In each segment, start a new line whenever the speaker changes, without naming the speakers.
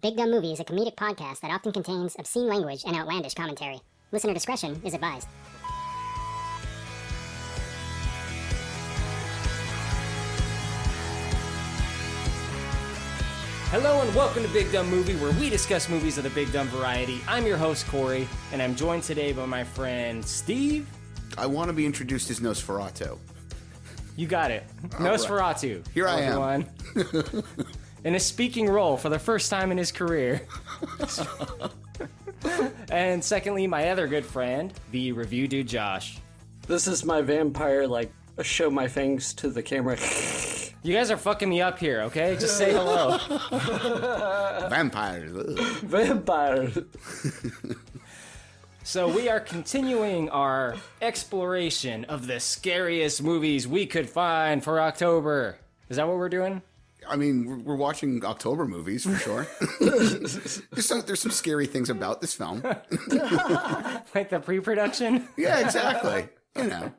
Big Dumb Movie is a comedic podcast that often contains obscene language and outlandish commentary. Listener discretion is advised.
Hello and welcome to Big Dumb Movie, where we discuss movies of the big dumb variety. I'm your host, Korey, and I'm joined today by my friend, Steve.
I want to be introduced as Nosferatu.
You got it. Nosferatu.
Right. Here I am.
In a speaking role for the first time in his career. And secondly, my other good friend, the review dude, Josh.
This is my vampire, show my fangs to the camera.
You guys are fucking me up here, okay? Just say hello.
Vampires.
Vampire.
So we are continuing our exploration of the scariest movies we could find for October. Is that what we're doing?
I mean, we're watching October movies for sure. There's some scary things about this film.
Like the pre-production?
Yeah, exactly. You know.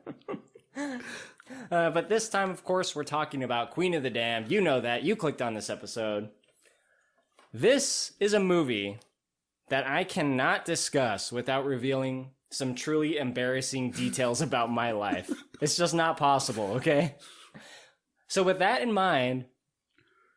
But this time, of course, we're talking about Queen of the Damned. You know that. You clicked on this episode. This is a movie that I cannot discuss without revealing some truly embarrassing details about my life. It's just not possible, okay? So with that in mind,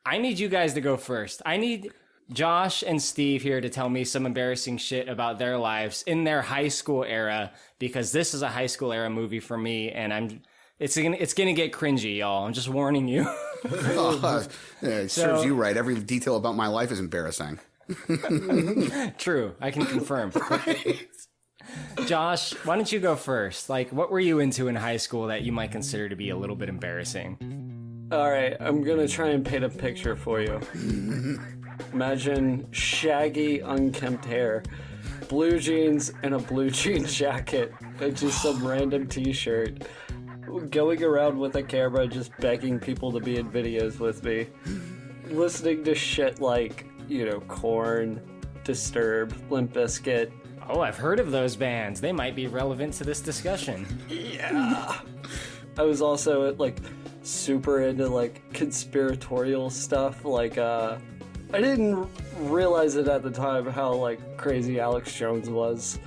I need you guys to go first. I need Josh and Steve here to tell me some embarrassing shit about their lives in their high school era, because this is a high school era movie for me, and it's gonna get cringy, y'all. I'm just warning you.
It serves you right. Every detail about my life is embarrassing.
True, I can confirm.
Right.
Josh, why don't you go first? What were you into in high school that you might consider to be a little bit embarrassing?
Alright, I'm gonna try and paint a picture for you. Imagine shaggy, unkempt hair, blue jeans, and a blue jean jacket, and just some random t-shirt. Going around with a camera just begging people to be in videos with me. Listening to shit like, Korn, Disturbed, Limp Bizkit.
Oh, I've heard of those bands. They might be relevant to this discussion.
Yeah. I was also super into conspiratorial stuff. I didn't realize it at the time how crazy Alex Jones was,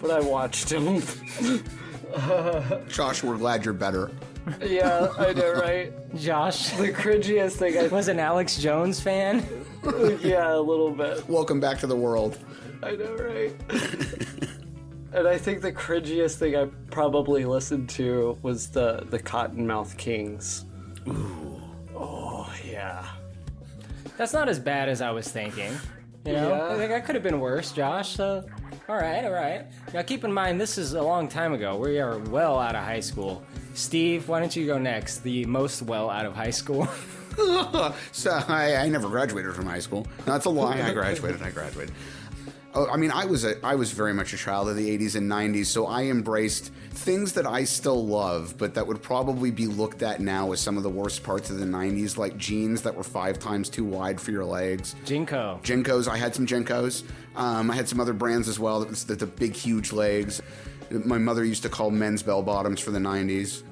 but I watched him.
Josh, we're glad you're better.
Yeah, I know, right?
Josh,
the cringiest thing I
was an Alex Jones fan.
Yeah, a little bit.
Welcome back to the world.
I know, right? And I think the cringiest thing I probably listened to was the Cottonmouth Kings.
Ooh.
Oh, yeah.
That's not as bad as I was thinking.
Yeah.
I think that could have been worse, Josh. So, all right. Now, keep in mind, this is a long time ago. We are well out of high school. Steve, why don't you go next? The most well out of high school.
So I never graduated from high school. No, that's a lie. I graduated. Oh, I mean, I was very much a child of the 80s and 90s, so I embraced things that I still love, but that would probably be looked at now as some of the worst parts of the 90s, like jeans that were 5 times too wide for your legs. Jinkos. I had some Jinkos. I had some other brands as well. That was the big, huge legs. My mother used to call men's bell bottoms for the 90s.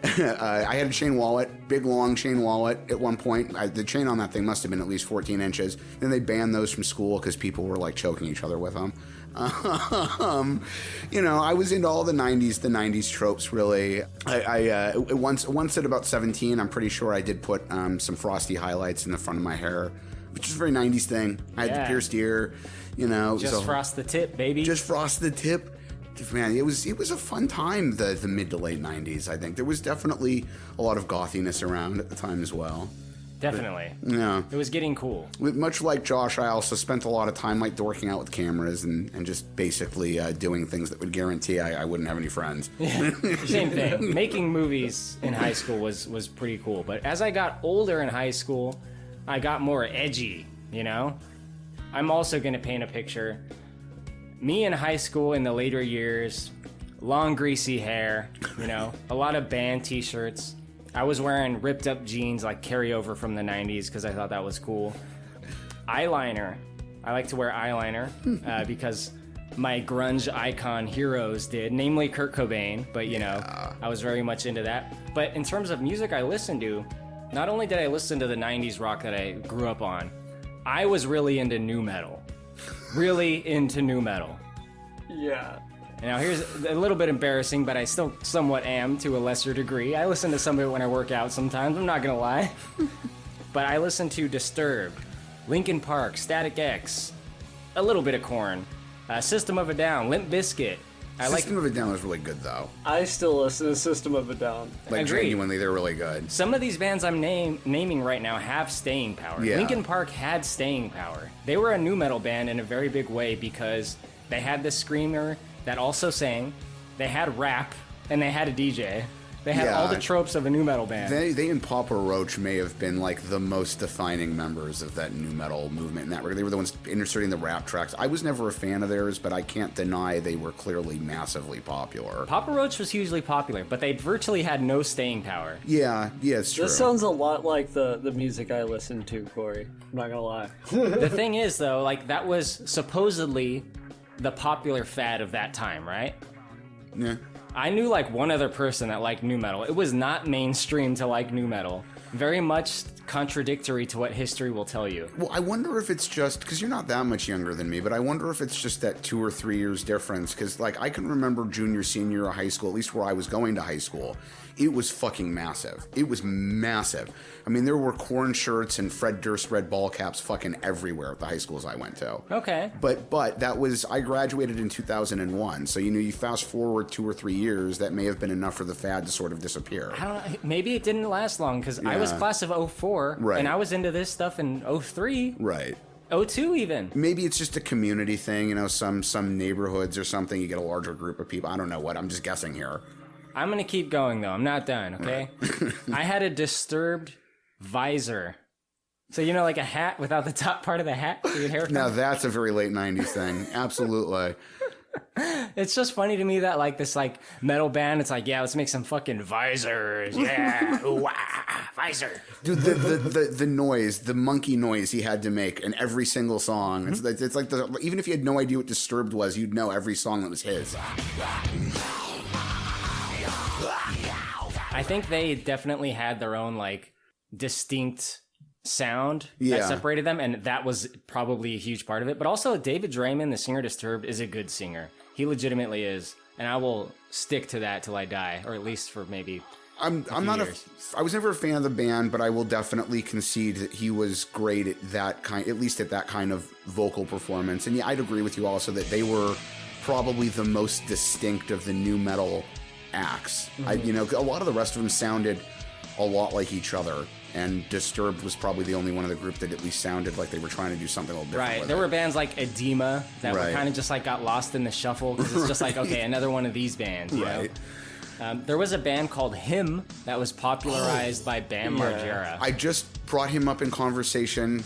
I had a chain wallet, big long chain wallet at one point. The chain on that thing must have been at least 14 inches. Then they banned those from school because people were choking each other with them. I was into all the 90s tropes, really. I once at about 17, I'm pretty sure I did put some frosty highlights in the front of my hair, which is a very 90s thing. I had the pierced ear,
Just frost the tip, baby.
Just frost the tip. Man, it was a fun time, the mid to late 90s, I think. There was definitely a lot of gothiness around at the time as well.
Definitely.
But, yeah.
It was getting cool.
Much like Josh, I also spent a lot of time dorking out with cameras and just basically doing things that would guarantee I wouldn't have any friends.
Yeah, same thing. Making movies in high school was pretty cool. But as I got older in high school, I got more edgy, I'm also going to paint a picture. Me in high school in the later years, long greasy hair, a lot of band t-shirts. I was wearing ripped up jeans carryover from the 90s because I thought that was cool. Eyeliner. I like to wear eyeliner because my grunge icon heroes did, namely Kurt Cobain, but I was very much into that. But in terms of music I listened to, not only did I listen to the 90s rock that I grew up on, I was really into nu metal. Really into nu metal.
Yeah.
Now here's a little bit embarrassing, but I still somewhat am to a lesser degree. I listen to some of it when I work out sometimes, I'm not gonna lie. But I listen to Disturbed, Linkin Park, Static X, a little bit of Korn, System of a Down, Limp Bizkit.
System of a Down was really good, though.
I still listen to System of a Down.
Like,
Agreed.
genuinely, they're really good.
Some of these bands I'm naming right now have staying power.
Yeah.
Linkin Park had staying power. They were a nu metal band in a very big way because they had the screamer that also sang, they had rap, and they had a DJ. They had all the tropes of a nu metal band.
They and Papa Roach may have been like the most defining members of that nu metal movement in that regard. They were the ones inserting the rap tracks. I was never a fan of theirs, but I can't deny they were clearly massively popular.
Papa Roach was hugely popular, but they virtually had no staying power.
Yeah, it's true.
This sounds a lot like the music I listen to, Corey. I'm not gonna lie.
The thing is, though, like, that was supposedly the popular fad of that time, right?
Yeah.
I knew like one other person that liked nu metal. It was not mainstream to like nu metal. Very much contradictory to what history will tell you.
Well, I wonder if it's just because you're not that much younger than me, but I wonder if it's just that 2 or 3 years difference. Because like I can remember junior, senior of high school, at least where I was going to high school, it was fucking massive. It was massive. I mean, there were Korn shirts and Fred Durst red ball caps fucking everywhere at the high schools I went to.
Okay.
But that was, I graduated in 2001, so you fast forward 2 or 3 years, that may have been enough for the fad to sort of disappear.
I don't know. Maybe it didn't last long because I was class of 04,
right,
and I was into this stuff in 03.
Right.
02 even.
Maybe it's just a community thing, some neighborhoods or something, you get a larger group of people. I don't know what, I'm just guessing here.
I'm going to keep going, though. I'm not done, okay? Right. I had a Disturbed visor. So, like a hat without the top part of the hat for your hair.
Now, that's a very late 90s thing. Absolutely.
It's just funny to me that, like, this, like, metal band, it's like, yeah, let's make some fucking visors. Yeah. Ooh, visor.
Dude, the noise, the monkey noise he had to make in every single song. It's like, even if you had no idea what Disturbed was, you'd know every song that was his.
I think they definitely had their own, like, distinct sound that separated them, and that was probably a huge part of it. But also, David Draymond, the singer Disturbed, is a good singer. He legitimately is, and I will stick to that till I die, or at least for maybe
I'm not years. I was never a fan of the band, but I will definitely concede that he was great at that kind, at least at that kind of vocal performance. And yeah, I'd agree with you also that they were probably the most distinct of the nu metal acts. Mm-hmm. A lot of the rest of them sounded a lot like each other, and Disturbed was probably the only one of the group that at least sounded like they were trying to do something a little different.
Right.
With
there
it.
were bands like Edema that were kind of just like got lost in the shuffle because it's just like, okay, another one of these bands, you know? There was a band called Him that was popularized by Bam Margera.
I just brought him up in conversation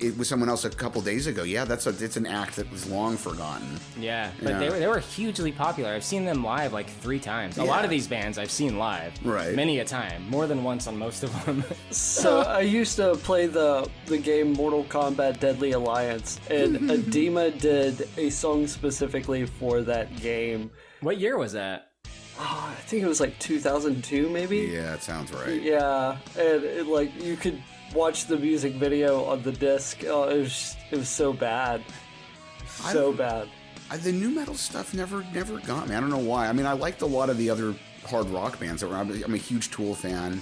with someone else a couple days ago. Yeah, it's an act that was long forgotten.
Yeah, but they were hugely popular. I've seen them live like 3 times. A lot of these bands I've seen live. Right. Many a time. More than once on most of them.
So I used to play the game Mortal Kombat Deadly Alliance, and Edema did a song specifically for that game.
What year was that?
Oh, I think it was like 2002 maybe?
Yeah, that sounds right.
Yeah, and like you could watch the music video on the disc. Oh, it was so bad. So bad.
The nu metal stuff never got me. I don't know why. I mean, I liked a lot of the other hard rock bands. I'm a huge Tool fan,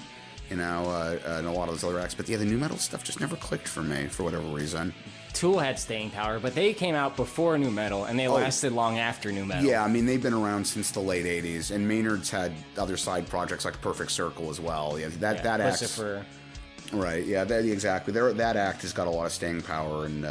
and a lot of those other acts. But yeah, the nu metal stuff just never clicked for me for whatever reason.
Tool had staying power, but they came out before nu metal, and they lasted long after nu metal.
Yeah, I mean, they've been around since the late 80s, and Maynard's had other side projects like Perfect Circle as well. Yeah, that act.
Lucifer.
Right, yeah, exactly. That act has got a lot of staying power, and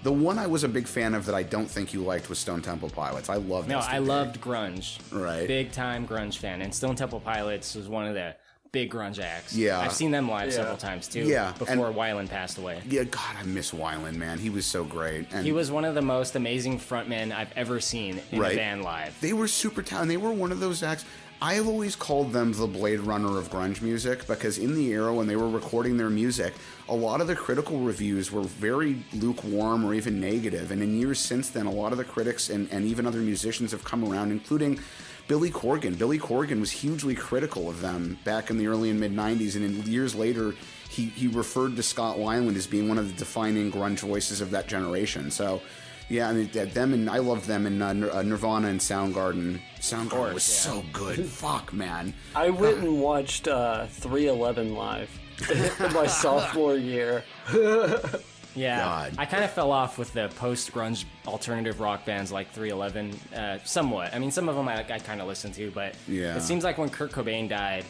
the one I was a big fan of that I don't think you liked was Stone Temple Pilots. I loved
No, I loved grunge.
Right.
Big time grunge fan, and Stone Temple Pilots was one of the big grunge acts.
Yeah.
I've seen them live several times too.
Yeah.
Before Violin passed away.
Yeah, God, I miss Violin, man. He was so great. And
he was one of the most amazing frontmen I've ever seen in a band live.
They were super talented. They were one of those acts. I've always called them the Blade Runner of grunge music because in the era when they were recording their music, a lot of the critical reviews were very lukewarm or even negative. And in years since then, a lot of the critics and even other musicians have come around, including Billy Corgan. Billy Corgan was hugely critical of them back in the early and mid-90s, and in years later, he referred to Scott Weiland as being one of the defining grunge voices of that generation. So, yeah, I mean, them, and I loved them in Nirvana and Soundgarden. Soundgarden was so good. Fuck, man.
I went and watched 311 live my sophomore year.
Yeah,
God.
I kind of fell off with the post-grunge alternative rock bands like 311, somewhat. I mean, some of them I kind of listened to, but it seems like when Kurt Cobain died,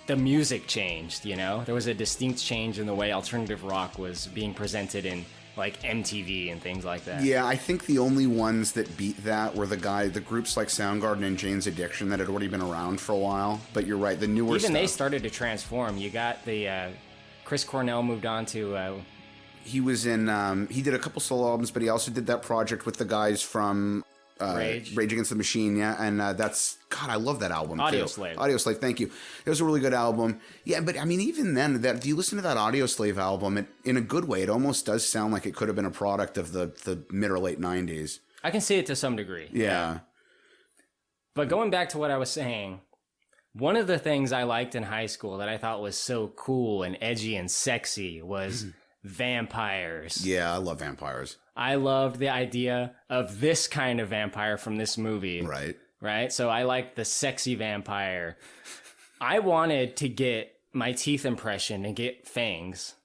the music changed, you know? There was a distinct change in the way alternative rock was being presented in, like, MTV and things like that.
Yeah, I think the only ones that beat that were the groups like Soundgarden and Jane's Addiction that had already been around for a while. But you're right, the newer stuff.
Even they started to transform. You got the, Chris Cornell moved on to...
He was in, he did a couple solo albums, but he also did that project with the guys from Rage Against the Machine, yeah, and that's, God, I love that album,
Audioslave.
Audioslave, thank you. It was a really good album. Yeah, but I mean, even then, if you listen to that Audioslave album, in a good way, it almost does sound like it could have been a product of the mid or late 90s.
I can see it to some degree.
Yeah.
But going back to what I was saying, one of the things I liked in high school that I thought was so cool and edgy and sexy was... vampires.
Yeah, I love vampires.
I loved the idea of this kind of vampire from this movie. Right? So I liked the sexy vampire. I wanted to get my teeth impression and get fangs.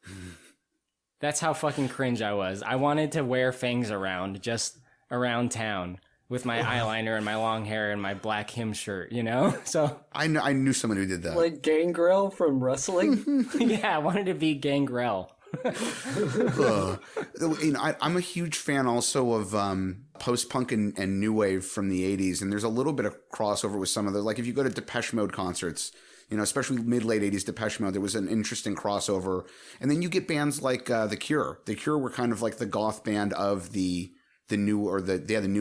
That's how fucking cringe I was. I wanted to wear fangs just around town with my eyeliner and my long hair and my black hem shirt, you know? So
I knew someone who did that.
Like Gangrel from wrestling?
Yeah, I wanted to be Gangrel.
I'm a huge fan also of post-punk and new wave from the 80s, and there's a little bit of crossover with some of the, like if you go to Depeche Mode concerts, you know, especially mid-late 80s Depeche Mode, there was an interesting crossover. And then you get bands like The Cure. The Cure were kind of like the goth band of the new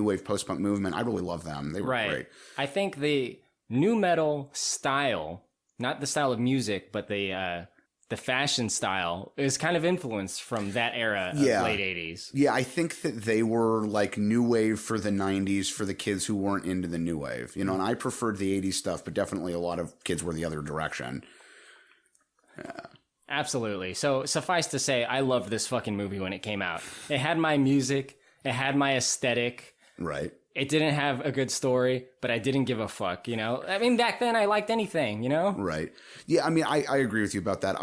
wave post-punk movement. I really love them. They were great.
I think the new metal style, not the style of music, but the fashion style is kind of influenced from that era of late 80s.
Yeah, I think that they were like new wave for the 90s for the kids who weren't into the new wave. You know, and I preferred the 80s stuff, but definitely a lot of kids were the other direction. Yeah.
Absolutely. So suffice to say, I loved this fucking movie when it came out. It had my music. It had my aesthetic.
Right.
It didn't have a good story, but I didn't give a fuck, you know? I mean, back then I liked anything, you know?
Right. Yeah, I mean, I agree with you about that.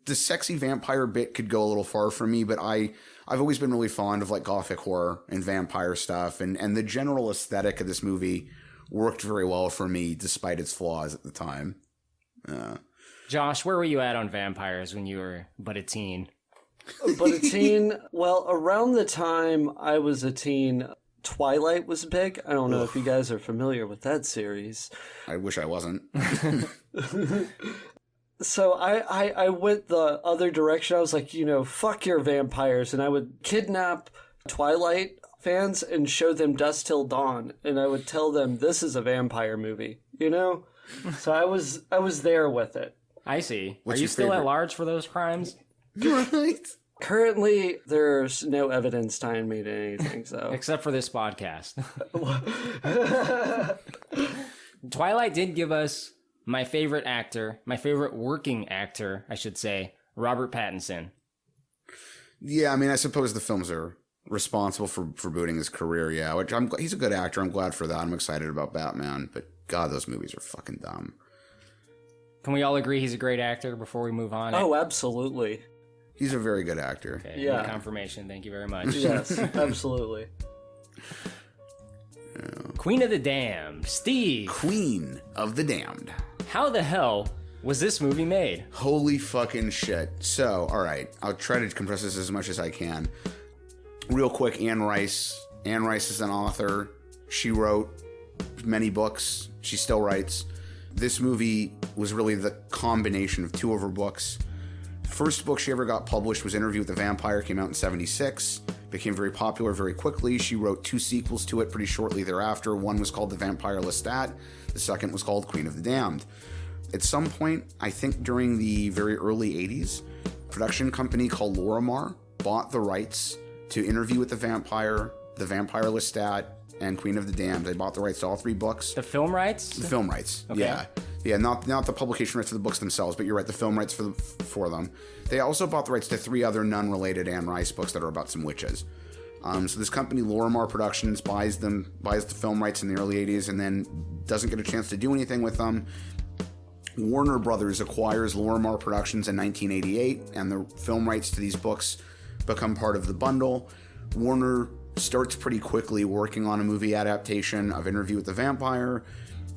The sexy vampire bit could go a little far for me, but I've always been really fond of like gothic horror and vampire stuff, and the general aesthetic of this movie worked very well for me despite its flaws at the time.
Josh, where were you at on vampires when you were but a teen?
But a teen, well, around the time I was a teen, Twilight was big. I don't know if you guys are familiar with that series.
I wish I wasn't.
So I went the other direction. I was like, you know, fuck your vampires. And I would kidnap Twilight fans and show them Dusk Till Dawn. And I would tell them this is a vampire movie, you know? So I was there with it.
I see.
What's
Are you
your
still
favorite?
at large for those crimes?
Right.
Currently, there's no evidence tying me to anything, so...
Except for this podcast. Twilight did give us my favorite actor, my favorite working actor, I should say, Robert Pattinson.
Yeah, I mean, I suppose the films are responsible for booting his career, yeah. Which he's a good actor. I'm glad for that. I'm excited about Batman, but God, those movies are fucking dumb.
Can we all agree he's a great actor before we move on?
Oh, absolutely.
He's a very good actor.
Okay,
yeah.
Confirmation. Thank you very much.
Yes, absolutely.
Queen of the Damned, Steve.
Queen of the Damned.
How the hell was this movie made?
Holy fucking shit. So, all right, I'll try to compress this as much as I can. Real quick, Anne Rice. Anne Rice is an author. She wrote many books. She still writes. This movie was really the combination of two of her books. First book she ever got published was Interview with the Vampire, came out in 1976. Became very popular very quickly. She wrote two sequels to it pretty shortly thereafter. One was called The Vampire Lestat. The second was called Queen of the Damned. At some point, I think during the very early 80s, a production company called Lorimar bought the rights to Interview with the Vampire Lestat, and Queen of the Damned. They bought the rights to all three books.
The film rights?
The film rights,
Okay.
yeah. Yeah, not the publication rights to the books themselves, but you're right, the film rights for them. They also bought the rights to 3 other non-related Anne Rice books that are about some witches. So this company, Lorimar Productions, buys the film rights in the early 80s and then doesn't get a chance to do anything with them. Warner Brothers acquires Lorimar Productions in 1988, and the film rights to these books become part of the bundle. Warner starts pretty quickly working on a movie adaptation of Interview with the Vampire.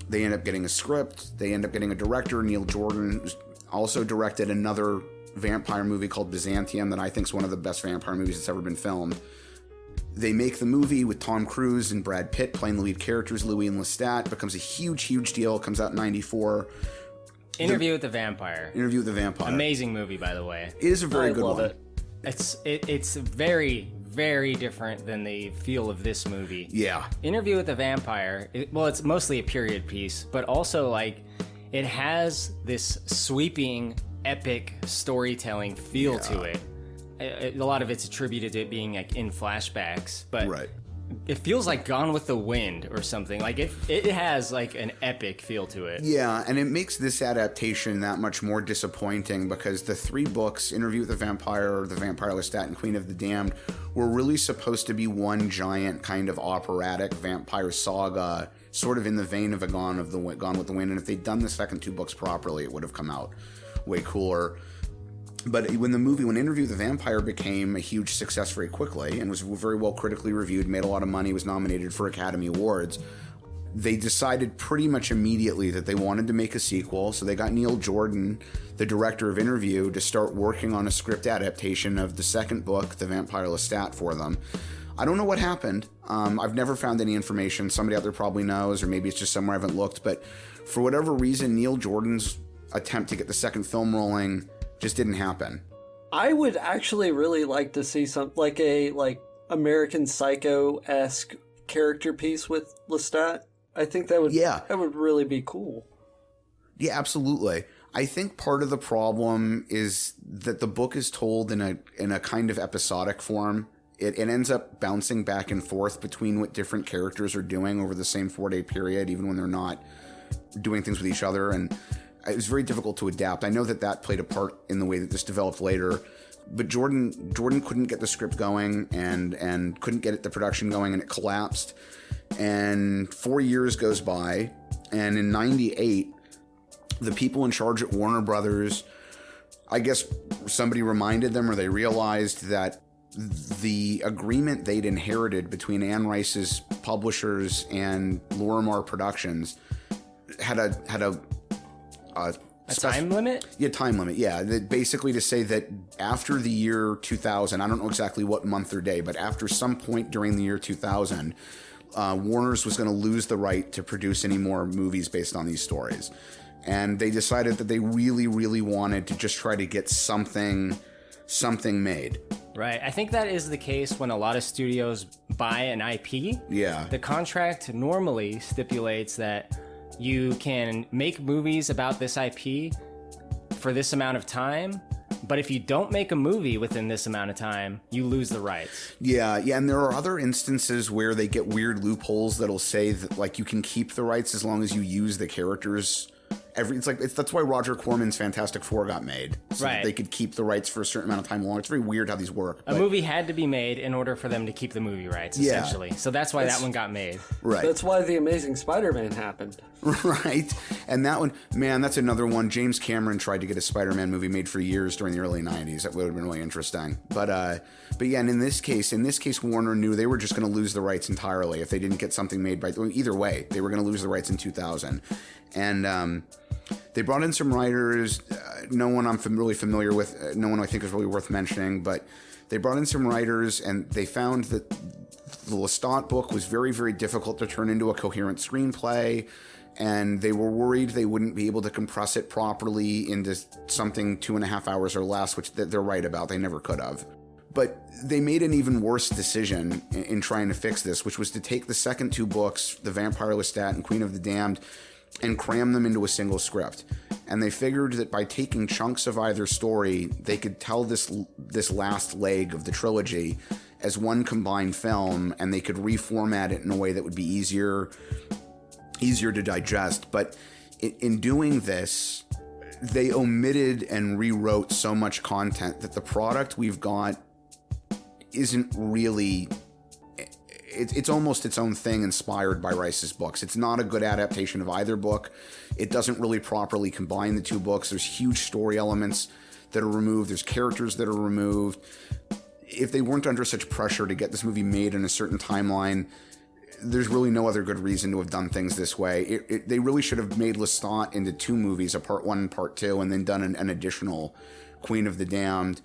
They end up getting a script. They end up getting a director, Neil Jordan, who's also directed another vampire movie called Byzantium that I think is one of the best vampire movies that's ever been filmed. They make the movie with Tom Cruise and Brad Pitt playing the lead characters, Louis and Lestat. It becomes a huge, huge deal. It comes out in 94.
Interview with the Vampire.
Interview with the Vampire.
Amazing movie, by the way.
It is a very good one.
It.
It's very, very different than the feel of this movie.
Yeah.
Interview with the Vampire, it's mostly a period piece, but also, like, it has this sweeping, epic storytelling feel to it. A lot of it's attributed to it being, like, in flashbacks, but
Right.
it feels like Gone with the Wind or something. Like, it has, like, an epic feel to it.
Yeah, and it makes this adaptation that much more disappointing because the 3 books, Interview with the Vampire, The Vampire Lestat, and Queen of the Damned, were really supposed to be one giant kind of operatic vampire saga, sort of in the vein of a Gone with the Wind. And if they'd done the second 2 books properly, it would have come out way cooler. But when Interview with the Vampire became a huge success very quickly and was very well critically reviewed, made a lot of money, was nominated for Academy Awards, they decided pretty much immediately that they wanted to make a sequel. So they got Neil Jordan, the director of Interview, to start working on a script adaptation of the second book, The Vampire Lestat, for them. I don't know what happened. I've never found any information. Somebody out there probably knows, or maybe it's just somewhere I haven't looked. But for whatever reason, Neil Jordan's attempt to get the second film rolling just didn't happen.
I would actually really like to see a American Psycho-esque character piece with Lestat. I think that would really be cool.
Yeah, absolutely. I think part of the problem is that the book is told in a kind of episodic form. It ends up bouncing back and forth between what different characters are doing over the same 4-day period, even when they're not doing things with each other, and it was very difficult to adapt. I know that played a part in the way that this developed later, but Jordan couldn't get the script going and couldn't get the production going, and it collapsed. And 4 years goes by, and in 98, the people in charge at Warner Brothers, I guess somebody reminded them, or they realized that the agreement they'd inherited between Anne Rice's publishers and Lorimar Productions had a
time limit?
Yeah, time limit. Yeah, basically to say that after the year 2000, I don't know exactly what month or day, but after some point during the year 2000, Warner's was going to lose the right to produce any more movies based on these stories. And they decided that they really, really wanted to just try to get something made.
Right. I think that is the case when a lot of studios buy an IP.
Yeah.
The contract normally stipulates that you can make movies about this IP for this amount of time, but if you don't make a movie within this amount of time, you lose the rights.
Yeah, and there are other instances where they get weird loopholes that'll say that, like, you can keep the rights as long as you use the characters. That's why Roger Corman's Fantastic Four got made, so that they could keep the rights for a certain amount of time long. It's very weird how these work.
A movie had to be made in order for them to keep the movie rights, essentially. So that's why that one got made.
Right.
That's why The Amazing Spider-Man happened.
Right. And that one, man, that's another one. James Cameron tried to get a Spider-Man movie made for years during the early 90s. That would have been really interesting. But yeah, and in this case, Warner knew they were just going to lose the rights entirely if they didn't get something made by, either way, they were going to lose the rights in 2000. And they brought in some writers, no one I'm really familiar with, no one I think is really worth mentioning, but they brought in some writers, and they found that the Lestat book was very, very difficult to turn into a coherent screenplay, and they were worried they wouldn't be able to compress it properly into something 2.5 hours or less, which they're right about, they never could have. But they made an even worse decision in trying to fix this, which was to take the second 2 books, The Vampire Lestat and Queen of the Damned, and cram them into a single script. And they figured that by taking chunks of either story, they could tell this last leg of the trilogy as one combined film, and they could reformat it in a way that would be easier to digest. But in doing this, they omitted and rewrote so much content that the product we've got isn't really... It's almost its own thing inspired by Rice's books. It's not a good adaptation of either book. It doesn't really properly combine the two books. There's huge story elements that are removed. There's characters that are removed. If they weren't under such pressure to get this movie made in a certain timeline, there's really no other good reason to have done things this way. They really should have made Lestat into two movies, a part 1 and part 2, and then done an additional Queen of the Damned.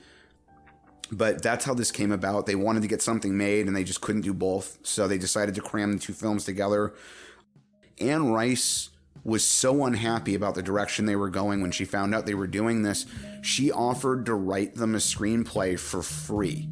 But that's how this came about. They wanted to get something made, and they just couldn't do both. So they decided to cram the two films together. Anne Rice was so unhappy about the direction they were going when she found out they were doing this. She offered to write them a screenplay for free.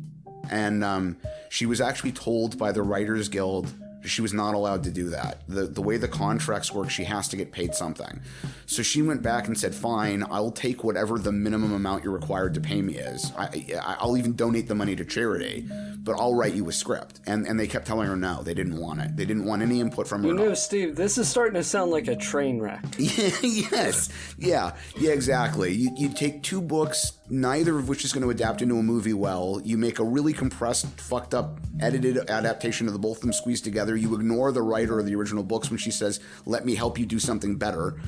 And she was actually told by the Writers Guild she was not allowed to do that. The way the contracts work, she has to get paid something. So she went back and said, fine, I'll take whatever the minimum amount you're required to pay me is. I'll even donate the money to charity, but I'll write you a script. And they kept telling her no, they didn't want it. They didn't want any input from her.
You know, Steve, this is starting to sound like a train wreck.
Yes. Yeah, exactly. You take two books, neither of which is going to adapt into a movie well. You make a really compressed, fucked up, edited adaptation of the both of them squeezed together. You ignore the writer of the original books when she says, let me help you do something better.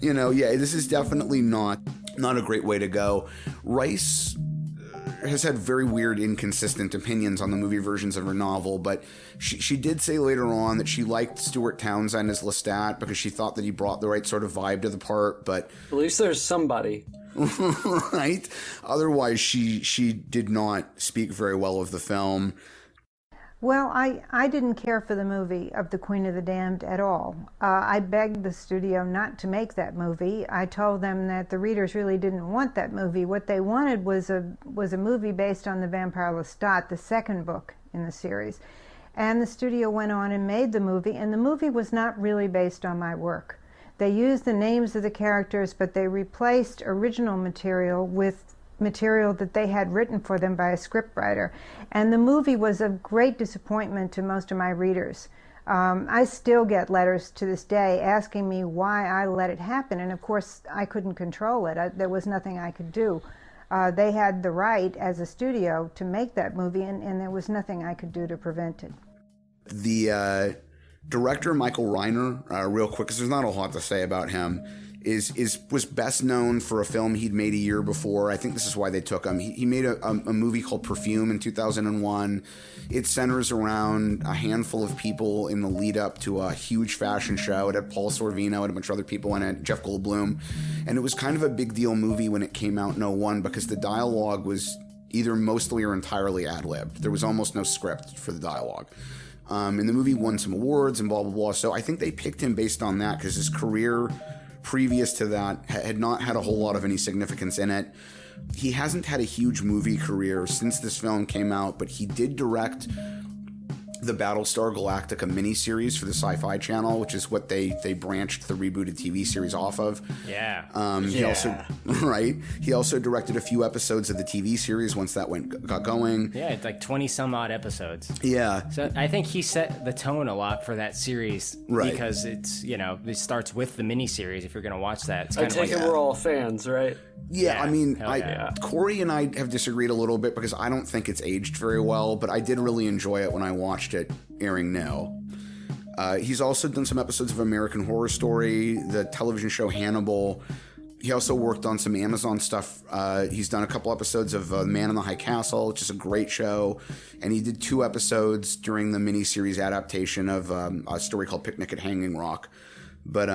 This is definitely not a great way to go. Rice has had very weird, inconsistent opinions on the movie versions of her novel, but she did say later on that she liked Stuart Townsend as Lestat because she thought that he brought the right sort of vibe to the part, but...
At least there's somebody.
Right? Otherwise, she did not speak very well of the film.
Well, I didn't care for the movie of The Queen of the Damned at all. I begged the studio not to make that movie. I told them that the readers really didn't want that movie. What they wanted was a movie based on The Vampire Lestat, the second book in the series. And the studio went on and made the movie, and the movie was not really based on my work. They used the names of the characters, but they replaced original material with material that they had written for them by a scriptwriter. And the movie was a great disappointment to most of my readers. I still get letters to this day asking me why I let it happen, and of course I couldn't control it. There was nothing I could do. They had the right as a studio to make that movie, and there was nothing I could do to prevent it.
The director, Michael Reiner, real quick, because there's not a lot to say about him, was best known for a film he'd made a year before. I think this is why they took him. He made a movie called Perfume in 2001. It centers around a handful of people in the lead up to a huge fashion show. It had Paul Sorvino and a bunch of other people in it, Jeff Goldblum. And it was kind of a big deal movie when it came out in '01 because the dialogue was either mostly or entirely ad-libbed. There was almost no script for the dialogue. And the movie won some awards and blah, blah, blah. So I think they picked him based on that because his career previous to that had not had a whole lot of any significance in it. He hasn't had a huge movie career since this film came out, but he did direct the Battlestar Galactica miniseries for the Sci-Fi Channel, which is what they branched the rebooted TV series off of.
Yeah.
He also directed a few episodes of the TV series once that got going.
Yeah, it's like 20 some odd episodes.
Yeah.
So I think he set the tone a lot for that series,
right?
Because it's, it starts with the miniseries. If you're going to watch that, it's
I take it we're all fans, right?
Yeah, I mean,
yeah.
Korey and I have disagreed a little bit because I don't think it's aged very well, but I did really enjoy it when I watched it airing now. He's also done some episodes of American Horror Story, the television show Hannibal. He also worked on some Amazon stuff. He's done a couple episodes of Man in the High Castle, which is a great show. And he did 2 episodes during the miniseries adaptation of a story called Picnic at Hanging Rock. But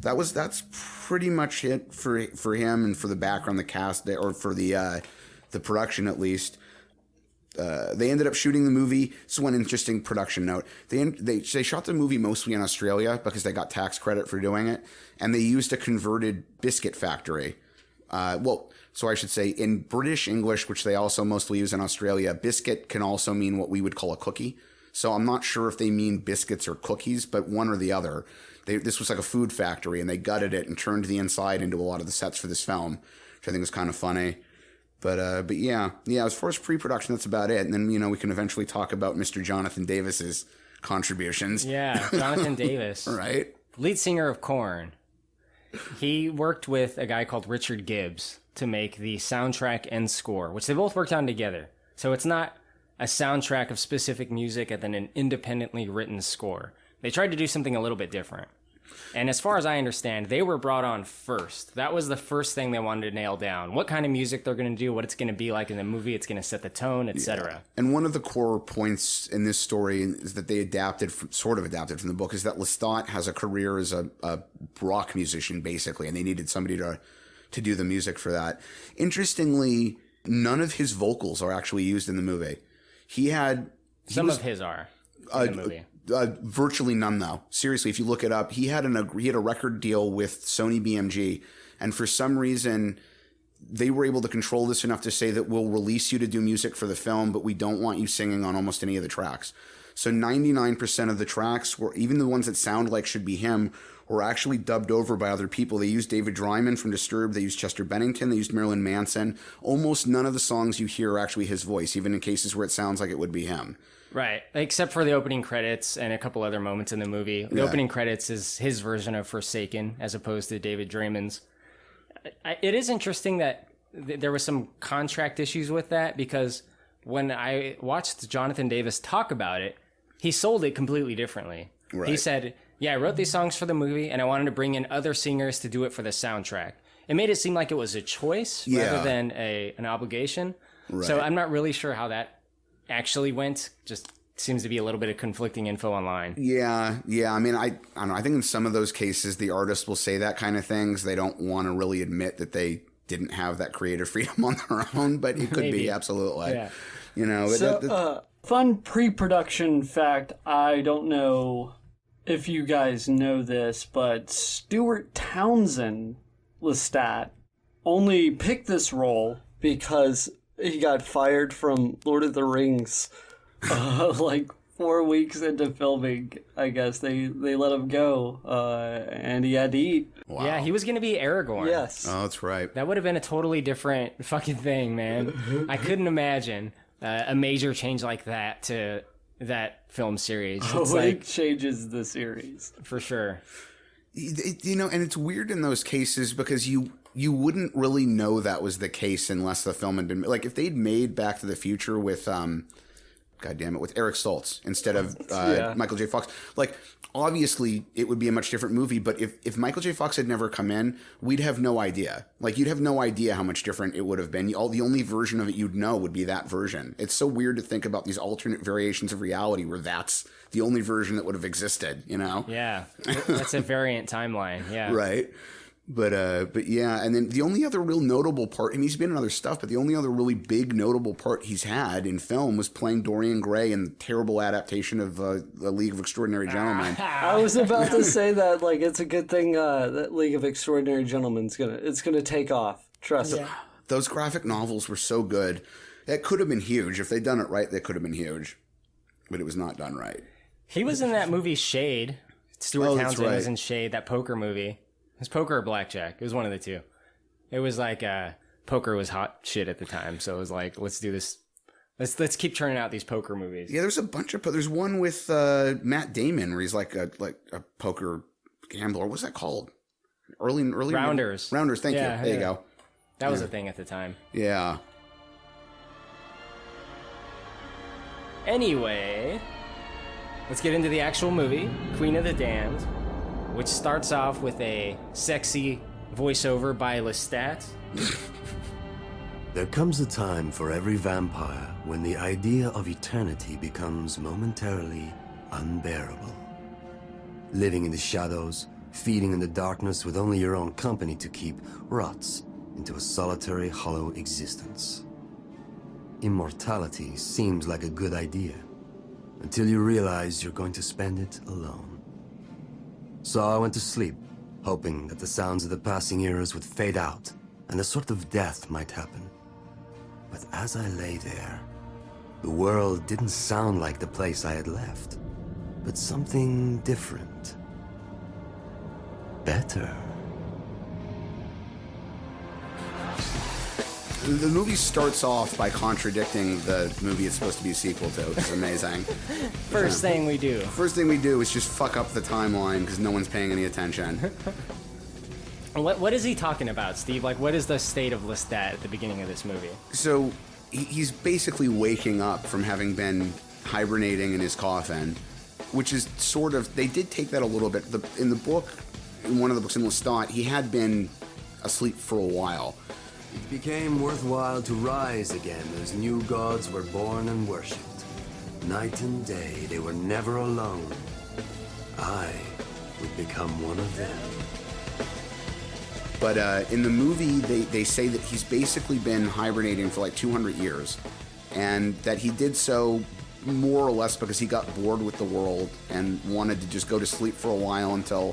that's pretty much it for him and for the background, the cast, or for the production at least. They ended up shooting the movie. This is one interesting production note. They shot the movie mostly in Australia because they got tax credit for doing it, and they used a converted biscuit factory. So I should say in British English, which they also mostly use in Australia, biscuit can also mean what we would call a cookie. So I'm not sure if they mean biscuits or cookies, but one or the other. This was like a food factory, and they gutted it and turned the inside into a lot of the sets for this film, which I think is kind of funny. But yeah, as far as pre-production, that's about it. And then, we can eventually talk about Mr. Jonathan Davis's contributions.
Yeah, Jonathan Davis.
Right?
lead singer of Korn. He worked with a guy called Richard Gibbs to make the soundtrack and score, which they both worked on together. So it's not a soundtrack of specific music and then an independently written score. They tried to do something a little bit different. And as far as I understand, they were brought on first. That was the first thing they wanted to nail down. What kind of music they're going to do, what it's going to be like in the movie, it's going to set the tone, etc.
Yeah. And one of the core points in this story is that they sort of adapted from the book, is that Lestat has a career as a rock musician, basically, and they needed somebody to do the music for that. Interestingly, none of his vocals are actually used in the movie. Some of his are in the movie. Virtually none, though. Seriously, if you look it up, he had a record deal with Sony BMG, and for some reason, they were able to control this enough to say that we'll release you to do music for the film, but we don't want you singing on almost any of the tracks. So 99% of the tracks, even the ones that sound like should be him, were actually dubbed over by other people. They used David Dryman from Disturbed, they used Chester Bennington, they used Marilyn Manson. Almost none of the songs you hear are actually his voice, even in cases where it sounds like it would be him.
Right, except for the opening credits and a couple other moments in the movie. The opening credits is his version of Forsaken, as opposed to David Drayman's. It is interesting that there was some contract issues with that, because when I watched Jonathan Davis talk about it, he sold it completely differently. Right. He said, I wrote these songs for the movie, and I wanted to bring in other singers to do it for the soundtrack. It made it seem like it was a choice rather than an obligation. Right. So I'm not really sure how that actually went. Just seems to be a little bit of conflicting info online.
Yeah. I mean, I don't know. I think in some of those cases, the artist will say that kind of things. They don't want to really admit that they didn't have that creative freedom on their own, but it could be, absolutely. Yeah. You know.
So, fun pre-production fact. I don't know if you guys know this, but Stuart Townsend Lestat only picked this role because he got fired from Lord of the Rings like 4 weeks into filming. I guess they let him go, and he had to eat.
Wow. Yeah, he was going to be Aragorn.
Yes.
Oh, that's right.
That would have been a totally different fucking thing, man. I couldn't imagine a major change like that to that film series.
It changes the series.
For sure.
You know, and it's weird in those cases because you wouldn't really know that was the case unless the film had been... Like, if they'd made Back to the Future with... God damn it, with Eric Stoltz instead of Michael J. Fox. Like, obviously, it would be a much different movie, but if Michael J. Fox had never come in, we'd have no idea. Like, you'd have no idea how much different it would have been. The only version of it you'd know would be that version. It's so weird to think about these alternate variations of reality where that's the only version that would have existed, you know?
Yeah, that's a variant timeline, yeah.
Right. But yeah, and then the only other real notable part, I mean, he's been in other stuff, but the only other really big notable part he's had in film was playing Dorian Gray in the terrible adaptation of The League of Extraordinary Gentlemen.
I was about to say that, like, it's a good thing that League of Extraordinary Gentlemen's gonna take off. Trust me.
Those graphic novels were so good. It could have been huge. If they'd done it right, they could have been huge. But it was not done right.
He was in that movie Shade. Stuart Townsend was in Shade, that poker movie. It was poker or blackjack. It was one of the two. It was like poker was hot shit at the time, so it was like, let's do this. Let's keep churning out these poker movies.
Yeah, there's a bunch of. There's one with Matt Damon where he's like a poker gambler. What's that called? Early
Rounders.
Rounders. Thank you. There you go.
That was a thing at the time.
Yeah.
Anyway, let's get into the actual movie, Queen of the Damned, which starts off with a sexy voiceover by Lestat.
There comes a time for every vampire when the idea of eternity becomes momentarily unbearable. Living in the shadows, feeding in the darkness with only your own company to keep, rots into a solitary, hollow existence. Immortality seems like a good idea, until you realize you're going to spend it alone. So I went to sleep, hoping that the sounds of the passing eras would fade out, and a sort of death might happen. But as I lay there, the world didn't sound like the place I had left, but something different. Better.
The movie starts off by contradicting the movie it's supposed to be a sequel to, which is amazing.
First thing we do.
First thing we do is just fuck up the timeline because no one's paying any attention.
What is he talking about, Steve? Like, what is the state of Lestat at the beginning of this movie?
So he's basically waking up from having been hibernating in his coffin, which is sort of, they did take that a little bit. In the book, in one of the books in Lestat, he had been asleep for a while.
It became worthwhile to rise again as new gods were born and worshipped. Night and day, they were never alone. I would become one of them.
But in the movie, they say that he's basically been hibernating for like 200 years, and that he did so more or less because he got bored with the world and wanted to just go to sleep for a while until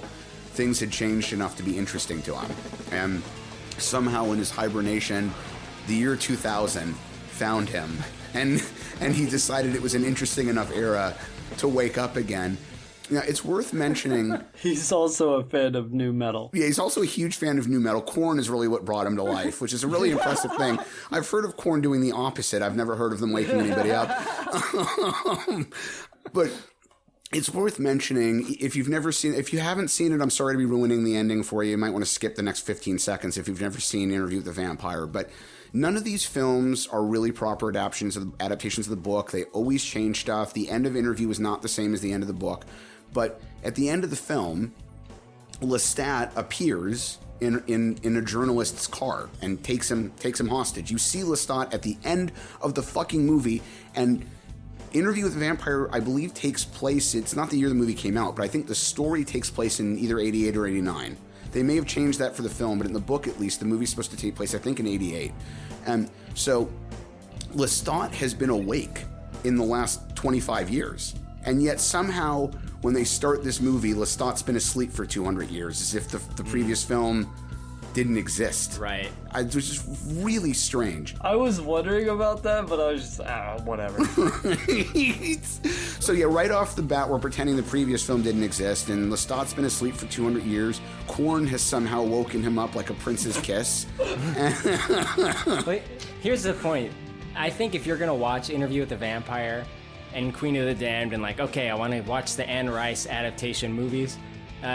things had changed enough to be interesting to him. And somehow in his hibernation, the year 2000 found him, and he decided it was an interesting enough era to wake up again. Now, it's worth mentioning...
He's also a fan of nu metal.
Yeah, he's also a huge fan of nu metal. Korn is really what brought him to life, which is a really impressive thing. I've heard of Korn doing the opposite. I've never heard of them waking anybody up. But it's worth mentioning, if you haven't seen it, I'm sorry to be ruining the ending for you. You might want to skip the next 15 seconds if you've never seen Interview with the Vampire. But none of these films are really proper adaptations of the book. They always change stuff. The end of Interview is not the same as the end of the book. But at the end of the film, Lestat appears in a journalist's car and takes him hostage. You see Lestat at the end of the fucking movie, and Interview with the Vampire, I believe, takes place, it's not the year the movie came out, but I think the story takes place in either 88 or 89. They may have changed that for the film, but in the book at least, the movie's supposed to take place, I think, in 88. And so Lestat has been awake in the last 25 years. And yet somehow, when they start this movie, Lestat's been asleep for 200 years, as if the previous film didn't exist.
Right.
It was just really strange.
I was wondering about that, but I was just, whatever.
So yeah, right off the bat, we're pretending the previous film didn't exist, and Lestat's been asleep for 200 years. Korn has somehow woken him up like a prince's kiss.
Wait, here's the point. I think if you're going to watch Interview with the Vampire and Queen of the Damned and like, okay, I want to watch the Anne Rice adaptation movies,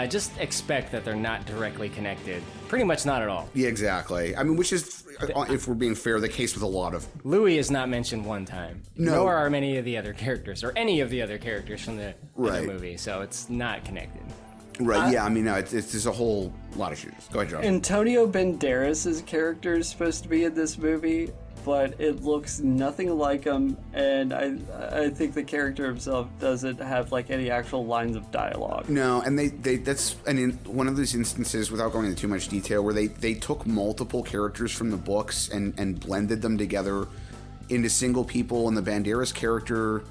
just expect that they're not directly connected. Pretty much not at all.
Yeah, exactly. I mean, which is, if we're being fair, the case with a lot of...
Louis is not mentioned one time.
No.
Nor are many of the other characters, or any of the other characters from the movie, so it's not connected.
Right, yeah, I mean, no, it's there's a whole lot of shoes. Go ahead, Josh.
Antonio Banderas' character is supposed to be in this movie, but it looks nothing like him, and I think the character himself doesn't have like any actual lines of dialogue.
No, and that's one of those instances, without going into too much detail, where they took multiple characters from the books and blended them together into single people, and the Banderas character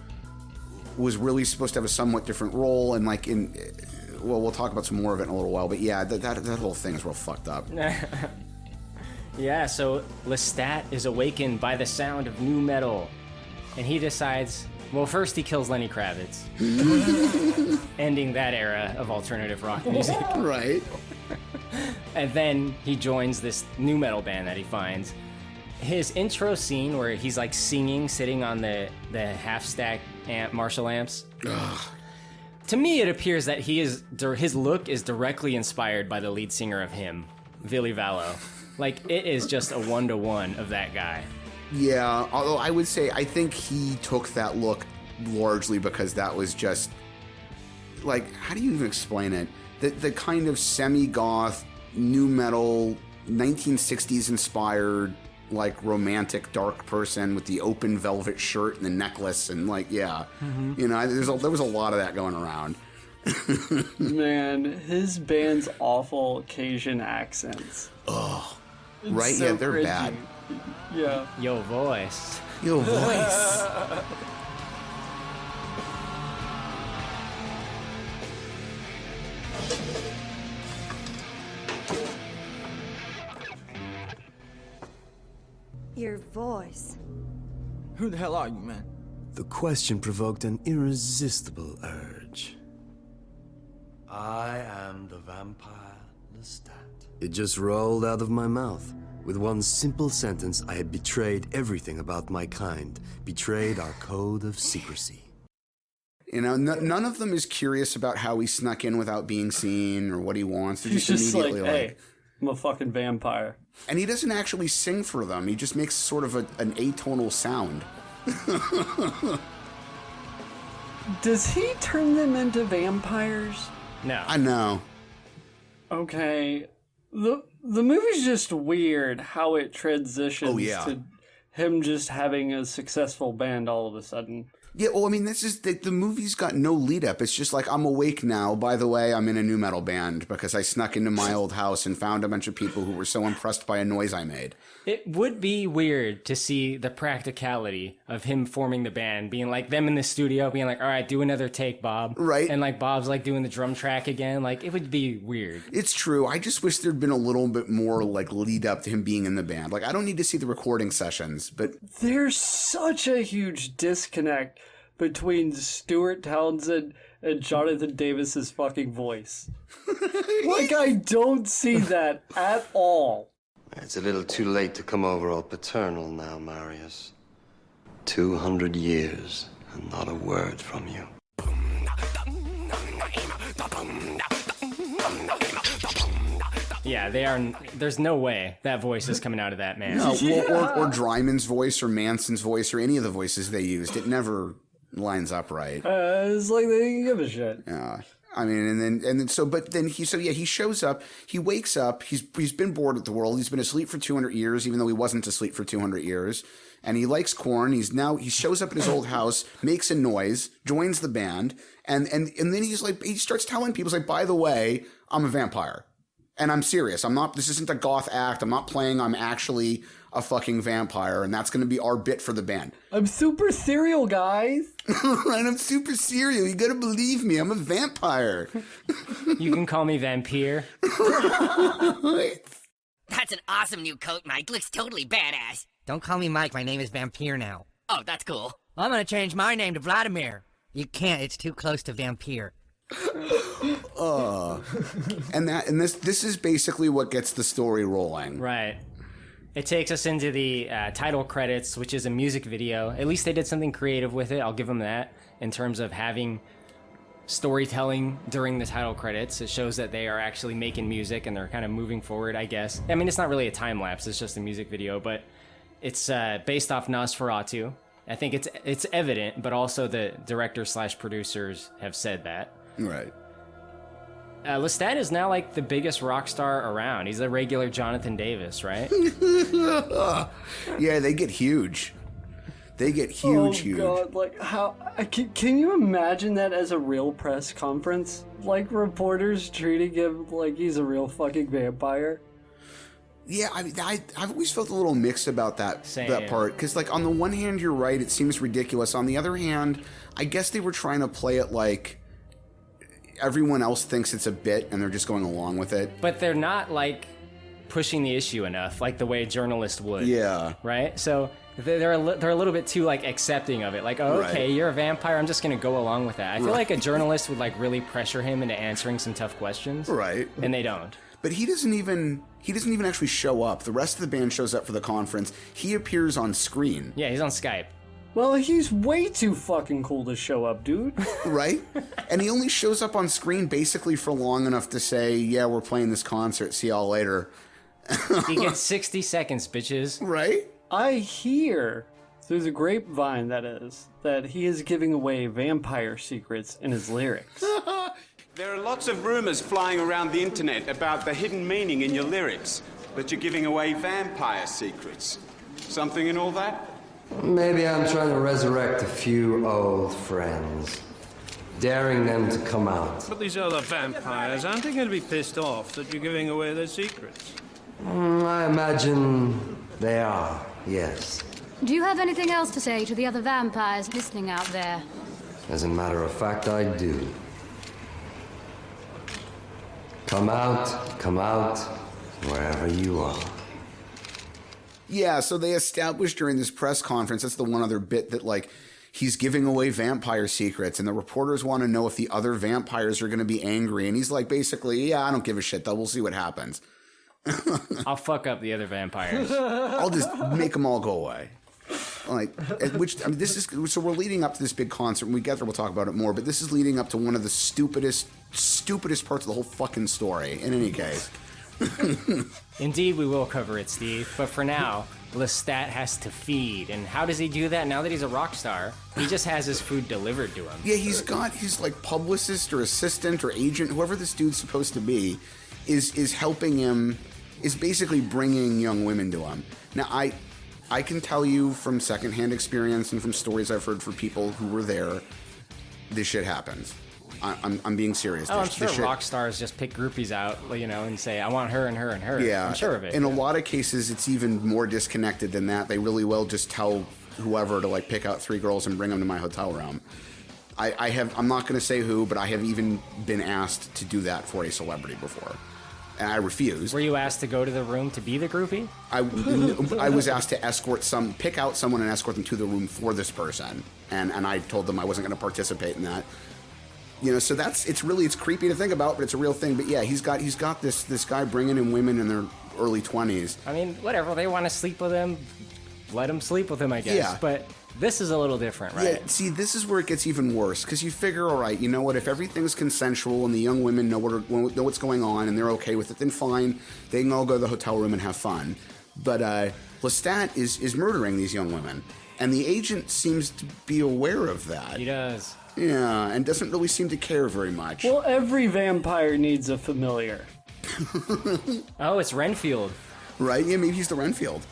was really supposed to have a somewhat different role, and like we'll talk about some more of it in a little while, but yeah, that whole thing is real fucked up.
Yeah, so Lestat is awakened by the sound of nu metal, and he decides, well, first he kills Lenny Kravitz, ending that era of alternative rock music.
Right.
And then he joins this nu metal band that he finds. His intro scene where he's like singing, sitting on the half-stack Marshall amps. Ugh. To me, it appears that his look is directly inspired by the lead singer of Him, Villy Vallow. Like, it is just a one-to-one of that guy.
Yeah, although I would say I think he took that look largely because that was just, like, how do you even explain it? The kind of semi-goth, nu metal, 1960s inspired, like, romantic dark person with the open velvet shirt and the necklace and, like, yeah. Mm-hmm. You know, there was a lot of that going around.
Man, his band's awful Cajun accents.
Oh, right? So yeah, they're cringy. Bad.
Yeah.
Yo voice.
Yo voice.
Your voice.
Who the hell are you, man?
The question provoked an irresistible urge. I am the vampire Lestat. It just rolled out of my mouth. With one simple sentence, I had betrayed everything about my kind, betrayed our code of secrecy.
You know, none of them is curious about how he snuck in without being seen or what he wants. They're
He's just like,
immediately
hey, I'm a fucking vampire.
And he doesn't actually sing for them. He just makes sort of an atonal sound.
Does he turn them into vampires?
No.
I know.
Okay. The movie's just weird how it transitions to him just having a successful band all of a sudden.
Yeah, well, I mean, this is the movie's got no lead up. It's just like, I'm awake now. By the way, I'm in a new metal band because I snuck into my old house and found a bunch of people who were so impressed by a noise I made.
It would be weird to see the practicality of him forming the band, being like them in the studio, being like, all right, do another take, Bob.
Right.
And like Bob's like doing the drum track again. Like, it would be weird.
It's true. I just wish there'd been a little bit more like lead up to him being in the band. Like, I don't need to see the recording sessions, but
There's such a huge disconnect between Stuart Townsend and Jonathan Davis's fucking voice. Like, I don't see that at all.
It's a little too late to come over all paternal now, Marius. 200 years and not a word from you.
Yeah, there's no way that voice is coming out of that man.
no, or Dryman's voice or Manson's voice or any of the voices they used. It never lines up right.
It's like they didn't give a shit.
Yeah. I mean, but then he shows up, he wakes up, he's been bored with the world, he's been asleep for 200 years, even though he wasn't asleep for 200 years, and he likes corn, he shows up in his old house, makes a noise, joins the band, and then he's like, he starts telling people, he's like, by the way, I'm a vampire. And I'm serious, this isn't a goth act, I'm not playing, I'm actually a fucking vampire, and that's going to be our bit for the band.
I'm super serial, guys.
And I'm super serial. You gotta believe me. I'm a vampire.
You can call me Vampire.
That's an awesome new coat, Mike. Looks totally badass.
Don't call me Mike, my name is Vampire now.
Oh, that's cool.
I'm gonna change my name to Vladimir. You can't, it's too close to Vampire.
And this is basically what gets the story rolling.
Right. It takes us into the title credits, which is a music video. At least they did something creative with it. I'll give them that in terms of having storytelling during the title credits. It shows that they are actually making music and they're kind of moving forward, I guess. I mean, it's not really a time lapse. It's just a music video, but it's based off Nosferatu. I think it's evident, but also the director/producers have said that.
Right.
Lestat is now like the biggest rock star around. He's a regular Jonathan Davis, right?
Yeah, they get huge. They get huge.
God, like how can you imagine that as a real press conference? Like reporters treating him like he's a real fucking vampire.
Yeah, I mean, I've always felt a little mixed about that part because, like, on the one hand, you're right, it seems ridiculous. On the other hand, I guess they were trying to play it like everyone else thinks it's a bit and they're just going along with it.
But they're not like pushing the issue enough, like the way a journalist would.
Yeah.
Right. So they're a little bit too like accepting of it. Like, oh, okay, you're a vampire. I'm just gonna go along with that. I feel like a journalist would like really pressure him into answering some tough questions.
Right.
And they don't.
But he doesn't even actually show up. The rest of the band shows up for the conference. He appears on screen.
Yeah, he's on Skype.
Well, he's way too fucking cool to show up, dude.
Right? And he only shows up on screen basically for long enough to say, yeah, we're playing this concert. See y'all later.
He gets 60 seconds, bitches.
Right?
I hear, through the grapevine that is, that he is giving away vampire secrets in his lyrics.
There are lots of rumors flying around the internet about the hidden meaning in your lyrics, that you're giving away vampire secrets. Something in all that?
Maybe I'm trying to resurrect a few old friends, daring them to come out.
But these other vampires, aren't they going to be pissed off that you're giving away their secrets?
I imagine they are, yes.
Do you have anything else to say to the other vampires listening out there?
As a matter of fact, I do. Come out, wherever you are.
Yeah, so they established during this press conference, that's the one other bit that, like, he's giving away vampire secrets, and the reporters want to know if the other vampires are going to be angry, and he's like, basically, yeah, I don't give a shit, though, we'll see what happens.
I'll fuck up the other vampires.
I'll just make them all go away. Like, this is so we're leading up to this big concert. When we get there, we'll talk about it more. But this is leading up to one of the stupidest parts of the whole fucking story. In any case,
Indeed, we will cover it, Steve. But for now, Lestat has to feed, and how does he do that? Now that he's a rock star, he just has his food delivered to him.
Yeah, he's got his like publicist or assistant or agent, whoever this dude's supposed to be, is helping him, is basically bringing young women to him. Now, I can tell you from secondhand experience and from stories I've heard from people who were there, this shit happens. I'm being serious.
Oh, I'm sure rock stars just pick groupies out, and say, I want her and her and her.
Yeah,
I'm sure of it.
In a lot of cases, it's even more disconnected than that. They really will just tell whoever to like pick out 3 girls and bring them to my hotel room. I'm not going to say who, but I have even been asked to do that for a celebrity before. And I refused.
Were you asked to go to the room to be the groupie?
I was asked to pick out someone and escort them to the room for this person. And I told them I wasn't going to participate in that. So it's creepy to think about, but it's a real thing. But yeah, he's got this guy bringing in women in their early 20s.
I mean, whatever, they want to sleep with him, let him sleep with him, I guess.
Yeah.
But this is a little different, right?
Yeah, see, this is where it gets even worse, because you figure, all right, you know what, if everything's consensual and the young women know what's going on and they're okay with it, then fine, they can all go to the hotel room and have fun. But Lestat is murdering these young women, and the agent seems to be aware of that.
He does.
Yeah, and doesn't really seem to care very much.
Well, every vampire needs a familiar.
Oh, it's Renfield.
Right? Yeah, maybe he's the Renfield.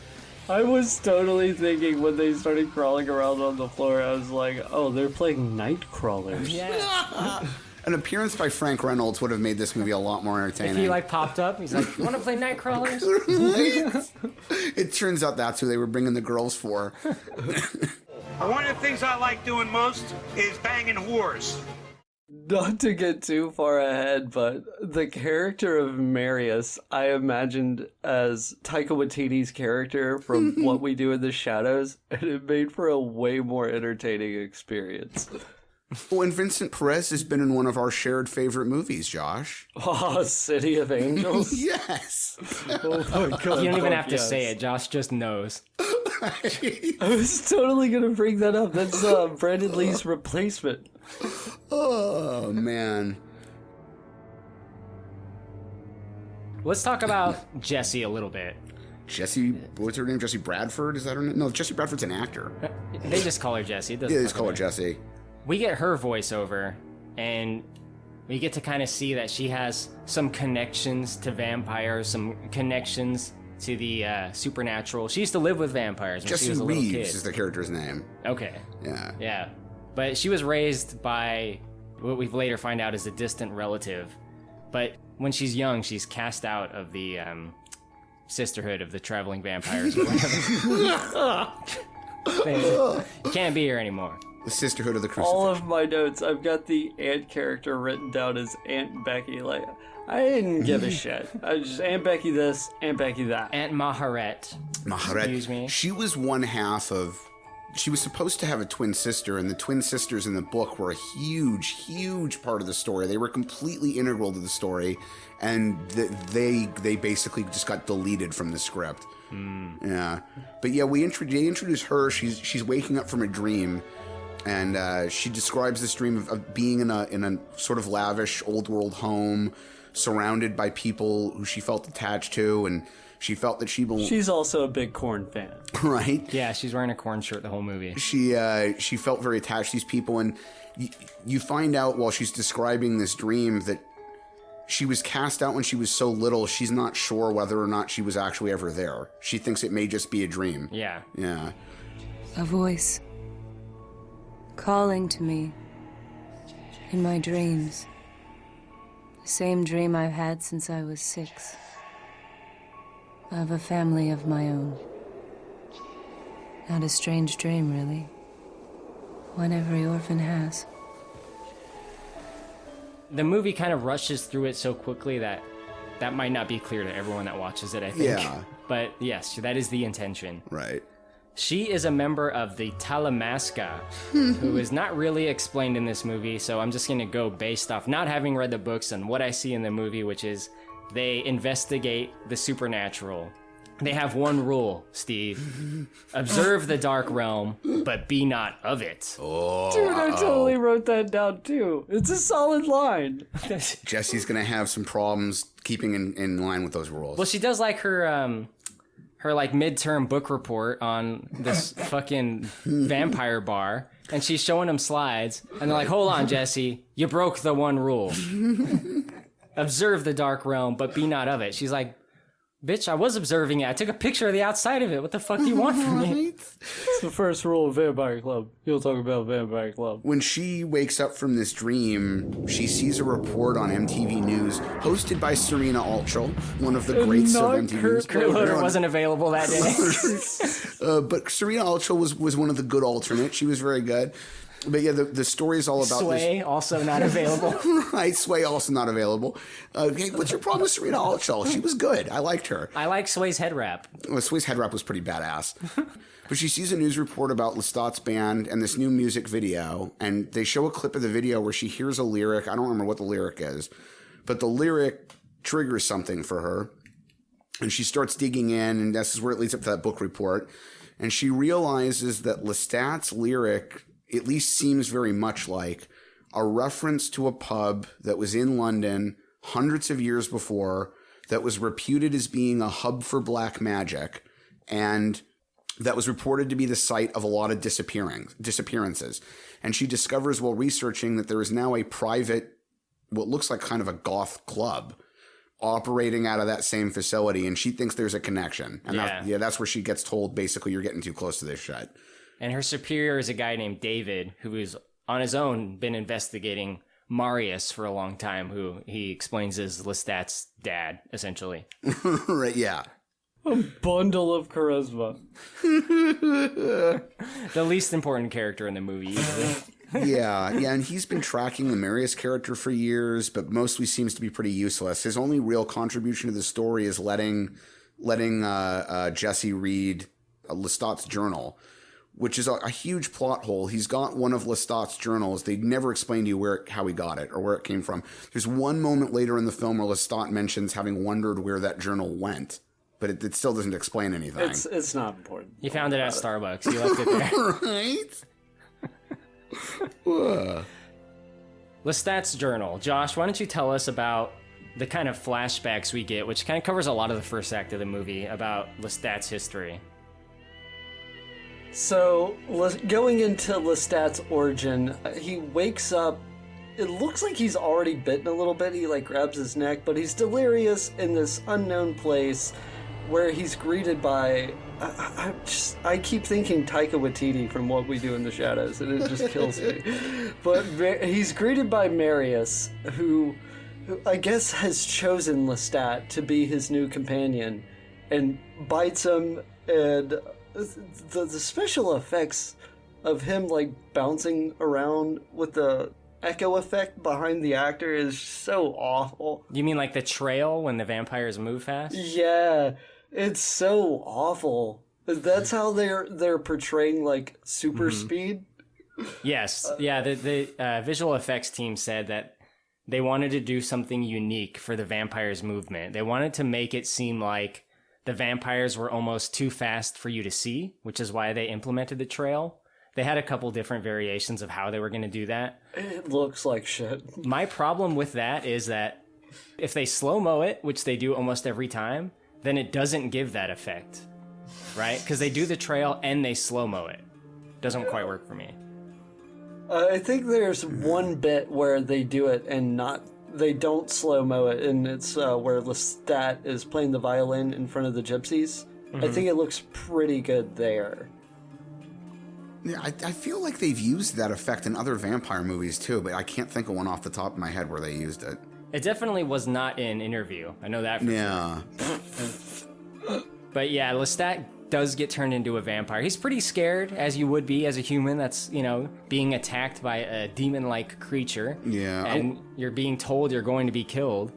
I was totally thinking when they started crawling around on the floor, I was like, oh, they're playing night crawlers.
Yeah.
An appearance by Frank Reynolds would have made this movie a lot more entertaining.
If he popped up, he's like, you want to play night crawlers?
It turns out that's who they were bringing the girls for.
One of the things I like doing most is banging whores.
Not to get too far ahead, but the character of Marius, I imagined as Taika Waititi's character from What We Do in the Shadows, and it made for a way more entertaining experience.
Oh, and Vincent Perez has been in one of our shared favorite movies, Josh.
Oh, City of Angels?
Yes.
Oh my god.
You don't even have to say it. Josh just knows.
I was totally going to bring that up. That's Brandon Lee's replacement.
Oh, man.
Let's talk about Jessie a little bit.
Jessie, what's her name? Jessie Bradford? Is that her name? No, Jessie Bradford's an actor.
They just call her Jessie.
Yeah, they just call her Jessie.
We get her voiceover, and we get to kind of see that she has some connections to vampires, some connections to the supernatural. She used to live with vampires when
Jessie
she was a little kid.
Reeves is the character's name.
Okay.
Yeah.
Yeah. But she was raised by what we later find out is a distant relative. But when she's young, she's cast out of the sisterhood of the traveling vampires or whatever. You can't be here anymore.
The Sisterhood of the Crucifixion.
All of my notes, I've got the Aunt character written down as Aunt Becky. Like, I didn't give a shit. I was just Aunt Becky this, Aunt Becky that.
Aunt Maharet.
Excuse me. She was one half of... She was supposed to have a twin sister, and the twin sisters in the book were a huge, huge part of the story. They were completely integral to the story, and they basically just got deleted from the script. Yeah. But yeah, they introduce her. She's waking up from a dream, and she describes this dream of being in a sort of lavish old world home, surrounded by people who she felt attached to, and she felt that she belonged.
She's also a big Korn fan.
Right?
Yeah, she's wearing a Korn shirt the whole movie.
She felt very attached to these people, and you find out while she's describing this dream that she was cast out when she was so little, she's not sure whether or not she was actually ever there. She thinks it may just be a dream.
Yeah.
Yeah.
A voice calling to me in my dreams. The same dream I've had since I was 6. I have a family of my own. Not a strange dream, really. One every orphan has.
The movie kind of rushes through it so quickly that might not be clear to everyone that watches it, I think.
Yeah.
But yes, that is the intention.
Right.
She is a member of the Talamaska, who is not really explained in this movie, so I'm just going to go based off not having read the books and what I see in the movie, which is They investigate the supernatural. They have one rule, Steve. Observe the dark realm, but be not of it.
Oh,
dude, I totally wrote that down too. It's a solid line.
Jesse's gonna have some problems keeping in line with those rules.
Well, she does like her like midterm book report on this fucking vampire bar, and she's showing him slides, and they're like, hold on, Jesse, you broke the one rule. Observe the dark realm, but be not of it. She's like, bitch, I was observing it. I took a picture of the outside of it. What the fuck do you want from me?
It's the first rule of Vampire Club. You'll talk about Vampire Club.
When she wakes up from this dream, she sees a report on MTV News hosted by Serena Altschul, one of the greats of MTV News.
Kurt Loder wasn't available that day.
But Serena Altschul was one of the good alternates. She was very good. But yeah, the story is all about
Sway,
this.
also not available.
Right, Sway, also not available. Hey, what's your problem with Serena Altschul? She was good. I liked her.
I like Sway's head wrap.
Well, Sway's head wrap was pretty badass. But she sees a news report about Lestat's band and this new music video, and they show a clip of the video where she hears a lyric. I don't remember what the lyric is, but the lyric triggers something for her, and she starts digging in, and this is where it leads up to that book report, and she realizes that Lestat's lyric at least seems very much like a reference to a pub that was in London hundreds of years before that was reputed as being a hub for black magic and that was reported to be the site of a lot of disappearances. And she discovers while researching that there is now a private, what looks like kind of a goth club operating out of that same facility, and she thinks there's a connection. And that's where she gets told, basically, you're getting too close to this shit.
And her superior is a guy named David, who has on his own been investigating Marius for a long time, who he explains is Lestat's dad, essentially.
Right, yeah.
A bundle of charisma.
The least important character in the movie, usually.
Yeah, and he's been tracking the Marius character for years, but mostly seems to be pretty useless. His only real contribution to the story is letting Jesse read Lestat's journal, which is a huge plot hole. He's got one of Lestat's journals. They never explain to you how he got it or where it came from. There's one moment later in the film where Lestat mentions having wondered where that journal went, but it still doesn't explain anything.
It's not important.
You found it at Starbucks. You left it there.
Right?
Lestat's journal. Josh, why don't you tell us about the kind of flashbacks we get, which kind of covers a lot of the first act of the movie, about Lestat's history.
So, going into Lestat's origin, he wakes up. It looks like he's already bitten a little bit. He grabs his neck, but he's delirious in this unknown place where he's greeted by. I keep thinking Taika Waititi from What We Do in the Shadows, and it just kills me. But he's greeted by Marius, who I guess has chosen Lestat to be his new companion, and bites him, and the special effects of him bouncing around with the echo effect behind the actor is so awful.
You mean like the trail when the vampires move fast?
Yeah, it's so awful. That's how they're portraying super speed.
Yes, yeah. The visual effects team said that they wanted to do something unique for the vampires' movement. They wanted to make it seem like the vampires were almost too fast for you to see, which is why they implemented the trail. They had a couple different variations of how they were going to do that.
It looks like shit.
My problem with that is that if they slow-mo it, which they do almost every time, then it doesn't give that effect, right? Because they do the trail and they slow-mo it. Doesn't quite work for me.
I think there's one bit where they do it and they don't slow-mo it, and it's where Lestat is playing the violin in front of the gypsies. Mm-hmm. I think it looks pretty good there.
Yeah, I feel like they've used that effect in other vampire movies too, but I can't think of one off the top of my head where they used it.
It definitely was not in Interview. I know that for sure. But yeah, Lestat does get turned into a vampire. He's pretty scared, as you would be as a human that's, being attacked by a demon-like creature.
Yeah.
And you're being told you're going to be killed.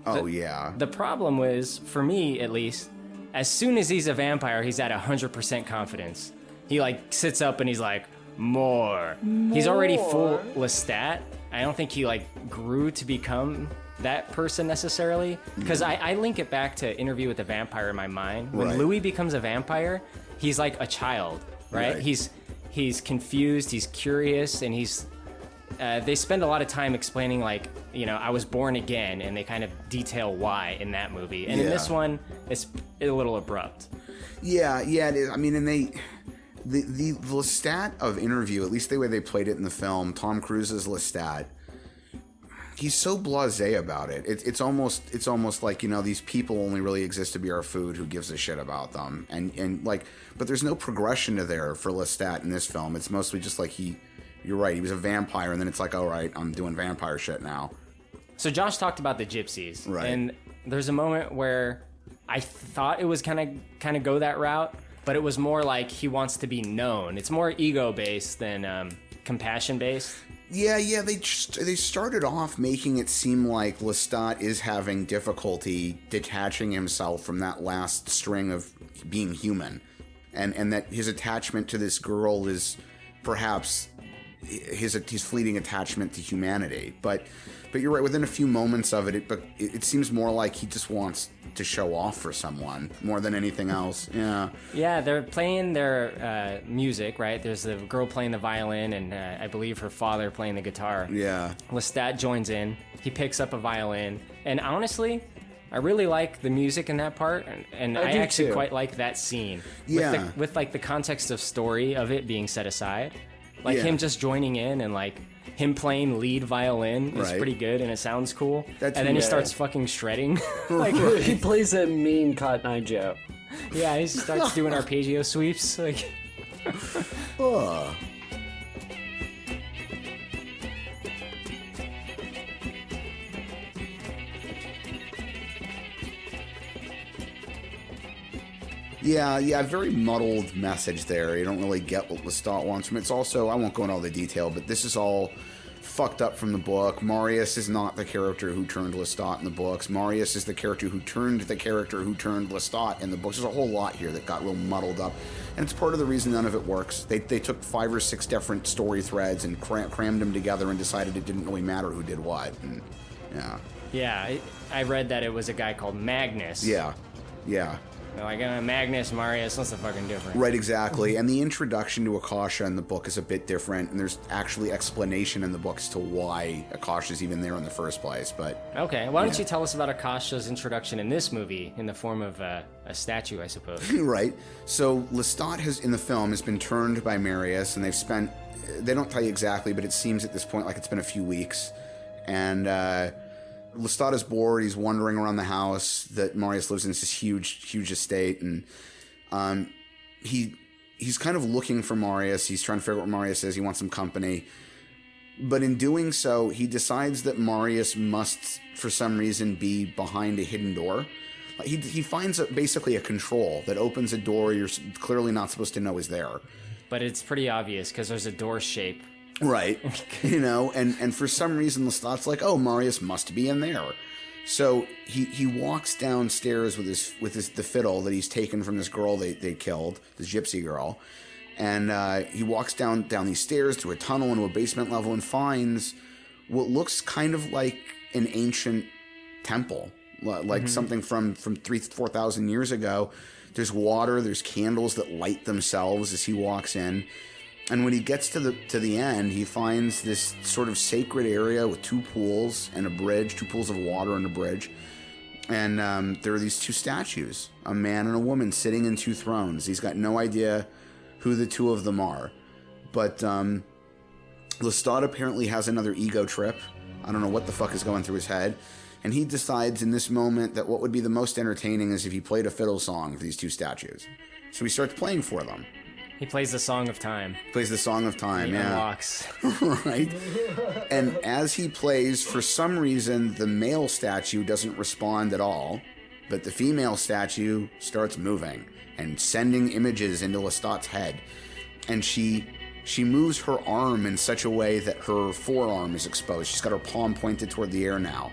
Yeah.
The problem was, for me at least, as soon as he's a vampire, he's at 100% confidence. He sits up and he's like, more. He's already full Lestat. I don't think he grew to become that person necessarily, because I link it back to Interview with the Vampire in my mind. When Louis becomes a vampire, he's like a child, right? He's confused, he's curious, and he's they spend a lot of time explaining, like, you know, I was born again, and they kind of detail why in that movie. And in this one, it's a little abrupt.
Yeah, it is. I mean, and the Lestat of Interview, at least the way they played it in the film, Tom Cruise's Lestat, he's so blasé about it. It's almost like, you know, these people only really exist to be our food. Who gives a shit about them? And like, but there's no progression to there for Lestat in this film. It's mostly just like you're right, he was a vampire, and then it's like, all right, I'm doing vampire shit now.
So Josh talked about the gypsies,
right?
And there's a moment where I thought it was kind of go that route, but it was more like he wants to be known. It's more ego based than compassion based.
Yeah, they started off making it seem like Lestat is having difficulty detaching himself from that last string of being human, and that his attachment to this girl is perhaps his fleeting attachment to humanity. But you're right, within a few moments of it, it seems more like he just wants to show off for someone more than anything else. Yeah,
they're playing their music, right? There's the girl playing the violin, and I believe her father playing the guitar.
Yeah.
Lestat joins in. He picks up a violin, and honestly, I really like the music in that part, and I actually quite like that scene.
Yeah.
With like the context of story of it being set aside. Like him just joining in and like him playing lead violin is pretty good, and it sounds cool. And then he starts fucking shredding. Like
he plays a mean Cotton Eye Joe.
Yeah, he starts doing arpeggio sweeps. Like,
Yeah, very muddled message there. You don't really get what Lestat wants from it. It's also, I won't go into all the detail, but this is all fucked up from the book. Marius is not the character who turned Lestat in the books. Marius is the character who turned Lestat in the books. There's a whole lot here that got real muddled up, and it's part of the reason none of it works. They took 5 or 6 different story threads and crammed them together and decided it didn't really matter who did what. And,
yeah, I read that it was a guy called Magnus.
Yeah.
Like, Magnus, Marius, what's the fucking difference?
Right, exactly. And the introduction to Akasha in the book is a bit different, and there's actually explanation in the book as to why Akasha's even there in the first place. But
okay, why don't you tell us about Akasha's introduction in this movie in the form of a statue, I suppose?
Right. So Lestat in the film has been turned by Marius, and they don't tell you exactly, but it seems at this point like it's been a few weeks. And Lestat is bored. He's wandering around the house that Marius lives in. It's this huge estate, and he's kind of looking for Marius. He's trying to figure out what Marius is. He wants some company, but in doing so, he decides that Marius must, for some reason, be behind a hidden door. He finds basically a control that opens a door you're clearly not supposed to know is there.
But it's pretty obvious because there's a door shape.
Right. You know, and for some reason Lestat's like, oh, Marius must be in there. So he walks downstairs with the fiddle that he's taken from this girl they killed, this gypsy girl. And he walks down these stairs through a tunnel into a basement level and finds what looks kind of like an ancient temple, like something from 4,000 years ago. There's water, there's candles that light themselves as he walks in. And when he gets to the end, he finds this sort of sacred area with 2 pools and a bridge, 2 pools of water and a bridge. And there are these 2 statues, a man and a woman sitting in 2 thrones. He's got no idea who the 2 of them are. But Lestat apparently has another ego trip. I don't know what the fuck is going through his head. And he decides in this moment that what would be the most entertaining is if he played a fiddle song for these 2 statues. So he starts playing for them.
He plays the Song of Time.
Plays the Song of Time,
he unlocks.
Right. And as he plays, for some reason, the male statue doesn't respond at all, but the female statue starts moving and sending images into Lestat's head. And she moves her arm in such a way that her forearm is exposed. She's got her palm pointed toward the air now.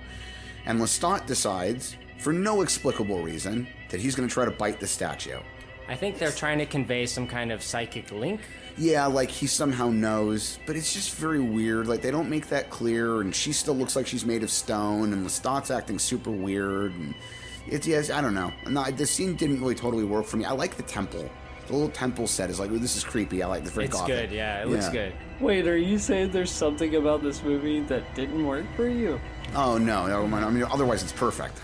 And Lestat decides, for no explicable reason, that he's going to try to bite the statue.
I think they're trying to convey some kind of psychic link.
Yeah, like he somehow knows, but it's just very weird. Like they don't make that clear, and she still looks like she's made of stone, and Lestat's acting super weird, and it's, yes, I don't know. No, the scene didn't really totally work for me. I like the temple. The little temple set is like, ooh, this is creepy. I like the very gothic.
It's good, yeah, it looks good.
Wait, are you saying there's something about this movie that didn't work for you?
Oh, no. I mean, otherwise it's perfect.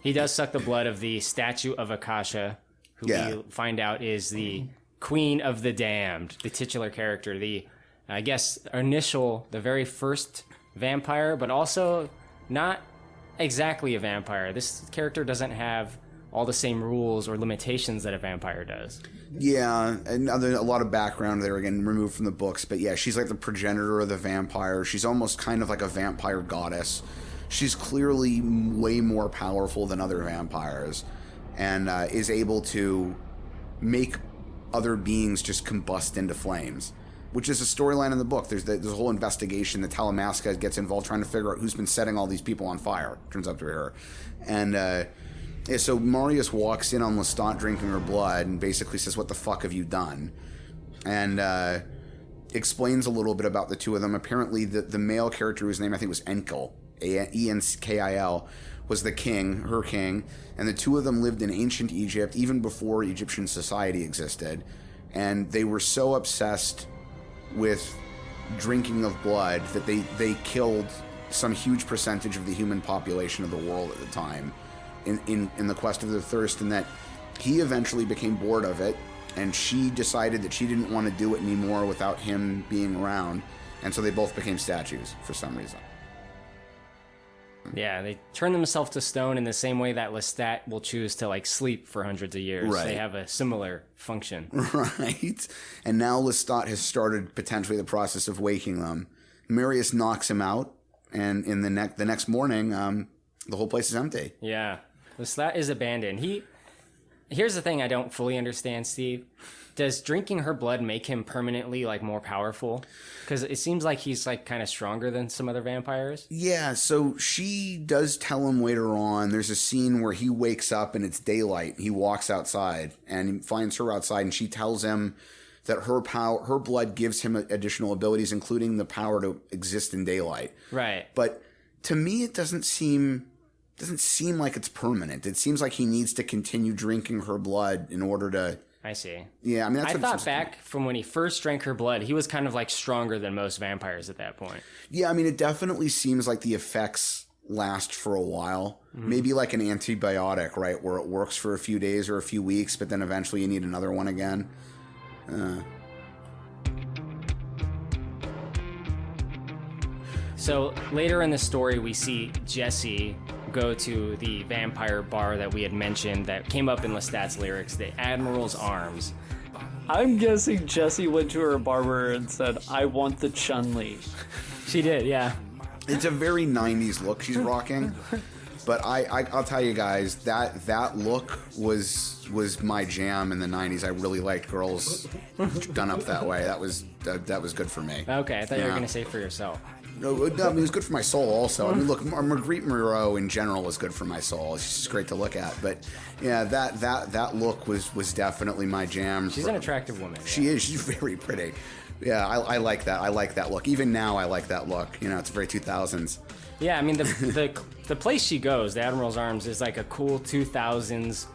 He does suck the blood of the statue of Akasha, who we find out is the Queen of the Damned, the titular character, the, I guess, the very first vampire, but also not exactly a vampire. This character doesn't have all the same rules or limitations that a vampire does.
Yeah, and a lot of background there, again, removed from the books, but yeah, she's like the progenitor of the vampire. She's almost kind of like a vampire goddess. She's clearly way more powerful than other vampires, and is able to make other beings just combust into flames, which is a storyline in the book. There's a whole investigation. The Talamaska gets involved trying to figure out who's been setting all these people on fire. Turns out to be her. And so Marius walks in on Lestat drinking her blood and basically says, "What the fuck have you done?" And explains a little bit about the two of them. Apparently the male character, whose name I think was Enkel, Enkil, was the king, her king, and the two of them lived in ancient Egypt even before Egyptian society existed, and they were so obsessed with drinking of blood that they killed some huge percentage of the human population of the world at the time in the quest of their thirst, and that he eventually became bored of it, and she decided that she didn't want to do it anymore without him being around, and so they both became statues for some reason.
Yeah, they turn themselves to stone in the same way that Lestat will choose to like sleep for hundreds of years.
Right.
They have a similar function.
Right. And now Lestat has started potentially the process of waking them. Marius knocks him out, and in the next morning, the whole place is empty.
Yeah. Lestat is abandoned. Here's the thing I don't fully understand, Steve. Does drinking her blood make him permanently like more powerful? Because it seems like he's like kind of stronger than some other vampires.
Yeah, so she does tell him later on. There's a scene where he wakes up and it's daylight. He walks outside and he finds her outside, and she tells him that her blood gives him additional abilities, including the power to exist in daylight.
Right.
But to me, it doesn't seem like it's permanent. It seems like he needs to continue drinking her blood in order to.
I see.
Yeah, I mean,
I thought back from when he first drank her blood, he was kind of like stronger than most vampires at that point.
Yeah, I mean, it definitely seems like the effects last for a while. Mm-hmm. Maybe like an antibiotic, right, where it works for a few days or a few weeks, but then eventually you need another one again.
So later in the story, we see Jesse go to the vampire bar that we had mentioned that came up in Lestat's lyrics, the Admiral's Arms.
I'm guessing Jessie went to her barber and said, "I want the Chun-Li."
She did, yeah.
It's a very 90s look she's rocking. But I'll tell you guys, that look was my jam in the 90s. I really liked girls done up that way. That was good for me.
Okay, I thought you were going to say for yourself.
No, I mean, it was good for my soul also. I mean, look, Marguerite Moreau in general was good for my soul. She's just great to look at. But yeah, that look was definitely my jam.
She's an attractive woman.
She is. She's very pretty. Yeah, I like that. I like that look. Even now, I like that look. You know, it's very 2000s.
Yeah, I mean, the place she goes, the Admiral's Arms, is like a cool 2000s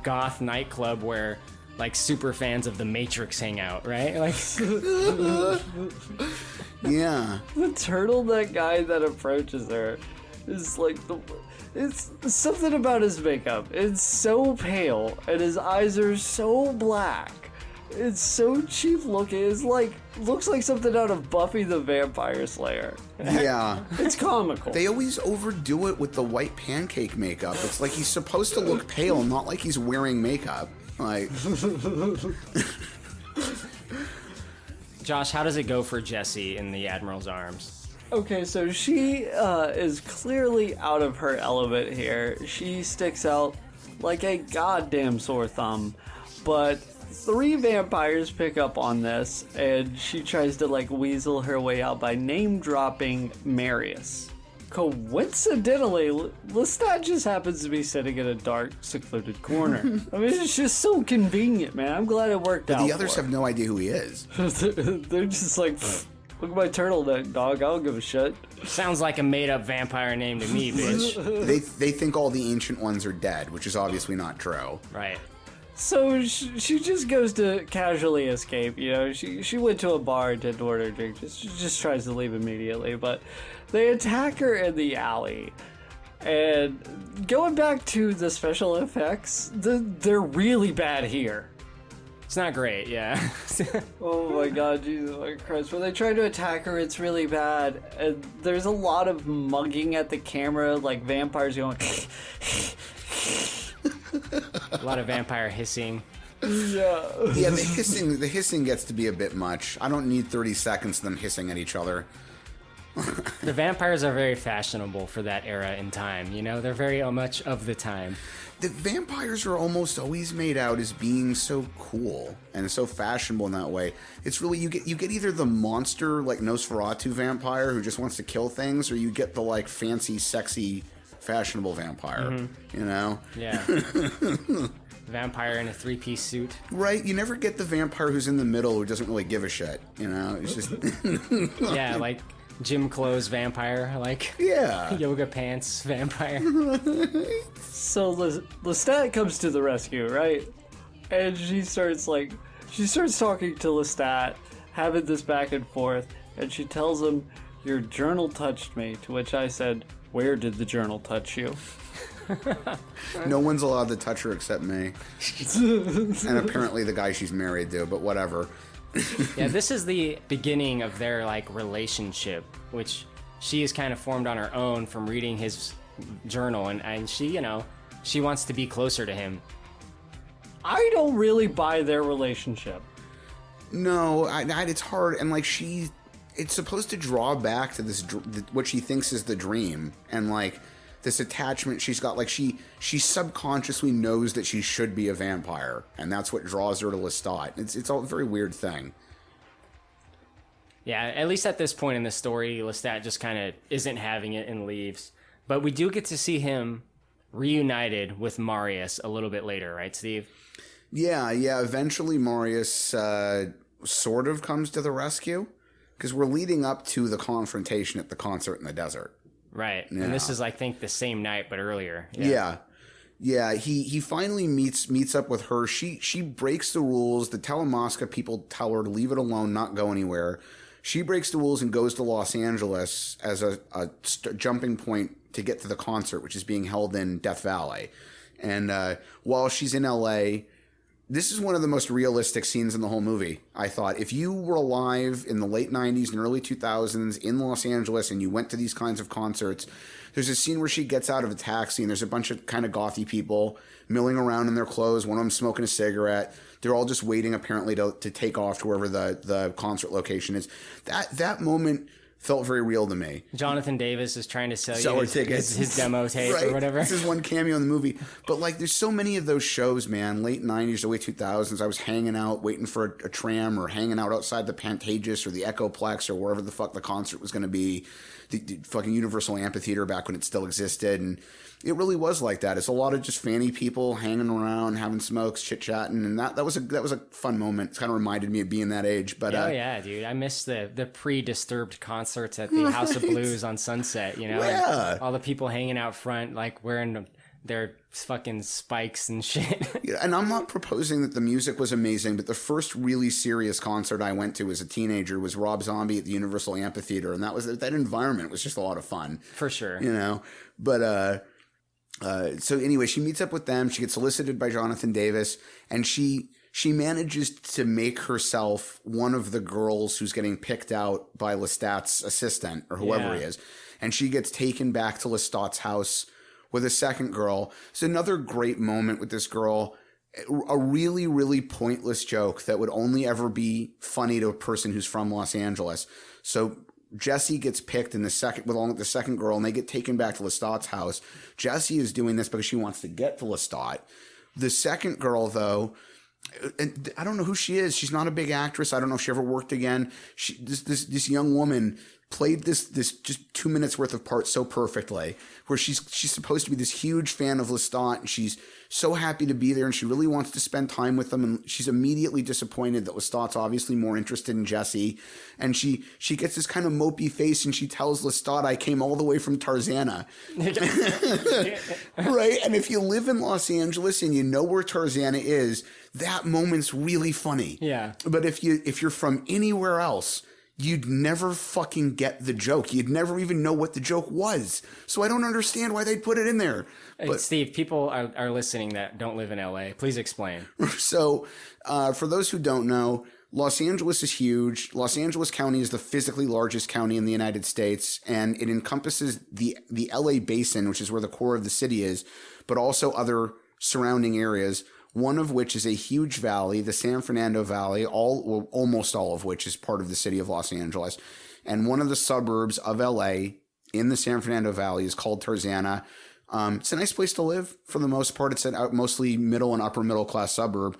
goth nightclub where like super fans of The Matrix hang out, right? Like,
yeah.
The turtleneck guy that approaches her is like it's something about his makeup. It's so pale and his eyes are so black. It's so cheap looking. It's like looks like something out of Buffy the Vampire Slayer.
Yeah.
It's comical.
They always overdo it with the white pancake makeup. It's like he's supposed to look pale, not like he's wearing makeup. Like
Josh, how does it go for Jessie in the Admiral's Arms?
Okay, so she is clearly out of her element here. She sticks out like a goddamn sore thumb, but 3 vampires pick up on this, and she tries to like weasel her way out by name dropping Marius. Coincidentally, Lestat just happens to be sitting in a dark, secluded corner. I mean, it's just so convenient, man. I'm glad it worked out.
The others have no idea who he is.
They're just like, look at my turtleneck, dog. I don't give a shit.
Sounds like a made-up vampire name to me, bitch.
They think all the ancient ones are dead, which is obviously not true.
Right.
So she just goes to casually escape, you know. She went to a bar, didn't order a drink, just tries to leave immediately, but they attack her in the alley. And going back to the special effects, they're really bad here.
It's not great, yeah.
Oh my god, Jesus Christ. When they try to attack her, it's really bad. And there's a lot of mugging at the camera, like vampires going...
A lot of vampire hissing.
Yeah.
Yeah, the hissing gets to be a bit much. I don't need 30 seconds of them hissing at each other.
The vampires are very fashionable for that era in time, you know? They're very much of the time.
The vampires are almost always made out as being so cool and so fashionable in that way. It's really, you get either the monster, like Nosferatu vampire who just wants to kill things, or you get the, like, fancy, sexy, fashionable vampire, you know?
Yeah. Vampire in a three-piece suit.
Right, you never get the vampire who's in the middle who doesn't really give a shit, you know? It's just...
Yeah, like gym clothes vampire, like yoga pants vampire.
So Lestat comes to the rescue, right? And she starts talking to Lestat, having this back and forth, and she tells him, "Your journal touched me," to which I said, "Where did the journal touch you?"
No one's allowed to touch her except me. And apparently the guy she's married to, but whatever.
Yeah, this is the beginning of their, like, relationship, which she is kind of formed on her own from reading his journal, and she, you know, she wants to be closer to him.
I don't really buy their relationship.
No, it's hard, and, like, it's supposed to draw back to this, what she thinks is the dream, and, like, this attachment she's got, like, she subconsciously knows that she should be a vampire, and that's what draws her to Lestat. It's all a very weird thing.
Yeah, at least at this point in the story, Lestat just kind of isn't having it and leaves. But we do get to see him reunited with Marius a little bit later, right, Steve?
Yeah, eventually Marius sort of comes to the rescue, because we're leading up to the confrontation at the concert in the desert.
Right,
yeah.
And this is, I think, the same night, but earlier.
Yeah. He finally meets up with her. She breaks the rules. The Talamaska people tell her to leave it alone, not go anywhere. She breaks the rules and goes to Los Angeles as a jumping point to get to the concert, which is being held in Death Valley. And while she's in L.A., this is one of the most realistic scenes in the whole movie, I thought. If you were alive in the late 90s and early 2000s in Los Angeles and you went to these kinds of concerts, there's a scene where she gets out of a taxi and there's a bunch of kind of gothy people milling around in their clothes, one of them smoking a cigarette. They're all just waiting, apparently, to take off to wherever the concert location is. That moment felt very real to me.
Jonathan Davis is trying to sell you his demo tape
right.
or whatever.
This is one cameo in the movie. But, like, there's so many of those shows, man. Late 90s, early 2000s, I was hanging out, waiting for a tram, or hanging out outside the Pantages or the Echoplex or wherever the fuck the concert was going to be. The fucking Universal Amphitheater back when it still existed. And it really was like that. It's a lot of just fanny people hanging around, having smokes, chit-chatting. And that was a fun moment. It kind of reminded me of being that age. But
oh, yeah, dude. I miss the pre-Disturbed concerts at the House of Blues on Sunset, you know?
Yeah.
All the people hanging out front, like, wearing their fucking spikes and shit.
Yeah, and I'm not proposing that the music was amazing, but the first really serious concert I went to as a teenager was Rob Zombie at the Universal Amphitheater, and that environment was just a lot of fun.
For sure.
You know? But, so anyway, she meets up with them, she gets solicited by Jonathan Davis, and she manages to make herself one of the girls who's getting picked out by Lestat's assistant, or whoever he is, and she gets taken back to Lestat's house with a second girl. It's another great moment with this girl. A really, really pointless joke that would only ever be funny to a person who's from Los Angeles. So Jesse gets picked along with the second girl, and they get taken back to Lestat's house. Jesse is doing this because she wants to get to Lestat. The second girl, though, and I don't know who she is. She's not a big actress. I don't know if she ever worked again. This young woman played this just 2 minutes worth of part so perfectly, where she's supposed to be this huge fan of Lestat, and she's so happy to be there, and she really wants to spend time with them, and she's immediately disappointed that Lestat's obviously more interested in Jesse, and she gets this kind of mopey face, and she tells Lestat, I came all the way from Tarzana. Right? And if you live in Los Angeles and you know where Tarzana is, that moment's really funny.
Yeah.
But if you're from anywhere else, you'd never fucking get the joke. You'd never even know what the joke was. So I don't understand why they'd put it in there. But
Steve, people are listening that don't live in LA. Please explain.
So for those who don't know, Los Angeles is huge. Los Angeles County is the physically largest county in the United States, and it encompasses the LA basin, which is where the core of the city is, but also other surrounding areas, one of which is a huge valley, the San Fernando Valley, almost all of which is part of the city of Los Angeles. And one of the suburbs of LA in the San Fernando Valley is called Tarzana. It's a nice place to live for the most part. It's a mostly middle and upper middle class suburb,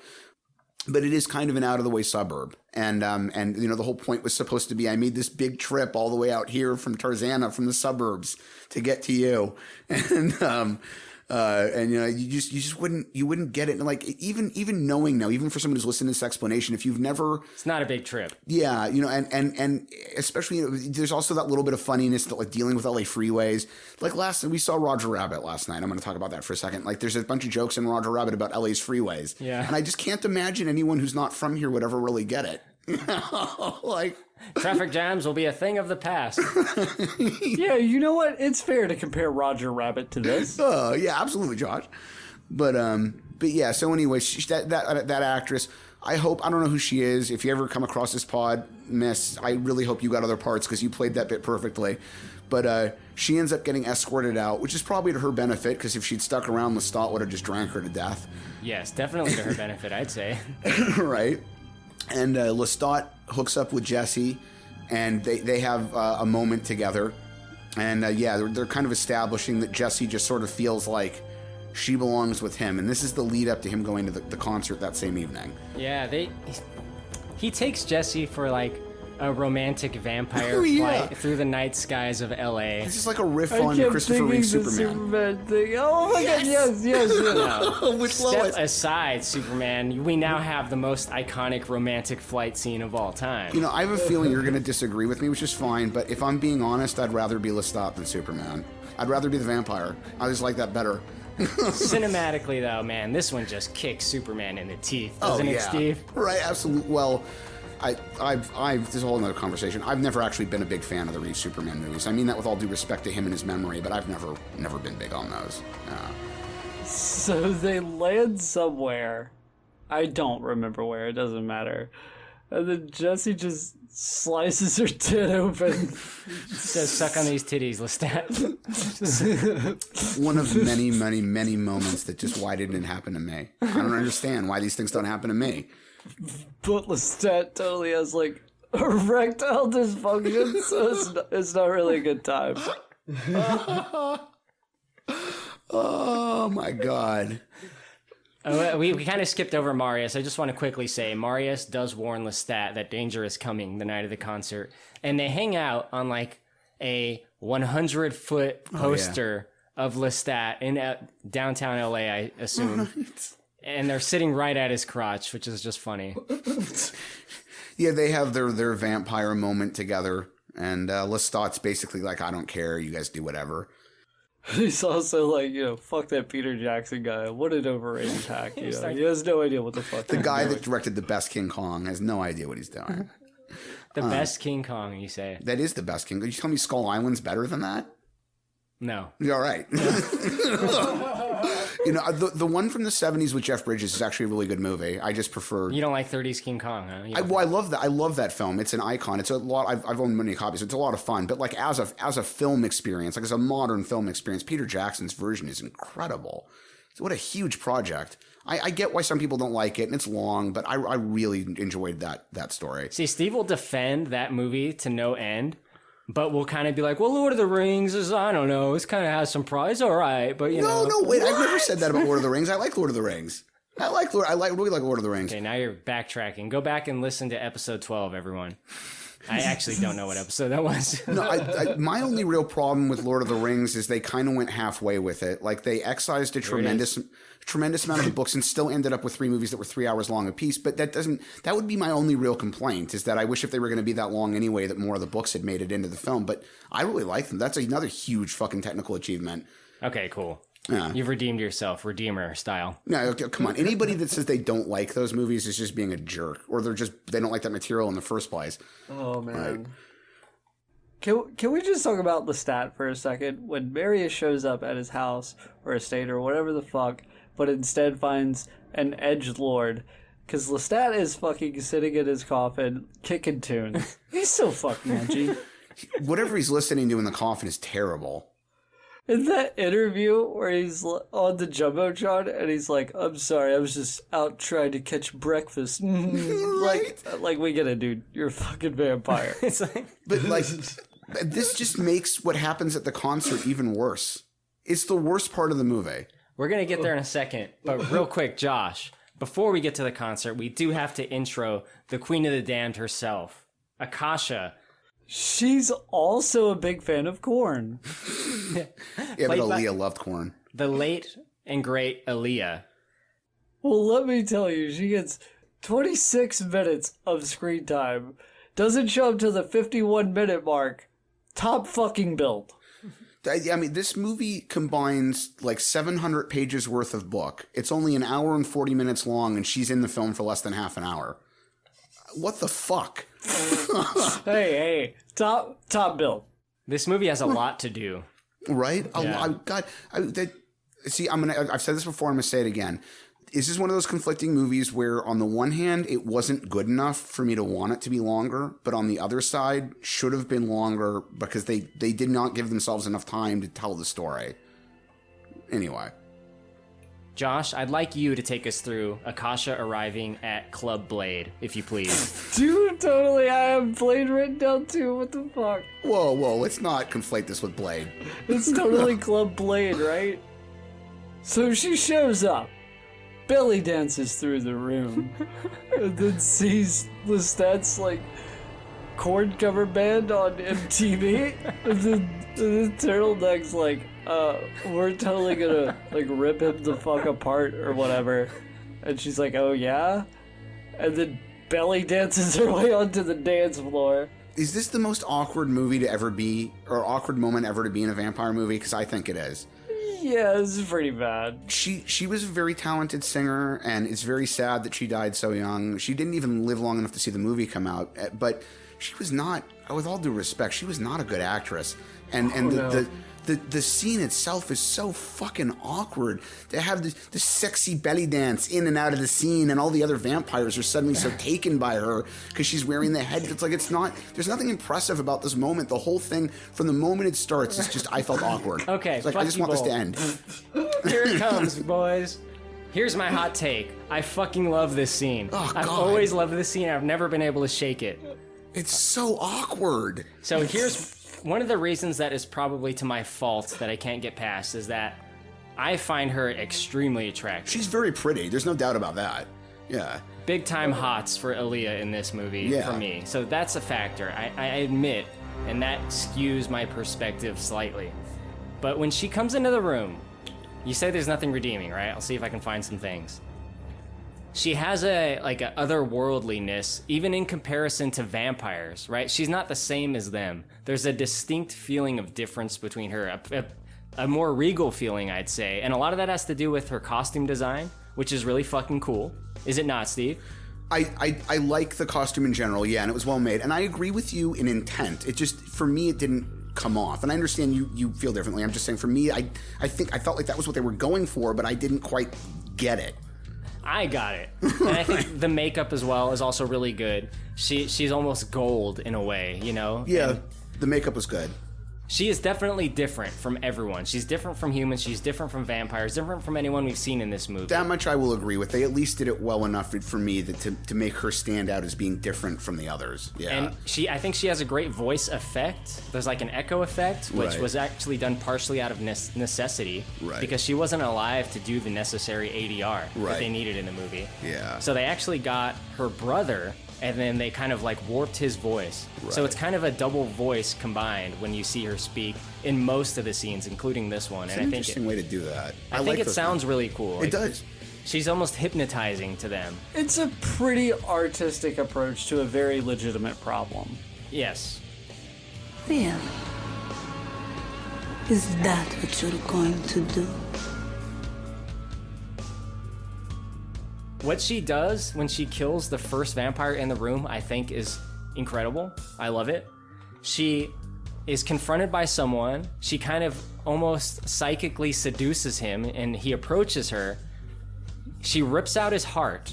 but it is kind of an out of the way suburb. And you know, the whole point was supposed to be, I made this big trip all the way out here from Tarzana, from the suburbs, to get to you. And you know, you just wouldn't get it. And like, even knowing now, even for someone who's listening to this explanation, if you've never,
it's not a big trip.
Yeah. You know, and especially, you know, there's also that little bit of funniness that like dealing with LA freeways. Like we saw Roger Rabbit last night. I'm going to talk about that for a second. Like there's a bunch of jokes in Roger Rabbit about LA's freeways.
Yeah.
And I just can't imagine anyone who's not from here would ever really get it. Like,
traffic jams will be a thing of the past.
Yeah, you know what? It's fair to compare Roger Rabbit to this.
Yeah, absolutely, Josh. But yeah. So anyway, that actress. I don't know who she is. If you ever come across this pod, miss, I really hope you got other parts because you played that bit perfectly. But she ends up getting escorted out, which is probably to her benefit, because if she'd stuck around, Lestat would have just drank her to death.
Yes, definitely to her benefit, I'd say.
Right. And Lestat hooks up with Jesse, and they have a moment together. And they're kind of establishing that Jesse just sort of feels like she belongs with him. And this is the lead up to him going to the concert that same evening.
Yeah, he takes Jesse for like a romantic vampire flight through the night skies of LA.
This is like a riff on Christopher Reeve Superman.
Thing. Oh my God! Yes.
Which
Step aside, Superman. We now have the most iconic romantic flight scene of all time.
You know, I have a feeling you're going to disagree with me, which is fine. But if I'm being honest, I'd rather be Lestat than Superman. I'd rather be the vampire. I just like that better.
Cinematically, though, man, this one just kicks Superman in the teeth, doesn't it, Steve?
Right, absolutely. Well, this is a whole other conversation. I've never actually been a big fan of the Reeve Superman movies. I mean that with all due respect to him and his memory, but I've never been big on those.
So they land somewhere. I don't remember where. It doesn't matter. And then Jesse just slices her tit open.
Says, "Suck on these titties, Lestat."
One of many, many, many moments that just why didn't it happen to me? I don't understand why these things don't happen to me.
But Lestat totally has like erectile dysfunction, so it's not really a good time.
Oh my God.
We kind of skipped over Marius. I just want to quickly say Marius does warn Lestat that danger is coming the night of the concert. And they hang out on like a 100-foot poster of Lestat in downtown LA, I assume. Right. And they're sitting right at his crotch, which is just funny.
Yeah, they have their vampire moment together. And Lestat's basically like, I don't care. You guys do whatever.
He's also like, you know, fuck that Peter Jackson guy. What an overrated hack. You know? He has no idea what the fuck.
The guy that directed the best King Kong has no idea what he's doing.
The best King Kong, you say?
That is the best King Kong. You tell me Skull Island's better than that?
No.
You're all right. You know, the one from the 70s with Jeff Bridges is actually a really good movie. I just prefer...
You don't like 30s King Kong, huh?
I love that. I love that film. It's an icon. It's a lot... I've owned many copies. So it's a lot of fun. But like as a film experience, like as a modern film experience, Peter Jackson's version is incredible. What a huge project. I get why some people don't like it, and it's long, but I really enjoyed that story.
See, Steve will defend that movie to no end. But we'll kind of be like, well, Lord of the Rings is, I don't know, it's kind of has some prize, all right, but you know.
No, wait, I've never said that about Lord of the Rings. I like Lord of the Rings. I really like Lord of the Rings.
Okay, now you're backtracking. Go back and listen to episode 12, everyone. I actually don't know what episode that was.
No, my only real problem with Lord of the Rings is they kind of went halfway with it. Like they excised a tremendous amount of the books and still ended up with 3 movies that were 3 hours long apiece. But that would be my only real complaint, is that I wish if they were going to be that long anyway, that more of the books had made it into the film. But I really like them. That's another huge fucking technical achievement.
Okay, cool.
Yeah.
You've redeemed yourself, Redeemer style.
No, come on. Anybody that says they don't like those movies is just being a jerk, or they don't like that material in the first place.
Oh man. Can we just talk about Lestat for a second? When Marius shows up at his house or estate or whatever the fuck, but instead finds an edgelord, because Lestat is fucking sitting in his coffin kicking tunes. He's so fucking edgy.
Whatever he's listening to in the coffin is terrible.
In that interview where he's on the Jumbotron and he's like, I'm sorry, I was just out trying to catch breakfast.
Right.
Like we get it, dude. You're a fucking vampire.
It's like,
but like, this just makes what happens at the concert even worse. It's the worst part of the movie.
We're going to get there in a second, but real quick, Josh, before we get to the concert, we do have to intro the Queen of the Damned herself, Akasha.
She's also a big fan of corn.
Yeah, but Aaliyah loved corn.
The late and great Aaliyah.
Well, let me tell you, she gets 26 minutes of screen time. Doesn't show up to the 51-minute mark. Top fucking build.
I mean, this movie combines like 700 pages worth of book. It's only an hour and 40 minutes long, and she's in the film for less than half an hour. What the fuck?
hey, top build.
This movie has a lot to do.
Right?
Yeah.
I've said this before, I'm going to say it again. This is one of those conflicting movies where, on the one hand, it wasn't good enough for me to want it to be longer, but on the other side, should have been longer because they did not give themselves enough time to tell the story. Anyway.
Josh, I'd like you to take us through Akasha arriving at Club Blade, if you please.
Dude, totally. I have Blade written down too. What the fuck?
Whoa, let's not conflate this with Blade.
It's totally Club Blade, right? So she shows up, belly dances through the room, and then sees Lestat's like corn cover band on MTV, and then Turtleneck's like, we're totally gonna like rip him the fuck apart or whatever. And she's like, oh yeah? And then belly dances her way onto the dance floor.
Is this the most awkward movie to ever be, or awkward moment ever to be in a vampire movie? Because I think it is.
Yeah, this is pretty bad.
She was a very talented singer, and it's very sad that she died so young. She didn't even live long enough to see the movie come out, but she was not, with all due respect, she was not a good actress. And the scene itself is so fucking awkward. To have the sexy belly dance in and out of the scene, and all the other vampires are suddenly so taken by her because she's wearing the head. It's like, there's nothing impressive about this moment. The whole thing, from the moment it starts, is just, I felt awkward.
Okay,
it's like, I just want this to end.
Here it comes, boys. Here's my hot take. I fucking love this scene.
Oh,
I've always loved this scene. I've never been able to shake it.
It's so awkward.
So here's one of the reasons that is probably to my fault that I can't get past is that I find her extremely attractive.
She's very pretty. There's no doubt about that. Yeah.
Big time hots for Aaliyah in this movie for me. So that's a factor. I admit, and that skews my perspective slightly. But when she comes into the room, you say there's nothing redeeming, right? I'll see if I can find some things. She has a otherworldliness, even in comparison to vampires, right? She's not the same as them. There's a distinct feeling of difference between her, a more regal feeling, I'd say. And a lot of that has to do with her costume design, which is really fucking cool. Is it not, Steve?
I like the costume in general, yeah, and it was well made. And I agree with you in intent. It just, for me, it didn't come off. And I understand you feel differently. I'm just saying, for me, I felt like that was what they were going for, but I didn't quite get it.
I got it. And I think the makeup as well is also really good. She's almost gold in a way, you know?
Yeah,
and
the makeup was good.
She is definitely different from everyone. She's different from humans. She's different from vampires. Different from anyone we've seen in this movie.
That much I will agree with. They at least did it well enough for me to make her stand out as being different from the others. Yeah.
And I think she has a great voice effect. There's like an echo effect, which was actually done partially out of necessity.
Right.
Because she wasn't alive to do the necessary ADR that they needed in the movie.
Yeah.
So they actually got her brother, and then they kind of like warped his voice.
Right.
So it's kind of a double voice combined when you see her speak in most of the scenes, including this one.
It's
and
an
I think
interesting way to do that.
I think it sounds really cool.
It does.
She's almost hypnotizing to them.
It's a pretty artistic approach to a very legitimate problem.
Yes.
Really? Is that what you're going to do?
What she does when she kills the first vampire in the room, I think, is incredible. I love it. She is confronted by someone. She kind of almost psychically seduces him, and he approaches her. She rips out his heart.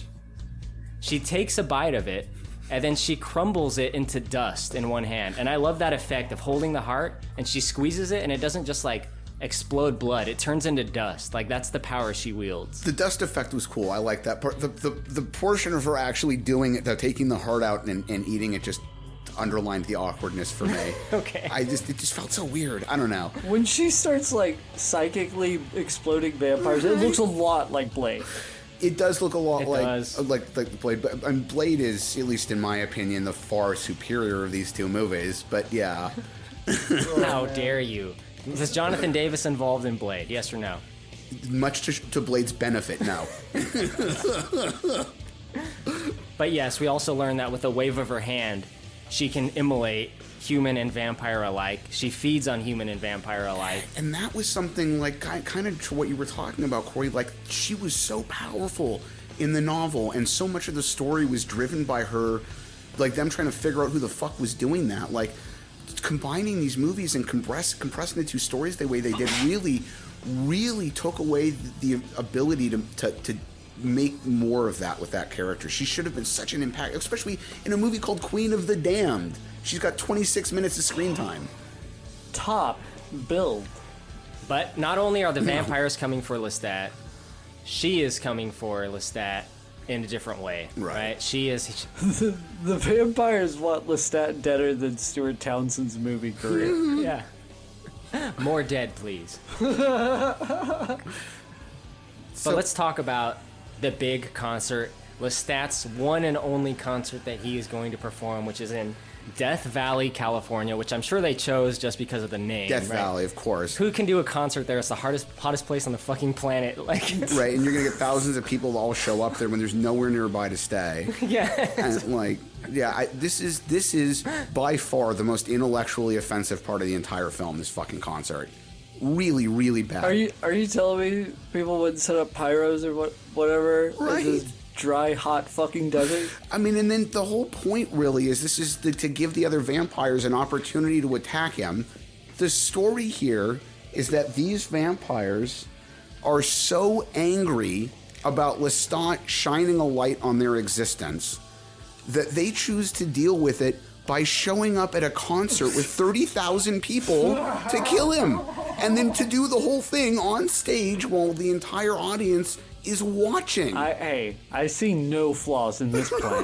She takes a bite of it, and then she crumbles it into dust in one hand. And I love that effect of holding the heart, and she squeezes it, and it doesn't just like explode blood. It turns into dust. Like, that's the power she wields.
The dust effect was cool. I like that part. The portion of her actually doing it, though, taking the heart out and eating it, just underlined the awkwardness for me.
Okay.
It just felt so weird. I don't know.
When she starts like psychically exploding vampires, it looks a lot like Blade.
It does look a lot
does.
like Blade, but Blade is, at least in my opinion, the far superior of these two movies. But yeah.
How dare you? Was Jonathan Davis involved in Blade? Yes or no?
Much to Blade's benefit, no.
But yes, we also learned that with a wave of her hand, she can immolate human and vampire alike. She feeds on human and vampire alike.
And that was something like kind of to what you were talking about, Korey. Like, she was so powerful in the novel, and so much of the story was driven by her, like them trying to figure out who the fuck was doing that. Like, combining these movies and compressing the two stories the way they did really took away the ability to make more of that with that character. She should have been such an impact, especially in a movie called Queen of the Damned. She's got 26 minutes of screen time.
Top build.
But not only are the vampires coming for Lestat, she is coming for Lestat in a different way, right? She is...
the vampires want Lestat deader than Stuart Townsend's movie career.
Yeah. More dead, please. But let's talk about the big concert, Lestat's one and only concert that he is going to perform, which is in Death Valley, California, which I'm sure they chose just because of the name.
Death Valley, of course.
Who can do a concert there? It's the hottest place on the fucking planet. Like,
right, and you're gonna get thousands of people to all show up there when there's nowhere nearby to stay.
Yeah.
And like, yeah, this is by far the most intellectually offensive part of the entire film. This fucking concert, really, really bad.
Are you telling me people wouldn't set up pyros or whatever?
Right.
In this dry, hot fucking desert?
I mean, and then the whole point really is this is to give the other vampires an opportunity to attack him. The story here is that these vampires are so angry about Lestat shining a light on their existence that they choose to deal with it by showing up at a concert with 30,000 people to kill him, and then to do the whole thing on stage while the entire audience is watching.
I see no flaws in this plan.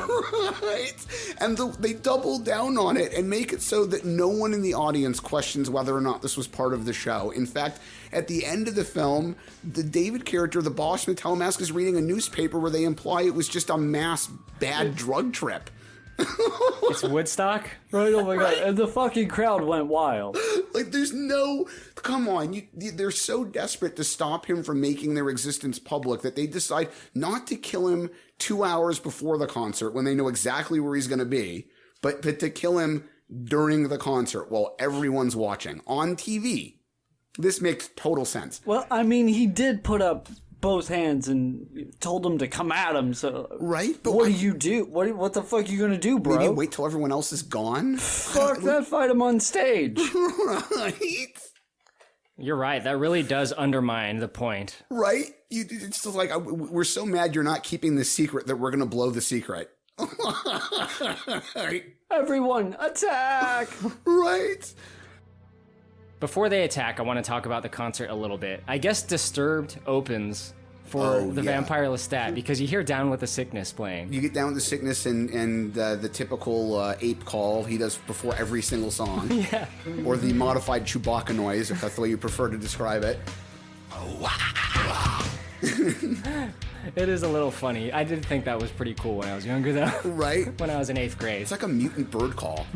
Right? And they double down on it and make it so that no one in the audience questions whether or not this was part of the show. In fact, at the end of the film, the David character, the boss from Talamaska, is reading a newspaper where they imply it was just a mass bad drug trip.
It's Woodstock?
Right, oh my god, and the fucking crowd went wild.
Like, there's no... Come on, they're so desperate to stop him from making their existence public that they decide not to kill him 2 hours before the concert when they know exactly where he's going to be, but to kill him during the concert while everyone's watching on TV. This makes total sense.
Well, I mean, he did put up both hands and told them to come at him, so...
Right? But
what do you do? What the fuck are you gonna do, bro?
Maybe wait till everyone else is gone?
Fuck that, fight him on stage.
Right?
You're right. That really does undermine the point.
Right? It's just like, we're so mad you're not keeping the secret that we're going to blow the secret.
Everyone, attack!
Right?
Before they attack, I want to talk about the concert a little bit. I guess Disturbed opens for the vampire Lestat because you hear Down with the Sickness playing.
You get Down with the Sickness and the typical ape call he does before every single song.
Yeah.
Or the modified Chewbacca noise, if that's the way you prefer to describe it.
It is a little funny. I did think that was pretty cool when I was younger, though.
Right?
When I was in 8th grade.
It's like a mutant bird call.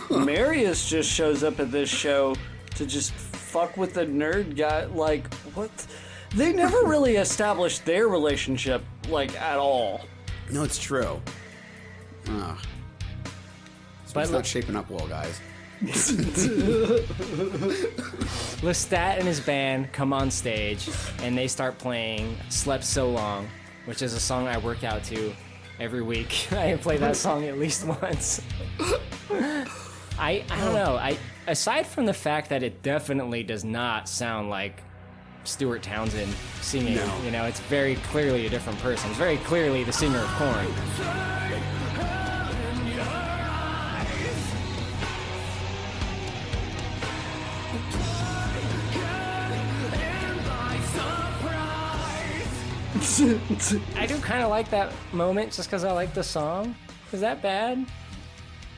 Marius just shows up at this show to just fuck with the nerd guy. Like, what? They never really established their relationship, like, at all.
No, it's true. But it's not shaping up well, guys.
Lestat and his band come on stage, and they start playing Slept So Long, which is a song I work out to every week. I play that song at least once. I don't know. Aside from the fact that it definitely does not sound like Stuart Townsend singing, you know, it's very clearly a different person. It's very clearly the singer of Korey. I do kind of like that moment just because I like the song. Is that bad?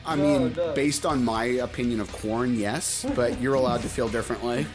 I mean, based on my opinion of Korn, yes, but you're allowed to feel differently.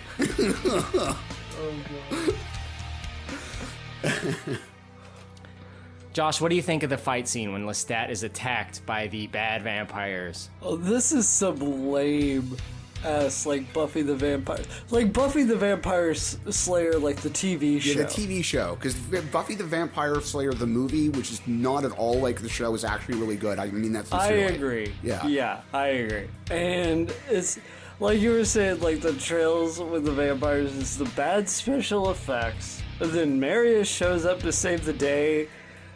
Josh, what do you think of the fight scene when Lestat is attacked by the bad vampires?
Oh, this is some lame ass, like Buffy the Vampire. Like Buffy the Vampire Slayer, like the TV show.
Yeah, the TV show. Because Buffy the Vampire Slayer, the movie, which is not at all like the show, is actually really good. I mean, that's sincerely.
I agree.
Yeah.
Yeah, I agree. And it's like you were saying, like the trails with the vampires is the bad special effects. And then Marius shows up to save the day.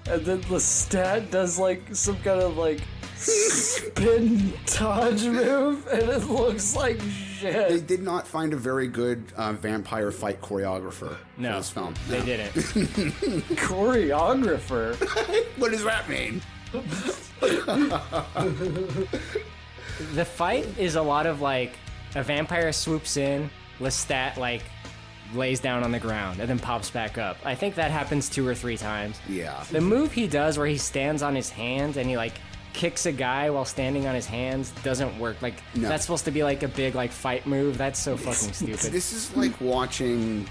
And then Lestat does like some kind of like spin dodge move, and it looks like shit.
They did not find a very good vampire fight choreographer for this film.
They didn't.
Choreographer?
What does that mean?
The fight is a lot of like a vampire swoops in, Lestat like lays down on the ground and then pops back up. I think that happens 2 or 3 times.
Yeah.
The move he does where he stands on his hands and he like kicks a guy while standing on his hands doesn't work. Like that's supposed to be like a big like fight move. That's so fucking stupid.
This is like watching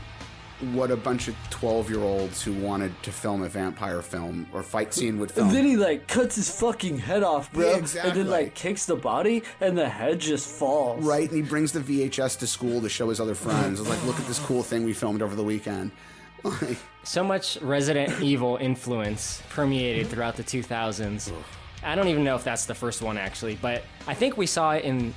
what a bunch of 12-year-olds who wanted to film a vampire film or fight scene would film.
And then he like cuts his fucking head off, bro.
Yeah, exactly.
And then like kicks the body and the head just falls.
Right, and he brings the VHS to school to show his other friends. It's like, look at this cool thing we filmed over the weekend.
So much Resident Evil influence permeated throughout the 2000s. I don't even know if that's the first one actually, but I think we saw it in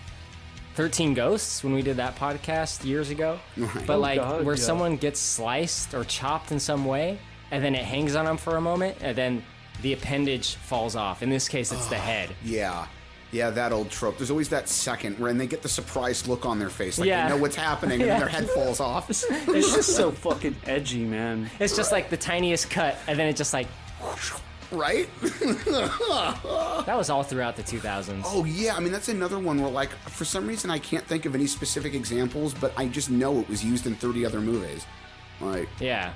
13 Ghosts when we did that podcast years ago.
Right.
But where someone gets sliced or chopped in some way and then it hangs on them for a moment and then the appendage falls off. In this case, it's the head.
Yeah, that old trope. There's always that second when they get the surprised look on their face, like they know what's happening, and then their head falls off.
It's just so fucking edgy, man.
It's just like the tiniest cut, and then it just like...
Right?
That was all throughout the 2000s.
Oh, yeah. I mean, that's another one where, like, for some reason I can't think of any specific examples, but I just know it was used in 30 other movies. Like...
Yeah.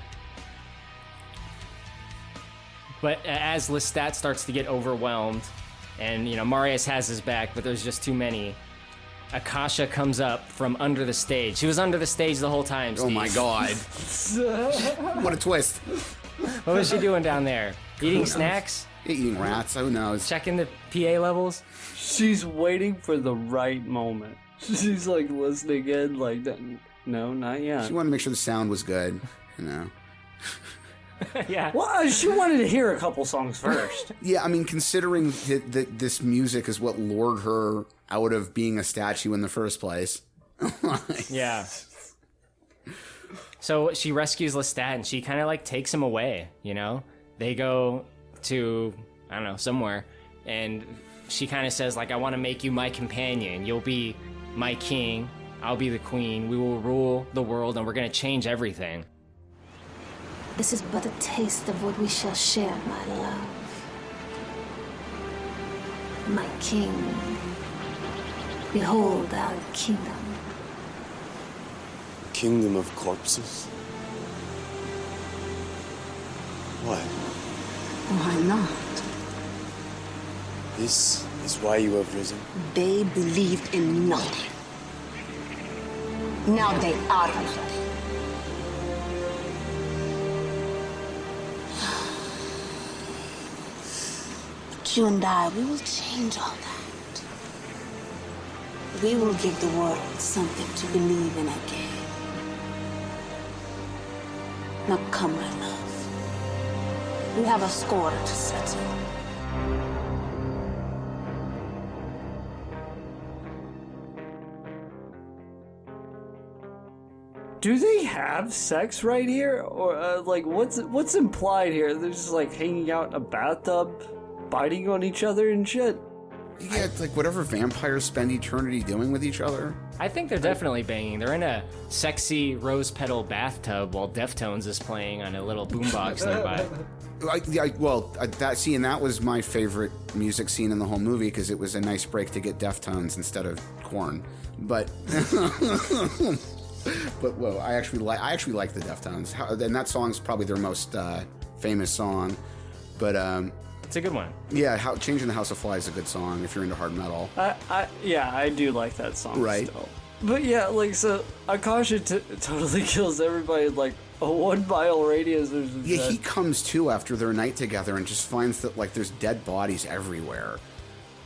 But as Lestat starts to get overwhelmed, and, you know, Marius has his back, but there's just too many, Akasha comes up from under the stage. She was under the stage the whole time, Steve.
Oh, my God. What a twist.
What was she doing down there? Eating snacks?
Eating rats, who knows?
Checking the PA levels?
She's waiting for the right moment. She's like listening in, like, no, not yet.
She wanted to make sure the sound was good, you know.
Yeah.
Well, she wanted to hear a couple songs first.
Yeah, I mean, considering that this music is what lured her out of being a statue in the first place.
Yeah. So she rescues Lestat and she kind of like takes him away, you know? They go to, I don't know, somewhere, and she kind of says, like, I want to make you my companion. You'll be my king. I'll be the queen. We will rule the world, and we're going to change everything.
This is but a taste of what we shall share, my love. My king. Behold our kingdom.
kingdom of corpses? Why?
Why not?
This is why you have risen.
They believed in nothing. Now they are nothing. But you and I, we will change all that. We will give the world something to believe in again. Now come, my love. We have a score to settle.
Do they have sex right here, or like what's implied here? They're just like hanging out in a bathtub, biting on each other and shit.
Yeah, it's like whatever vampires spend eternity doing with each other.
I think they're definitely banging. They're in a sexy rose petal bathtub while Deftones is playing on a little boombox nearby.
And that was my favorite music scene in the whole movie because it was a nice break to get Deftones instead of Korn. But well, I actually like the Deftones, and that song's probably their most famous song. But
it's a good one.
Yeah, Changing the House of Flies is a good song if you're into hard metal.
I do like that song.
Right.
Still. But yeah, like so, Akasha totally kills everybody in like a 1 mile radius.
Yeah, he comes to after their night together and just finds that like there's dead bodies everywhere.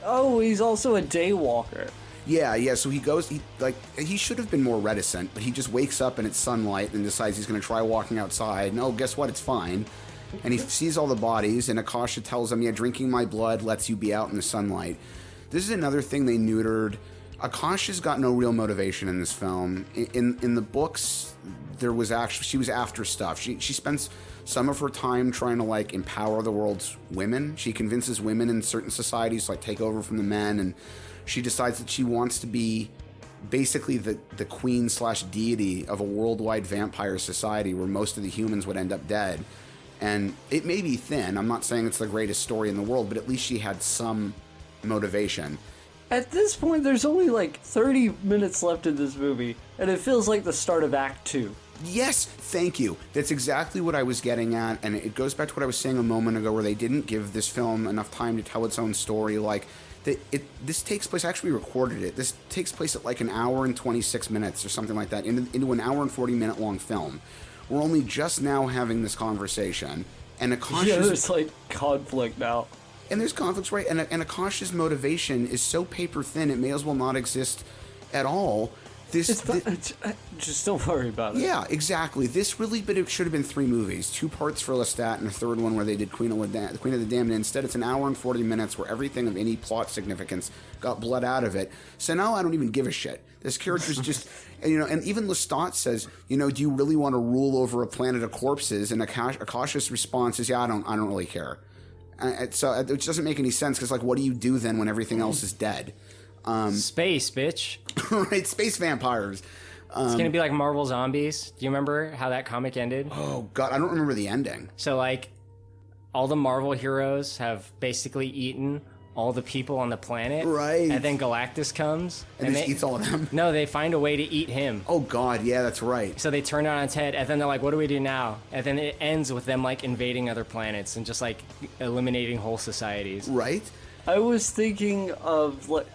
Oh, he's also a daywalker.
Yeah, so he goes, he should have been more reticent, but he just wakes up and it's sunlight and decides he's going to try walking outside. And oh, guess what? It's fine. And he sees all the bodies, and Akasha tells him, yeah, drinking my blood lets you be out in the sunlight. This is another thing they neutered. Akasha's got no real motivation in this film. In the books, she was after stuff. She spends some of her time trying to like empower the world's women. She convinces women in certain societies to like take over from the men, and she decides that she wants to be basically the queen/deity of a worldwide vampire society where most of the humans would end up dead. And it may be thin. I'm not saying it's the greatest story in the world, but at least she had some motivation.
At this point, there's only like 30 minutes left in this movie, and it feels like the start of Act 2.
Yes, thank you. That's exactly what I was getting at, and it goes back to what I was saying a moment ago, where they didn't give this film enough time to tell its own story. Like, this takes place, I actually recorded it, this takes place at like an hour and 26 minutes or something like that, into an hour and 40-minute long film. We're only just now having this conversation, and Akasha's...
Yeah, there's like conflict now.
And there's conflicts, right? And Akasha's motivation is so paper thin, it may as well not exist at all.
Just don't worry about it.
Yeah, exactly. But it should have been 3 movies. 2 parts for Lestat and a third one where they did Queen of the Damned. And instead it's an hour and 40 minutes where everything of any plot significance got bled out of it. So now I don't even give a shit. This character's just, and even Lestat says, do you really want to rule over a planet of corpses? And Akasha's response is, yeah, I don't really care. So it doesn't make any sense because, like, what do you do then when everything else is dead?
Space, bitch.
Right, space vampires.
It's gonna be like Marvel Zombies. Do you remember how that comic ended?
Oh, God, I don't remember the ending.
So, like, all the Marvel heroes have basically eaten all the people on the planet.
Right.
And then Galactus comes.
And just eats all of them?
No, they find a way to eat him.
Oh, God, yeah, that's right.
So they turn it on its head, and then they're like, what do we do now? And then it ends with them, like, invading other planets and just, like, eliminating whole societies.
Right.
I was thinking of like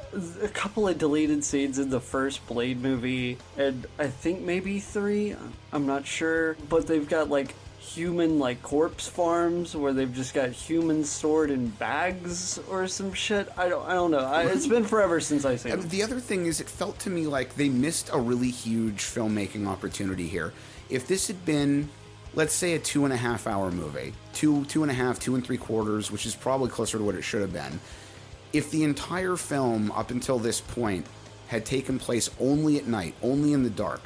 a couple of deleted scenes in the first Blade movie, and I think maybe 3, I'm not sure, but they've got like human like corpse farms where they've just got humans stored in bags or some shit. I don't know. It's been forever since I've seen it.
The other thing is, it felt to me like they missed a really huge filmmaking opportunity here. If this had been, let's say, a 2.5 hour movie, 2.5, 2 3/4, which is probably closer to what it should have been. If the entire film up until this point had taken place only at night, only in the dark,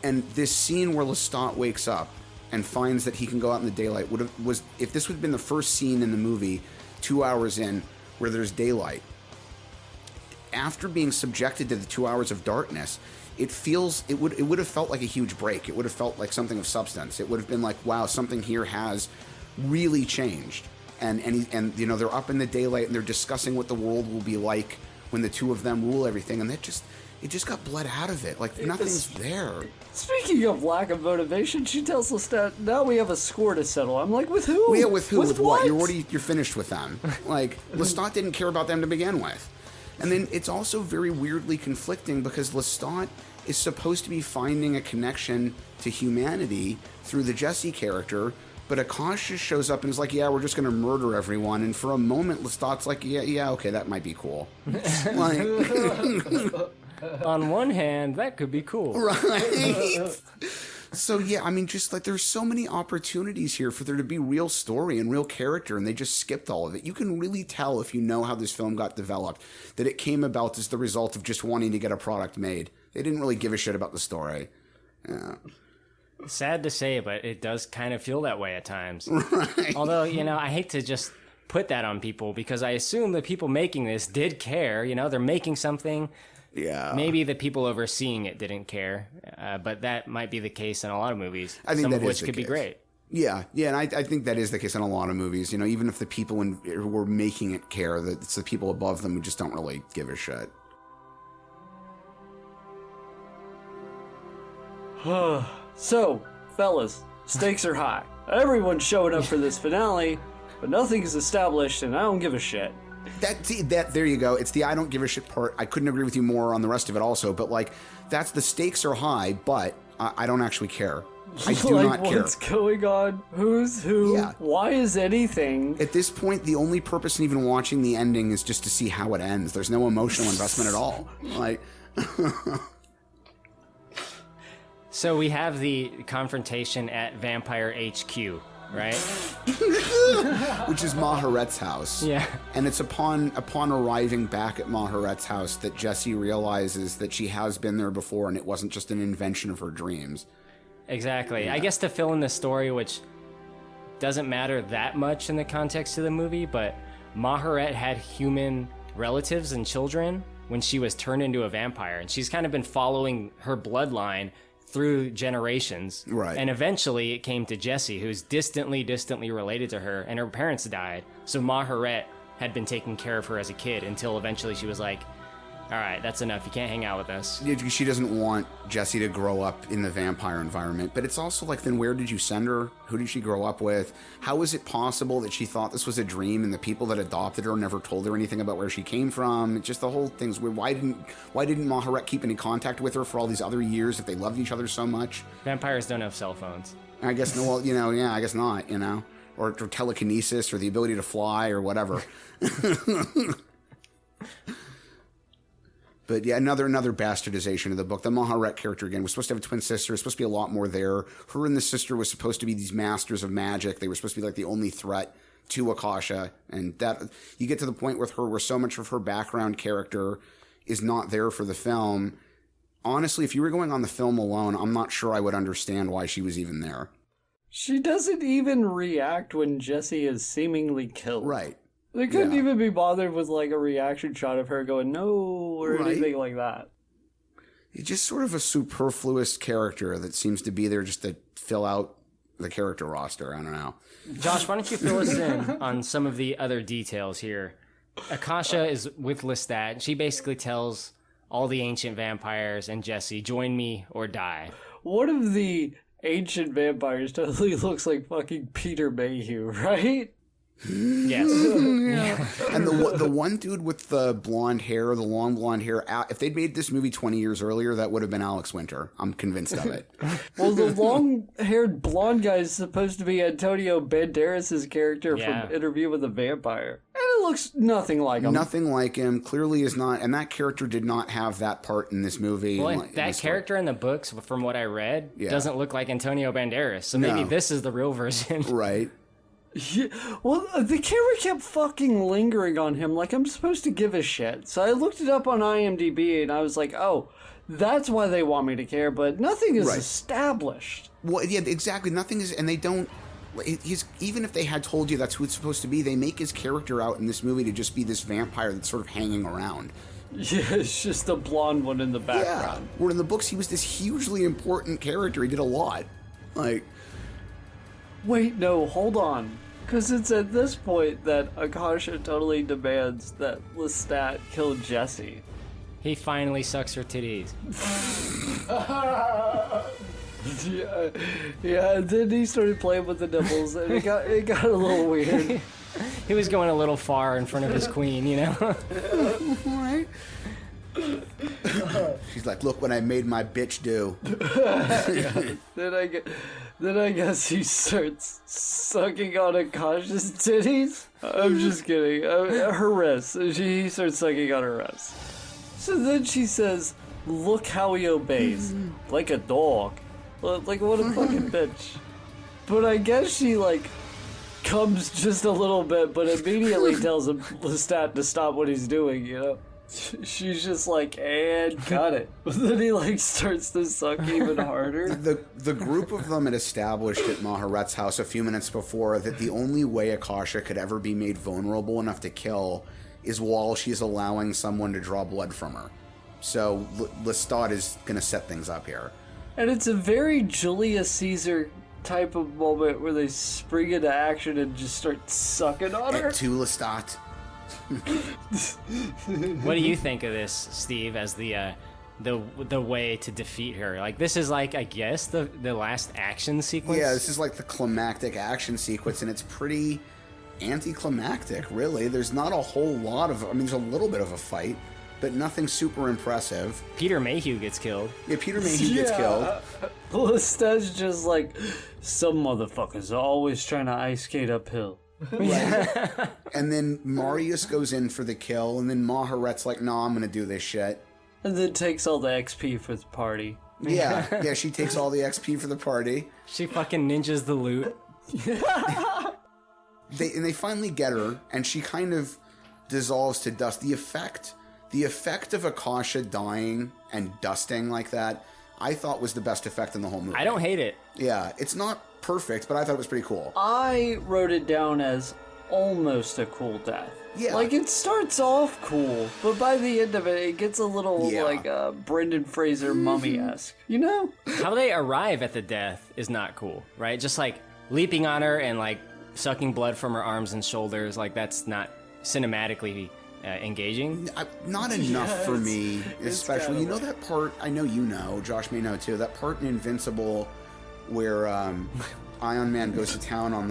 and this scene where Lestat wakes up and finds that he can go out in the daylight if this would have been the first scene in the movie 2 hours in where there's daylight, after being subjected to the 2 hours of darkness, it would have felt like a huge break. It would have felt like something of substance. It would have been like, wow, something here has really changed. And they're up in the daylight and they're discussing what the world will be like when the two of them rule everything, and it just got bled out of it. Like, nothing's there.
Speaking of lack of motivation, she tells Lestat, now we have a score to settle. I'm like, with who?
Well, yeah, with who? With what?
what?
You're finished with them. Like, Lestat didn't care about them to begin with. And then it's also very weirdly conflicting because Lestat is supposed to be finding a connection to humanity through the Jesse character, but Akasha shows up and is like, yeah, we're just going to murder everyone. And for a moment, Lestat's like, yeah, okay, that might be cool. Like,
on one hand, that could be cool.
Right? So, yeah, I mean, just like there's so many opportunities here for there to be real story and real character, and they just skipped all of it. You can really tell if you know how this film got developed that it came about as the result of just wanting to get a product made. They didn't really give a shit about the story. Yeah.
Sad to say, but it does kind of feel that way at times.
Right.
Although, I hate to just put that on people because I assume the people making this did care. They're making something.
Yeah.
Maybe the people overseeing it didn't care, but that might be the case in a lot of movies.
I think
some
that
of
is
which
the
could be
case.
great.
Yeah, and I think that is the case in a lot of movies. Even if the people who were making it care, that it's the people above them who just don't really give a shit.
So, fellas, stakes are high. Everyone's showing up for this finale, but nothing's established, and I don't give a shit.
There you go. It's the I don't give a shit part. I couldn't agree with you more on the rest of it also, but like, that's the stakes are high, but I don't actually care. I do not care.
What's going on? Who's who?
Yeah.
Why is anything?
At this point, the only purpose in even watching the ending is just to see how it ends. There's no emotional investment at all. Like...
So we have the confrontation at Vampire HQ, right?
Which is Maharet's house.
Yeah.
And it's upon arriving back at Maharet's house that Jesse realizes that she has been there before and it wasn't just an invention of her dreams.
Exactly.
Yeah.
I guess to fill in the story, which doesn't matter that much in the context of the movie, but Maharet had human relatives and children when she was turned into a vampire, and she's kind of been following her bloodline through generations.
Right.
And eventually it came to Jesse, who's distantly related to her, and her parents died. So Maharet had been taking care of her as a kid until eventually she was like, all right, that's enough. You can't hang out with us.
She doesn't want Jesse to grow up in the vampire environment. But it's also like, then where did you send her? Who did she grow up with? How is it possible that she thought this was a dream and the people that adopted her never told her anything about where she came from? It's just the whole thing's weird. Why didn't Maharet keep any contact with her for all these other years if they loved each other so much?
Vampires don't have cell phones.
I guess, no, well, I guess not, or telekinesis or the ability to fly or whatever. But yeah, another bastardization of the book. The Maharet character, again, was supposed to have a twin sister. It was supposed to be a lot more there. Her and the sister was supposed to be these masters of magic. They were supposed to be like the only threat to Akasha. And that you get to the point with her where so much of her background character is not there for the film. Honestly, if you were going on the film alone, I'm not sure I would understand why she was even there.
She doesn't even react when Jesse is seemingly killed.
Right.
They couldn't even be bothered with like a reaction shot of her going no or anything like that.
It's just sort of a superfluous character that seems to be there just to fill out the character roster. I don't know.
Josh, why don't you fill us in on some of the other details here? Akasha is with Lestat. She basically tells all the ancient vampires and Jesse, join me or die.
One of the ancient vampires totally looks like fucking Peter Mayhew, right?
Yes.
Yeah. And the one dude with the blonde hair, the long blonde hair, if they'd made this movie 20 years earlier, that would have been Alex Winter. I'm convinced of it.
Well, the long-haired blonde guy is supposed to be Antonio Banderas' character from Interview with a Vampire. And it looks nothing like him.
Nothing like him. Clearly is not. And that character did not have that part in this movie.
Well, that character in the books, from what I read, doesn't look like Antonio Banderas. So maybe this is the real version.
Right.
Yeah, well, the camera kept fucking lingering on him like I'm supposed to give a shit. So I looked it up on IMDb and I was like, oh, that's why they want me to care, but nothing is established.
Well, yeah, exactly. Nothing is, and they don't, even if they had told you that's who it's supposed to be, they make his character out in this movie to just be this vampire that's sort of hanging around.
Yeah, it's just a blonde one in the background.
Yeah, where in the books he was this hugely important character. He did a lot. Like...
Wait, no, hold on. Because it's at this point that Akasha totally demands that Lestat kill Jesse.
He finally sucks her titties.
Yeah, and then he started playing with the nipples, and it got a little weird.
He was going a little far in front of his queen, you know?
Right? She's like, look what I made my bitch do.
Yeah. Then I guess he starts sucking on Akasha's titties. I'm just kidding. Her wrists. He starts sucking on her wrists. So then she says, look how he obeys. Like a dog. Like, what a fucking bitch. But I guess she, like, comes just a little bit, but immediately tells him Lestat to stop what he's doing, you know? She's just like, and cut it. But then he, like, starts to suck even harder.
The group of them had established at Maharet's house a few minutes before that the only way Akasha could ever be made vulnerable enough to kill is while she's allowing someone to draw blood from her. So Lestat is going to set things up here.
And it's a very Julius Caesar type of moment where they spring into action and just start sucking on her.
To Lestat.
What do you think of this, Steve, as the way to defeat her? Like, this is like, I guess, the last action sequence?
Yeah, this is like the climactic action sequence, and it's pretty anticlimactic, really. There's not a whole lot of... I mean, there's a little bit of a fight, but nothing super impressive.
Peter Mayhew gets killed.
Yeah, Peter Mayhew gets killed.
Lestat's just like, some motherfuckers are always trying to ice skate uphill.
Right. And then Marius goes in for the kill, and then Maharet's like, no, I'm gonna do this shit.
And then takes all the XP for the party.
Yeah, she takes all the XP for the party.
She fucking ninjas the loot.
They finally get her, and she kind of dissolves to dust. The effect of Akasha dying and dusting like that, I thought was the best effect in the whole movie.
I don't hate it.
Yeah, it's not perfect, but I thought it was pretty cool.
I wrote it down as almost a cool death.
Yeah.
Like, it starts off cool, but by the end of it, it gets a little, like, Brendan Fraser mummy-esque. You know?
How they arrive at the death is not cool, right? Just, like, leaping on her and, like, sucking blood from her arms and shoulders, like, that's not cinematically engaging.
Not enough for me, especially. You know that part, I know you know, Josh may know too, that part in Invincible where Iron Man goes to town on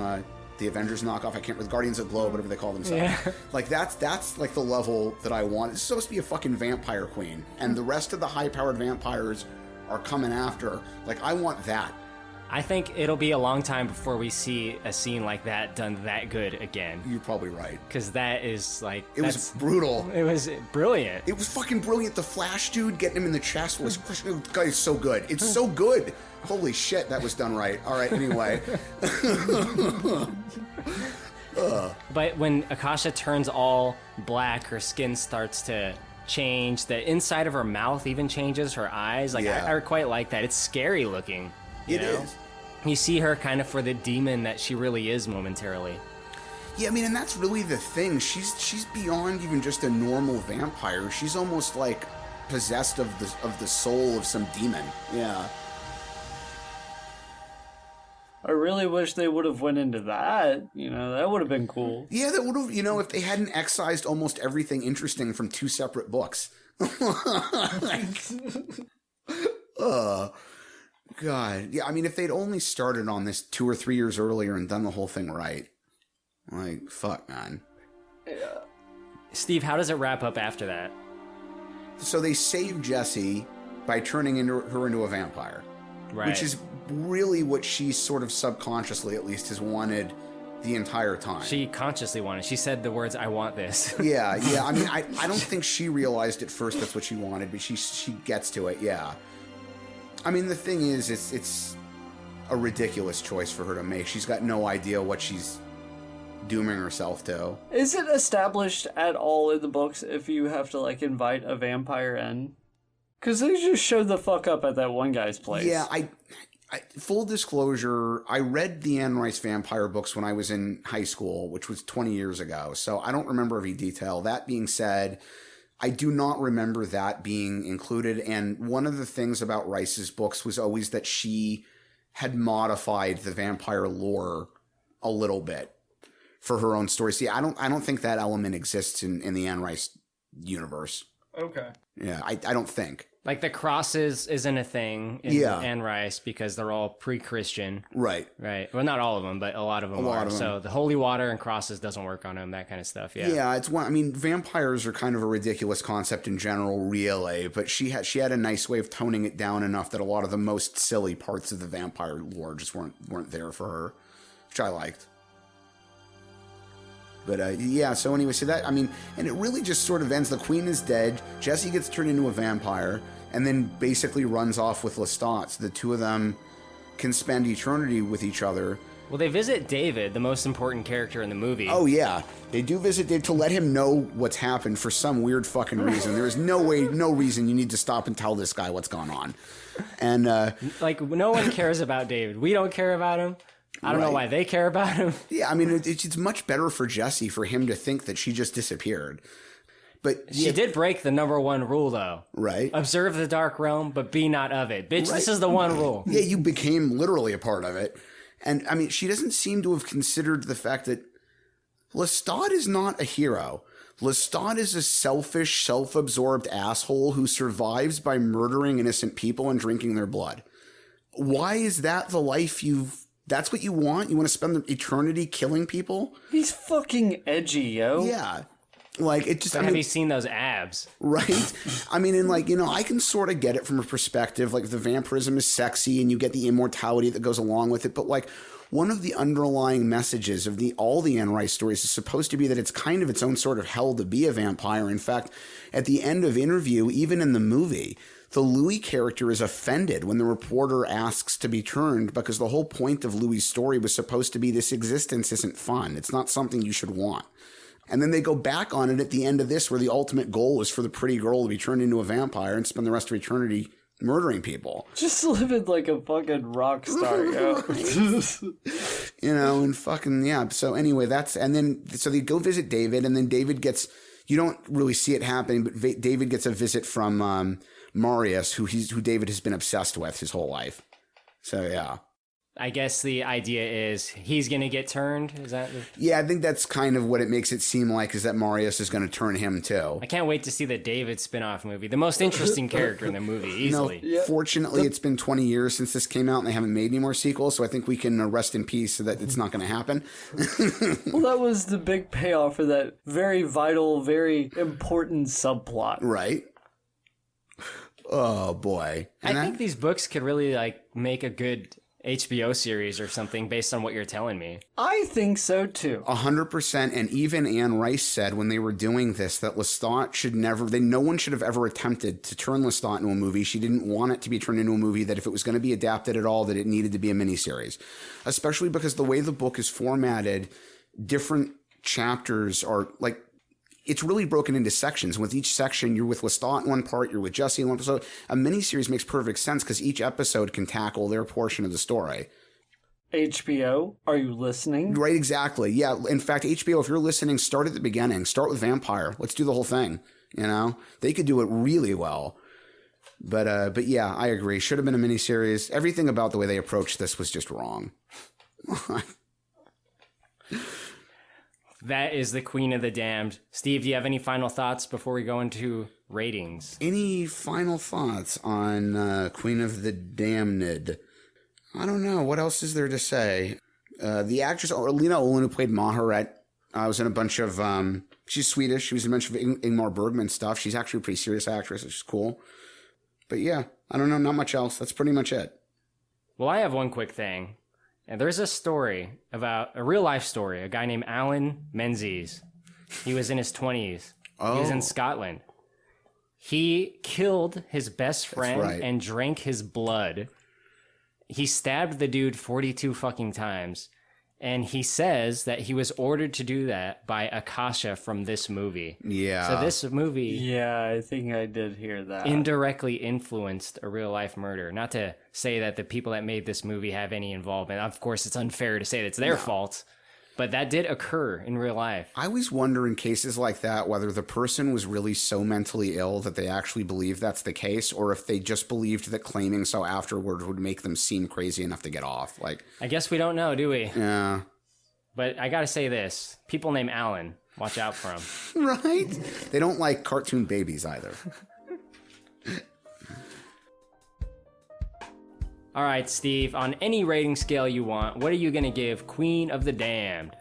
the Avengers knockoff, I can't remember, Guardians of the Globe, whatever they call themselves.
Yeah.
Like, that's like the level that I want. It's supposed to be a fucking vampire queen, and the rest of the high-powered vampires are coming after her. Like, I want that.
I think it'll be a long time before we see a scene like that done that good again.
You're probably right.
Because that is, like...
It was brutal.
It was brilliant.
It was fucking brilliant. The Flash dude getting him in the chest was... The guy is so good. It's so good. Holy shit, that was done right. All right, anyway.
But when Akasha turns all black, her skin starts to change. The inside of her mouth even changes. Her eyes. Like,
Yeah.
I quite like that. It's scary looking.
It is.
You see her kind of for the demon that she really is momentarily.
Yeah, I mean, and that's really the thing. She's beyond even just a normal vampire. She's almost like possessed of the soul of some demon. Yeah.
I really wish they would have went into that. You know, that would have been cool.
Yeah, that would have, you know, if they hadn't excised almost everything interesting from two separate books. God. Yeah, I mean, if they'd only started on this 2 or 3 years earlier and done the whole thing right. Like, fuck, man.
Yeah.
Steve, how does it wrap up after that?
So they save Jessie by turning her into a vampire.
Right.
Which is really what she sort of subconsciously, at least, has wanted the entire time.
She consciously wanted. She said the words, "I want this."
Yeah. I mean, I don't think she realized at first that's what she wanted, but she gets to it, yeah. I mean, the thing is, it's a ridiculous choice for her to make. She's got no idea what she's dooming herself to.
Is it established at all in the books if you have to, like, invite a vampire in? Because they just showed the fuck up at that one guy's place.
Yeah, I full disclosure, I read the Anne Rice vampire books when I was in high school, which was 20 years ago, so I don't remember every detail. That being said, I do not remember that being included, and one of the things about Rice's books was always that she had modified the vampire lore a little bit. for her own story. See, I don't think that element exists in the Anne Rice universe.
Okay.
Yeah, I don't think.
Like the crosses isn't a thing in Anne Rice because they're all pre-Christian.
Right.
Right. Well, not all of them, but a lot of them are. So the holy water and crosses doesn't work on them, that kind of stuff. Yeah.
Yeah, it's one. I mean, vampires are kind of a ridiculous concept in general, really. But she had a nice way of toning it down enough that a lot of the most silly parts of the vampire lore just weren't there for her, which I liked. But yeah, so anyway, so that, I mean, and it really just sort of ends. The queen is dead. Jesse gets turned into a vampire and then basically runs off with Lestat. So the two of them can spend eternity with each other.
Well, they visit David, the most important character in the movie.
Oh, yeah. They do visit David to let him know what's happened for some weird fucking reason. There is no reason you need to stop and tell this guy what's going on. And,
like, no one cares about David. We don't care about him. I don't know why they care about him.
Yeah, I mean, it's much better for Jesse for him to think that she just disappeared. But
she did break the #1 rule, though.
Right.
Observe the dark realm, but be not of it. Bitch, This is the one rule.
Yeah, you became literally a part of it. And, I mean, she doesn't seem to have considered the fact that Lestat is not a hero. Lestat is a selfish, self-absorbed asshole who survives by murdering innocent people and drinking their blood. Why is that the life that's what you want? You want to spend eternity killing people?
He's fucking edgy, yo.
Yeah. Like, it just...
But have you seen those abs?
Right? I mean, and like, I can sort of get it from a perspective. Like, the vampirism is sexy and you get the immortality that goes along with it. But like, one of the underlying messages of all the Anne Rice stories is supposed to be that it's kind of its own sort of hell to be a vampire. In fact, at the end of Interview, even in the movie, the Louis character is offended when the reporter asks to be turned because the whole point of Louis' story was supposed to be this existence isn't fun. It's not something you should want. And then they go back on it at the end of this where the ultimate goal is for the pretty girl to be turned into a vampire and spend the rest of eternity murdering people.
Just living like a fucking rock star, yo.
And fucking, yeah. So anyway, so they go visit David, and then David gets, you don't really see it happening, but David gets a visit from Marius, who David has been obsessed with his whole life. So yeah.
I guess the idea is he's going to get turned. Is that?
Yeah, I think that's kind of what it makes it seem like, is that Marius is going to turn him too.
I can't wait to see the David spin-off movie. The most interesting character in the movie, easily.
Fortunately, it's been 20 years since this came out and they haven't made any more sequels, so I think we can rest in peace so that it's not going to happen.
Well, that was the big payoff for that very vital, very important subplot.
Right. Oh, boy.
I think these books could really make a good HBO series or something based on what you're telling me.
I think so too.
100%. And even Anne Rice said when they were doing this that Lestat no one should have ever attempted to turn Lestat into a movie. She didn't want it to be turned into a movie, that if it was going to be adapted at all, that it needed to be a miniseries. Especially because the way the book is formatted, different chapters are like, it's really broken into sections. With each section, you're with Lestat in one part, you're with Jesse in one part. So a miniseries makes perfect sense because each episode can tackle their portion of the story.
HBO, are you listening?
Right, exactly. Yeah, in fact, HBO, if you're listening, start at the beginning. Start with Vampire. Let's do the whole thing. They could do it really well. But yeah, I agree. Should have been a miniseries. Everything about the way they approached this was just wrong.
That is the Queen of the Damned. Steve, do you have any final thoughts before we go into ratings?
Any final thoughts on Queen of the Damned? I don't know. What else is there to say? The actress, Lena Olin, who played Maharet, was in a bunch of... she's Swedish. She was in a bunch of Ingmar Bergman stuff. She's actually a pretty serious actress, which is cool. But yeah, I don't know. Not much else. That's pretty much it.
Well, I have one quick thing. And there's a story about a real life story, a guy named Alan Menzies. He was in his 20s.
Oh.
He was in Scotland. He killed his best friend and drank his blood. He stabbed the dude 42 fucking times. And he says that he was ordered to do that by Akasha from this movie.
Yeah.
So this movie...
Yeah, I think I did hear that.
Indirectly influenced a real life murder. Not to say that the people that made this movie have any involvement. Of course, it's unfair to say that it's their fault. But that did occur in real life.
I always wonder in cases like that whether the person was really so mentally ill that they actually believe that's the case, or if they just believed that claiming so afterward would make them seem crazy enough to get off. Like,
I guess we don't know, do we?
Yeah.
But I gotta say this. People named Alan, watch out for them.
Right? They don't like cartoon babies either.
All right, Steve, on any rating scale you want, what are you going to give Queen of the Damned?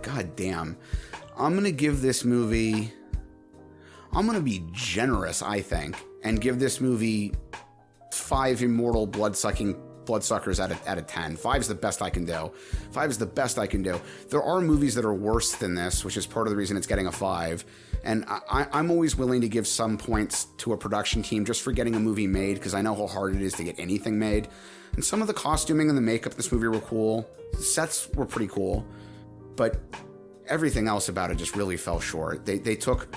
God damn. I'm going to give this movie... I'm going to be generous, I think, and give this movie 5 immortal bloodsuckers out of 10. 5's the best I can do. 5 is the best I can do. There are movies that are worse than this, which is part of the reason it's getting a 5. And I'm always willing to give some points to a production team just for getting a movie made, because I know how hard it is to get anything made. And some of the costuming and the makeup in this movie were cool. The sets were pretty cool. But everything else about it just really fell short. They took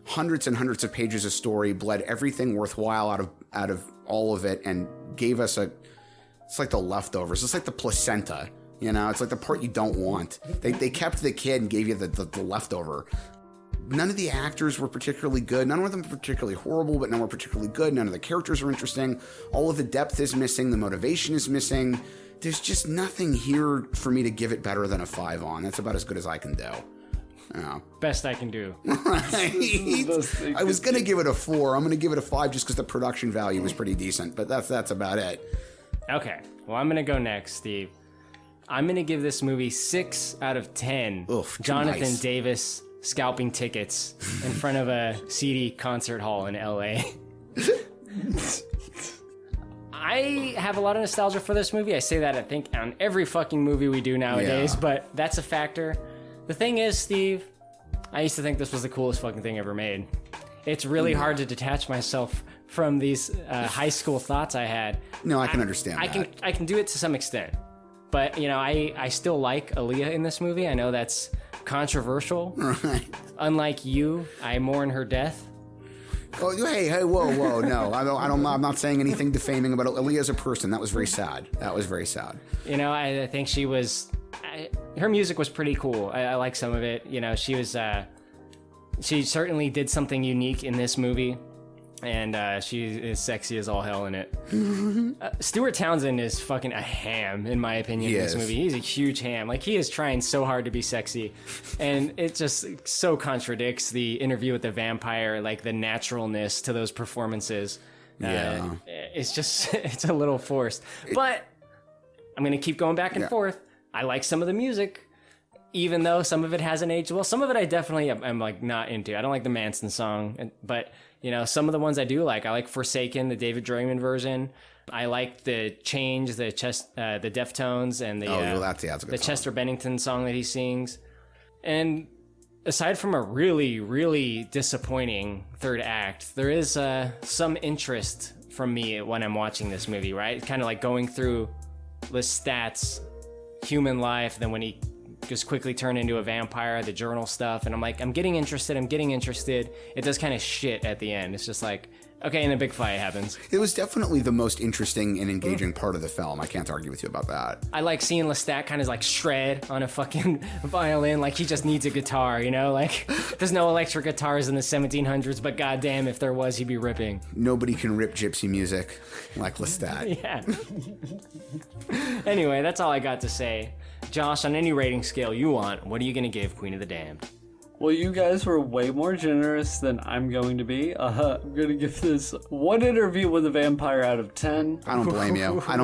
hundreds and hundreds of pages of story, bled everything worthwhile out of all of it, and gave us it's like the leftovers. It's like the placenta, you know? It's like the part you don't want. They kept the kid and gave you the leftover. None of the actors were particularly good. None of them were particularly horrible, but none were particularly good. None of the characters are interesting. All of the depth is missing. The motivation is missing. There's just nothing here for me to give it better than a 5 on. That's about as good as I can do.
Best I can do.
Right? I was going to give it a 4. I'm going to give it a 5 just because the production value was pretty decent, but that's about it.
Okay, well, I'm going to go next, Steve. I'm going to give this movie 6 out of 10.
Oof,
Jonathan
nice.
Davis scalping tickets in front of a seedy concert hall in LA. I have a lot of nostalgia for this movie. I say that, I think, on every fucking movie we do nowadays, but that's a factor. The thing is, Steve, I used to think this was the coolest fucking thing ever made. It's really hard to detach myself from these high school thoughts I had.
No, I can understand that.
I can do it to some extent. But, you know, I still like Aaliyah in this movie. I know that's controversial.
Right.
Unlike you, I mourn her death.
Oh, hey, whoa, no. I'm not saying anything defaming about Aaliyah as a person. That was very sad.
You know, I think she was... her music was pretty cool. I like some of it. You know, she certainly did something unique in this movie. And she is sexy as all hell in it. Stuart Townsend is fucking a ham, in my opinion, in this movie. He's a huge ham. Like, he is trying so hard to be sexy. And it just so contradicts the interview with the vampire, like the naturalness to those performances. It's just, it's a little forced. But I'm going to keep going back and forth. I like some of the music, even though some of it hasn't aged well. Some of it I definitely am like not into. I don't like the Manson song, but... You know, some of the ones I do like. I like Forsaken, the David Draymond version. I like the Change, the Deftones, and the Chester Bennington song that he sings. And aside from a really, really disappointing third act, there is some interest from me when I'm watching this movie, right? Kind of like going through Lestat's human life, then when he just quickly turn into a vampire, the journal stuff, and I'm like, I'm getting interested. It does kind of shit at the end. It's just like, okay, and a big fight happens.
It was definitely the most interesting and engaging part of the film. I can't argue with you about that.
I like seeing Lestat kind of like shred on a fucking violin, like he just needs a guitar, you know? Like, there's no electric guitars in the 1700s, but goddamn, if there was, he'd be ripping.
Nobody can rip gypsy music like Lestat.
Yeah. Anyway, that's all I got to say. Josh, on any rating scale you want, what are you going to give Queen of the Damned?
Well, you guys were way more generous than I'm going to be. I'm going to give this 1 interview with a vampire out of 10.
I don't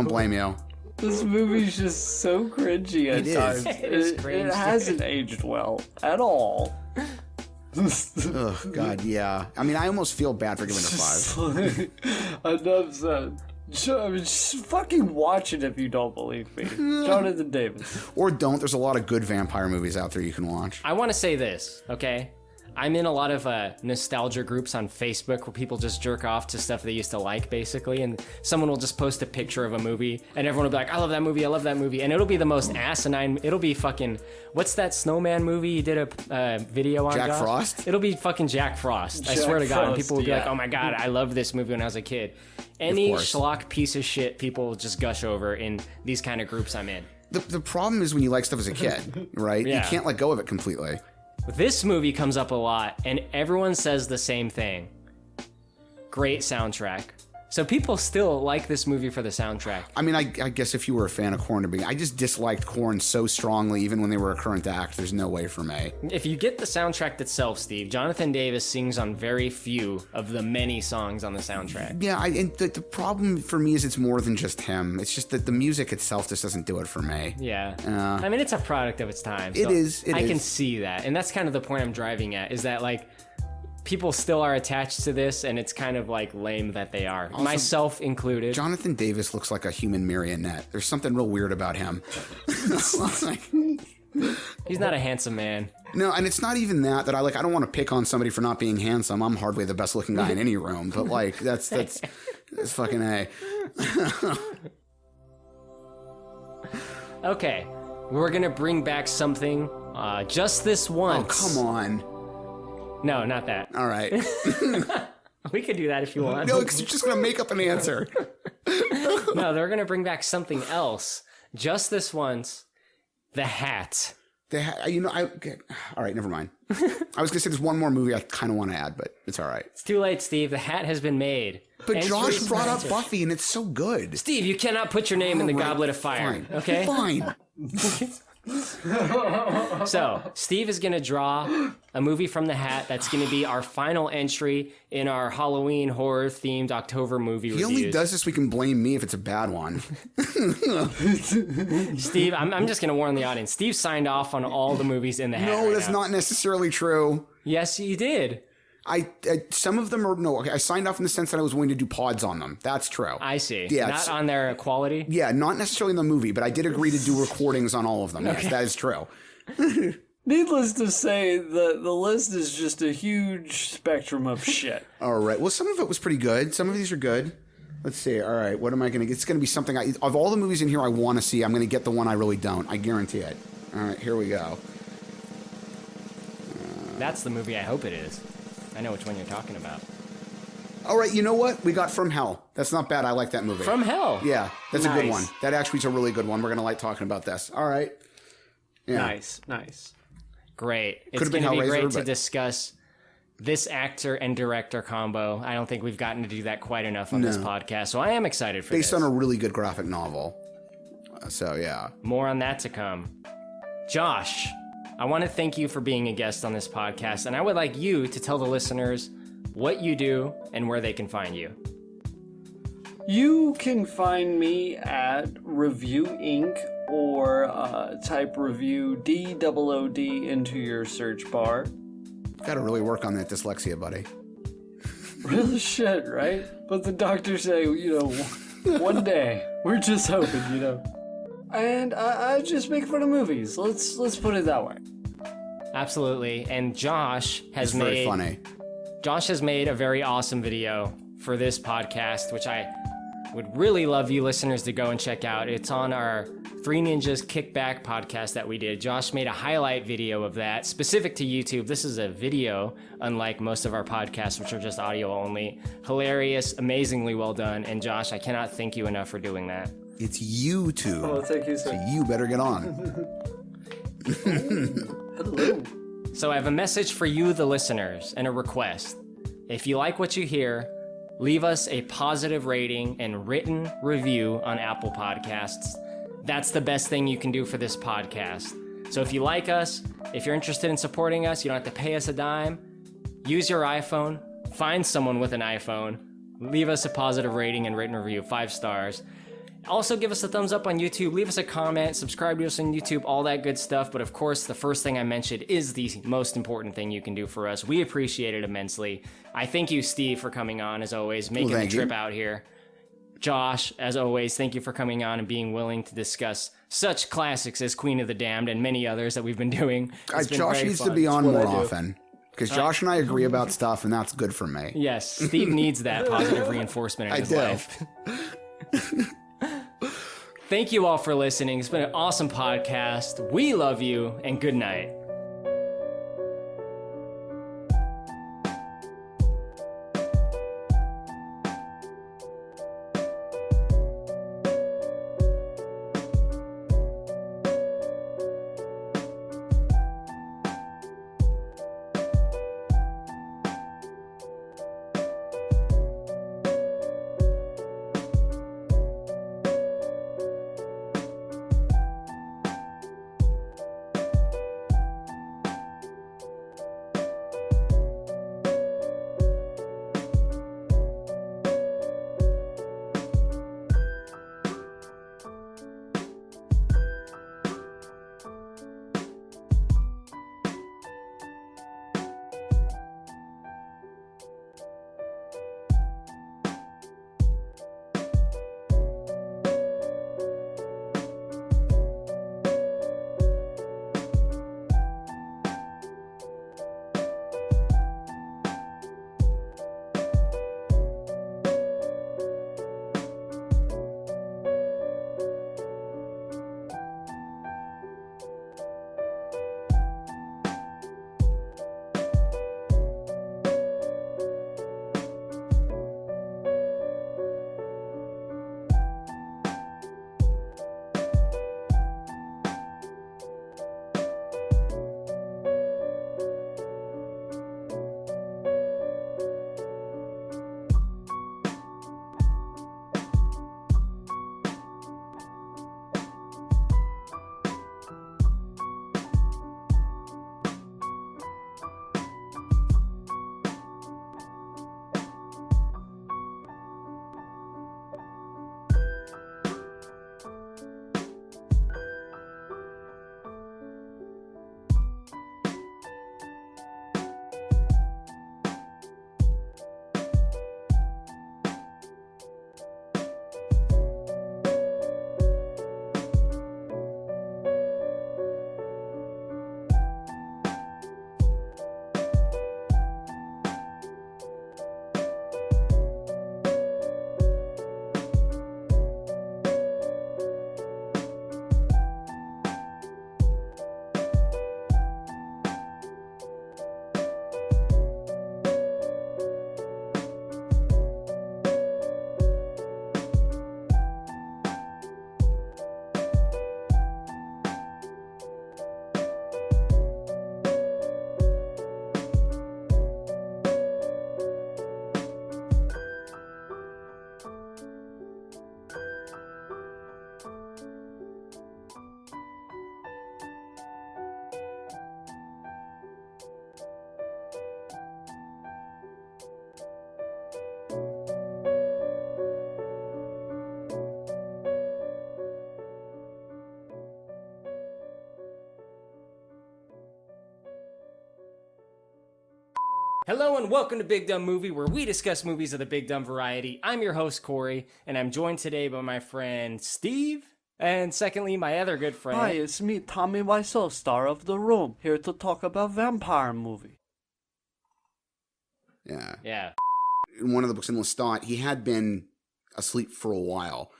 blame you.
This movie's just so cringy at times. It hasn't aged well at all.
Oh, God, yeah. I mean, I almost feel bad for giving it a 5.
Enough said. Just fucking watch it if you don't believe me. Jonathan Davis.
Or don't. There's a lot of good vampire movies out there you can watch.
I want to say this, okay? I'm in a lot of nostalgia groups on Facebook where people just jerk off to stuff they used to like, basically, and someone will just post a picture of a movie, and everyone will be like, I love that movie, and it'll be the most asinine, it'll be fucking, what's that snowman movie you did a video on,
Jack
Josh?
Frost?
It'll be fucking Jack Frost, I swear to God, and people will be like, oh my God, I loved this movie when I was a kid. Any schlock piece of shit people just gush over in these kind of groups I'm in.
The problem is when you like stuff as a kid, right?
Yeah.
You can't let go of it completely.
This movie comes up a lot, and everyone says the same thing. Great soundtrack. So people still like this movie for the soundtrack.
I mean, I guess if you were a fan of Korn to be, I just disliked Korn so strongly, even when they were a current act. There's no way for me.
If you get the soundtrack itself, Steve, Jonathan Davis sings on very few of the many songs on the soundtrack.
Yeah, and the problem for me is it's more than just him. It's just that the music itself just doesn't do it for me.
Yeah. I mean, it's a product of its time. So
It is.
I can see that. And that's kind of the point I'm driving at, is that, like, people still are attached to this, and it's kind of, like, lame that they are. Also, myself included.
Jonathan Davis looks like a human marionette. There's something real weird about him.
He's not a handsome man.
No, and it's not even that I don't want to pick on somebody for not being handsome. I'm hardly the best looking guy in any room, but like that's fucking A.
Okay, we're gonna bring back something just this once.
Oh, come on.
No, not that.
All right.
We could do that if you want.
No, because you're just gonna make up an answer.
No, they're gonna bring back something else. Just this once. The Hat.
Okay. All right, never mind. I was gonna say there's one more movie I kind of want to add, but it's all right.
It's too late, Steve. The Hat has been made.
But Josh brought up Buffy, and it's so good.
Steve, you cannot put your name in the Goblet of Fire.
Fine.
Okay?
Fine.
So, Steve is going to draw a movie from The Hat that's going to be our final entry in our Halloween horror-themed October movie reviews.
He only does this so he can blame me if it's a bad one.
Steve, I'm just going to warn the audience. Steve signed off on all the movies in The Hat.
No, that's not necessarily true.
Yes, he did.
Some of them are I signed off in the sense that I was willing to do pods on them. That's true.
I see.
Yeah,
not on their quality.
Yeah, not necessarily in the movie, but I did agree to do recordings on all of them.
Okay.
Yes, that is true.
Needless to say, the list is just a huge spectrum of shit.
All right. Well, some of it was pretty good. Some of these are good. Let's see. All right. What am I going to get? It's going to be something of all the movies in here I want to see, I'm going to get the one I really don't. I guarantee it. All right. Here we go.
That's the movie I hope it is. I know which one you're talking about.
All right, you know what? We got From Hell. That's not bad. I like that movie.
From Hell?
Yeah, that's a good
Nice.
one. That actually is a really good one. We're going to like talking about this. All right. Yeah.
Nice.
Great. It's
Could've been
going to be
Hellraiser,
great to
but-
discuss this actor and director combo. I don't think we've gotten to do that quite enough on this
No.
podcast, so I am excited for
Based
this.
on a really good graphic novel. So, yeah.
More on that to come. Josh, I want to thank you for being a guest on this podcast, and I would like you to tell the listeners what you do and where they can find you.
You can find me at Review Inc. or type Review DOOD into your search bar.
Got to really work on that dyslexia, buddy.
Real shit, right? But the doctors say, one day. We're just hoping, And I just make fun of movies. Let's put it that way.
Absolutely. And Josh has
It's very funny.
Josh has made a very awesome video for this podcast, which I would really love you listeners to go and check out. It's on our Three Ninjas Kickback podcast that we did. Josh made a highlight video of that specific to YouTube. This is a video, unlike most of our podcasts, which are just audio only. Hilarious, amazingly well done. And Josh, I cannot thank you enough for doing that.
It's YouTube.
Oh, thank you, sir.
So you better get on.
Hello.
So I have a message for you, the listeners, and a request. If you like what you hear, leave us a positive rating and written review on Apple Podcasts. That's the best thing you can do for this podcast. So if you like us, if you're interested in supporting us, you don't have to pay us a dime. Use your iPhone, find someone with an iPhone, leave us a positive rating and written review, 5 stars. Also, give us a thumbs up on YouTube, leave us a comment, subscribe to us on YouTube, all that good stuff. But of course, the first thing I mentioned is the most important thing you can do for us. We appreciate it immensely. I thank you, Steve, for coming on, as always, making the trip out here. Josh, as always, thank you for coming on and being willing to discuss such classics as Queen of the Damned and many others that we've been doing. It's been
Josh
very
needs
fun.
to be on more often. Because Josh and I agree about stuff, and that's good for me.
Yes, Steve needs that positive reinforcement in his life. Thank you all for listening. It's been an awesome podcast. We love you, and good night. Hello and welcome to Big Dumb Movie, where we discuss movies of the big dumb variety. I'm your host, Corey, and I'm joined today by my friend Steve, and secondly, my other good friend.
Hi, it's me, Tommy Wiseau, star of The Room, here to talk about vampire movie.
Yeah. In one of the books in Lestat, he had been asleep for a while.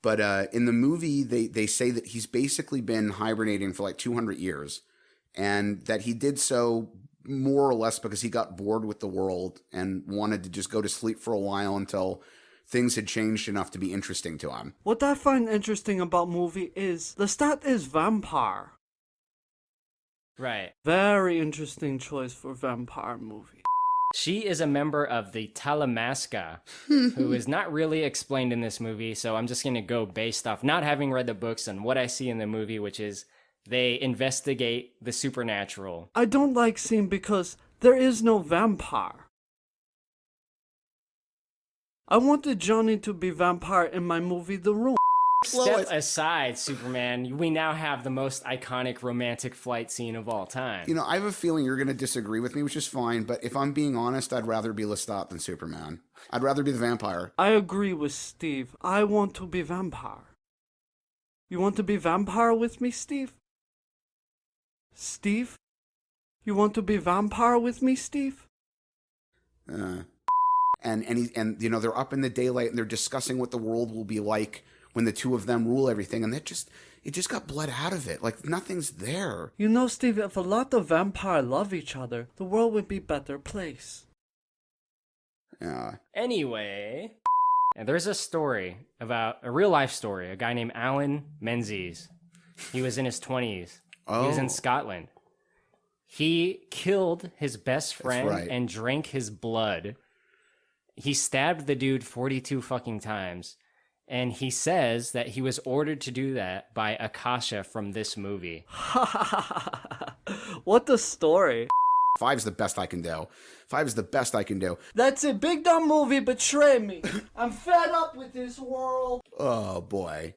But in the movie, they say that he's basically been hibernating for like 200 years. And that he did so more or less because he got bored with the world and wanted to just go to sleep for a while until things had changed enough to be interesting to him.
What I find interesting about movie is Lestat is vampire.
Right.
Very interesting choice for vampire movie.
She is a member of the Talamaska, who is not really explained in this movie, so I'm just going to go based off not having read the books and what I see in the movie, which is they investigate the supernatural.
I don't like seeing because there is no vampire. I wanted Johnny to be vampire in my movie The Room.
Step aside, Superman. We now have the most iconic romantic flight scene of all time.
You know, I have a feeling you're going to disagree with me, which is fine. But if I'm being honest, I'd rather be Lestat than Superman. I'd rather be the vampire.
I agree with Steve. I want to be vampire. You want to be vampire with me, Steve? Steve? You want to be vampire with me, Steve?
And you know, they're up in the daylight and they're discussing what the world will be like when the two of them rule everything, and it just got blood out of it. Like nothing's there.
You know, Steve, if a lot of vampires love each other, the world would be a better place.
Yeah.
Anyway, and there's a story about a real life story. A guy named Alan Menzies. He was in his 20s.
Oh.
He was in Scotland. He killed his best friend and drank his blood. He stabbed the dude 42 fucking times. And he says that he was ordered to do that by Akasha from this movie.
What a story.
5's the best I can do. 5 is the best I can do.
That's it. Big dumb movie betray me. I'm fed up with this world.
Oh, boy.